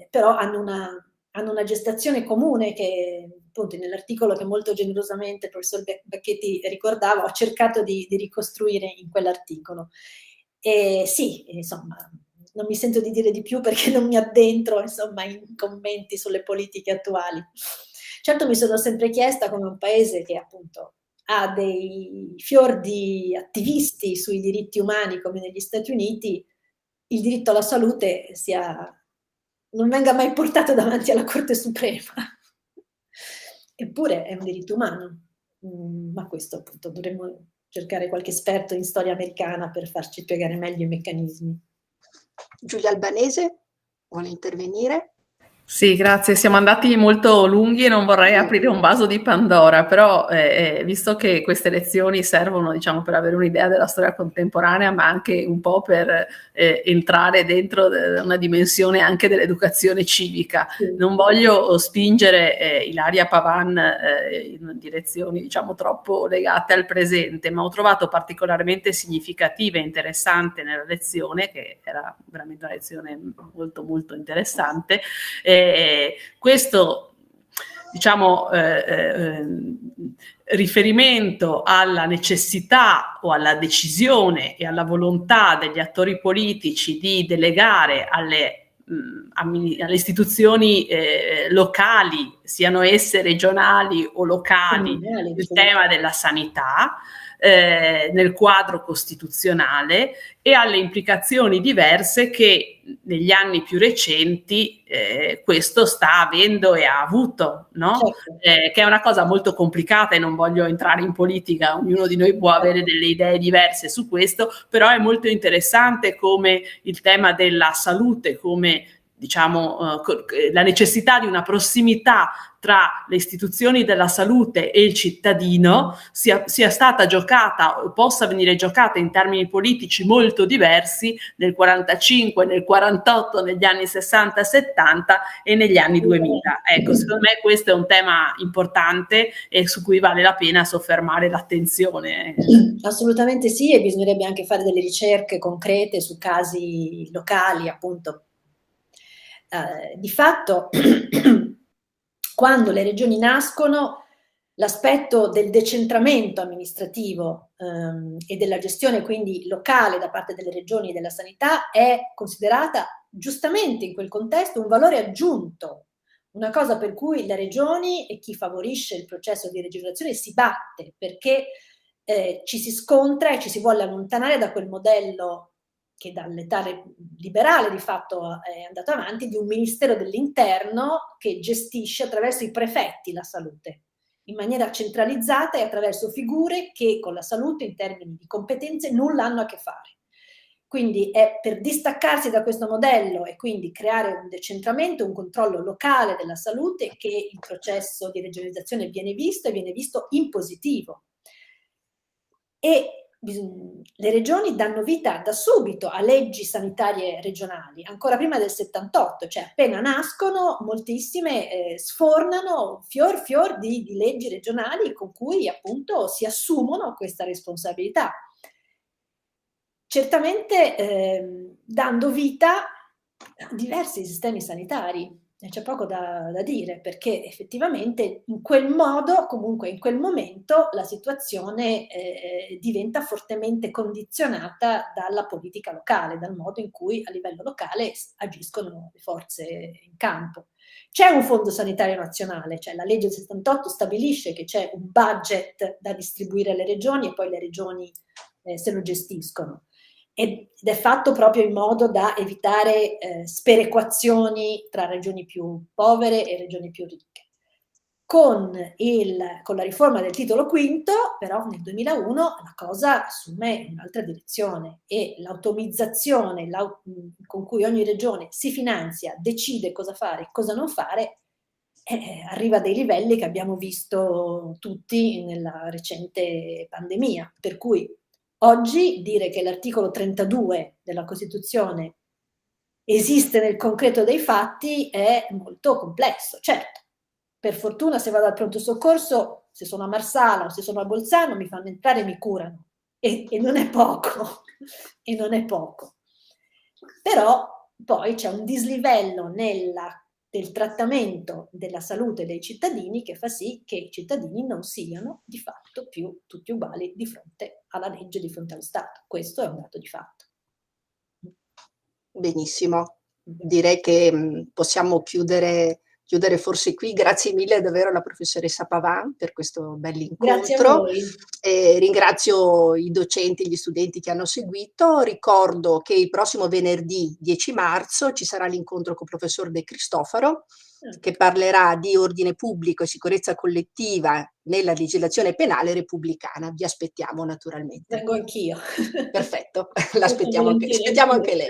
però hanno una gestazione comune che, appunto, nell'articolo che molto generosamente il professor Bacchetti ricordava, ho cercato di ricostruire in quell'articolo. E sì, insomma, non mi sento di dire di più perché non mi addentro, insomma, in commenti sulle politiche attuali. Certo, mi sono sempre chiesta come un paese che appunto ha dei fior di attivisti sui diritti umani come negli Stati Uniti, il diritto alla salute non venga mai portato davanti alla Corte Suprema. Eppure è un diritto umano, ma questo appunto dovremmo cercare qualche esperto in storia americana per farci spiegare meglio i meccanismi. Giulia Albanese vuole intervenire? Sì, grazie. Siamo andati molto lunghi e non vorrei aprire un vaso di Pandora, però visto che queste lezioni servono, diciamo, per avere un'idea della storia contemporanea, ma anche un po' per entrare dentro una dimensione anche dell'educazione civica. Non voglio spingere Ilaria Pavan in direzioni, diciamo, troppo legate al presente, ma ho trovato particolarmente significativa e interessante nella lezione, che era veramente una lezione molto molto interessante, questo, diciamo, riferimento alla necessità o alla decisione e alla volontà degli attori politici di delegare alle istituzioni locali, siano esse regionali o locali, il tema della sanità nel quadro costituzionale, e alle implicazioni diverse che negli anni più recenti questo sta avendo e ha avuto, no? Che è una cosa molto complicata e non voglio entrare in politica, ognuno di noi può avere delle idee diverse su questo, però è molto interessante come il tema della salute, come, diciamo, la necessità di una prossimità tra le istituzioni della salute e il cittadino sia stata giocata o possa venire giocata in termini politici molto diversi nel 45, nel 48, negli anni 60, 70 e negli anni 2000. Ecco, secondo me questo è un tema importante e su cui vale la pena soffermare l'attenzione. Assolutamente sì, e bisognerebbe anche fare delle ricerche concrete su casi locali, appunto. Di fatto, quando le regioni nascono, l'aspetto del decentramento amministrativo e della gestione quindi locale da parte delle regioni della sanità è considerata giustamente in quel contesto un valore aggiunto, una cosa per cui le regioni e chi favorisce il processo di regionalizzazione si batte, perché ci si scontra e ci si vuole allontanare da quel modello che dall'età liberale di fatto è andato avanti, di un Ministero dell'Interno che gestisce attraverso i prefetti la salute, in maniera centralizzata e attraverso figure che con la salute in termini di competenze nulla hanno a che fare. Quindi è per distaccarsi da questo modello e quindi creare un decentramento, un controllo locale della salute, che il processo di regionalizzazione viene visto e viene visto in positivo. E le regioni danno vita da subito a leggi sanitarie regionali, ancora prima del 78, cioè appena nascono moltissime sfornano fior di leggi regionali con cui appunto si assumono questa responsabilità. Certamente dando vita a diversi sistemi sanitari. C'è poco da dire, perché effettivamente in quel modo, comunque in quel momento, la situazione diventa fortemente condizionata dalla politica locale, dal modo in cui a livello locale agiscono le forze in campo. C'è un fondo sanitario nazionale, cioè la legge del 78 stabilisce che c'è un budget da distribuire alle regioni e poi le regioni se lo gestiscono. Ed è fatto proprio in modo da evitare sperequazioni tra regioni più povere e regioni più ricche. Con la riforma del titolo quinto, però nel 2001 la cosa assume un'altra direzione e l'automizzazione con cui ogni regione si finanzia, decide cosa fare e cosa non fare, arriva a dei livelli che abbiamo visto tutti nella recente pandemia. Per cui oggi dire che l'articolo 32 della Costituzione esiste nel concreto dei fatti è molto complesso, certo. Per fortuna se vado al pronto soccorso, se sono a Marsala o se sono a Bolzano, mi fanno entrare e mi curano. E non è poco, e non è poco. Però poi c'è un dislivello del trattamento della salute dei cittadini che fa sì che i cittadini non siano di fatto più tutti uguali di fronte alla legge, di fronte allo Stato. Questo è un dato di fatto. Benissimo, direi che possiamo chiudere forse qui. Grazie mille davvero alla professoressa Pavan per questo bell'incontro. Grazie a voi. Ringrazio i docenti e gli studenti che hanno seguito. Ricordo che il prossimo venerdì 10 marzo ci sarà l'incontro con il professor De Cristofaro, che parlerà di ordine pubblico e sicurezza collettiva nella legislazione penale repubblicana. Vi aspettiamo naturalmente. Vengo anch'io. Perfetto, aspettiamo anche lei.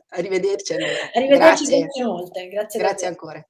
Arrivederci allora. Arrivederci, grazie molte. Grazie ancora.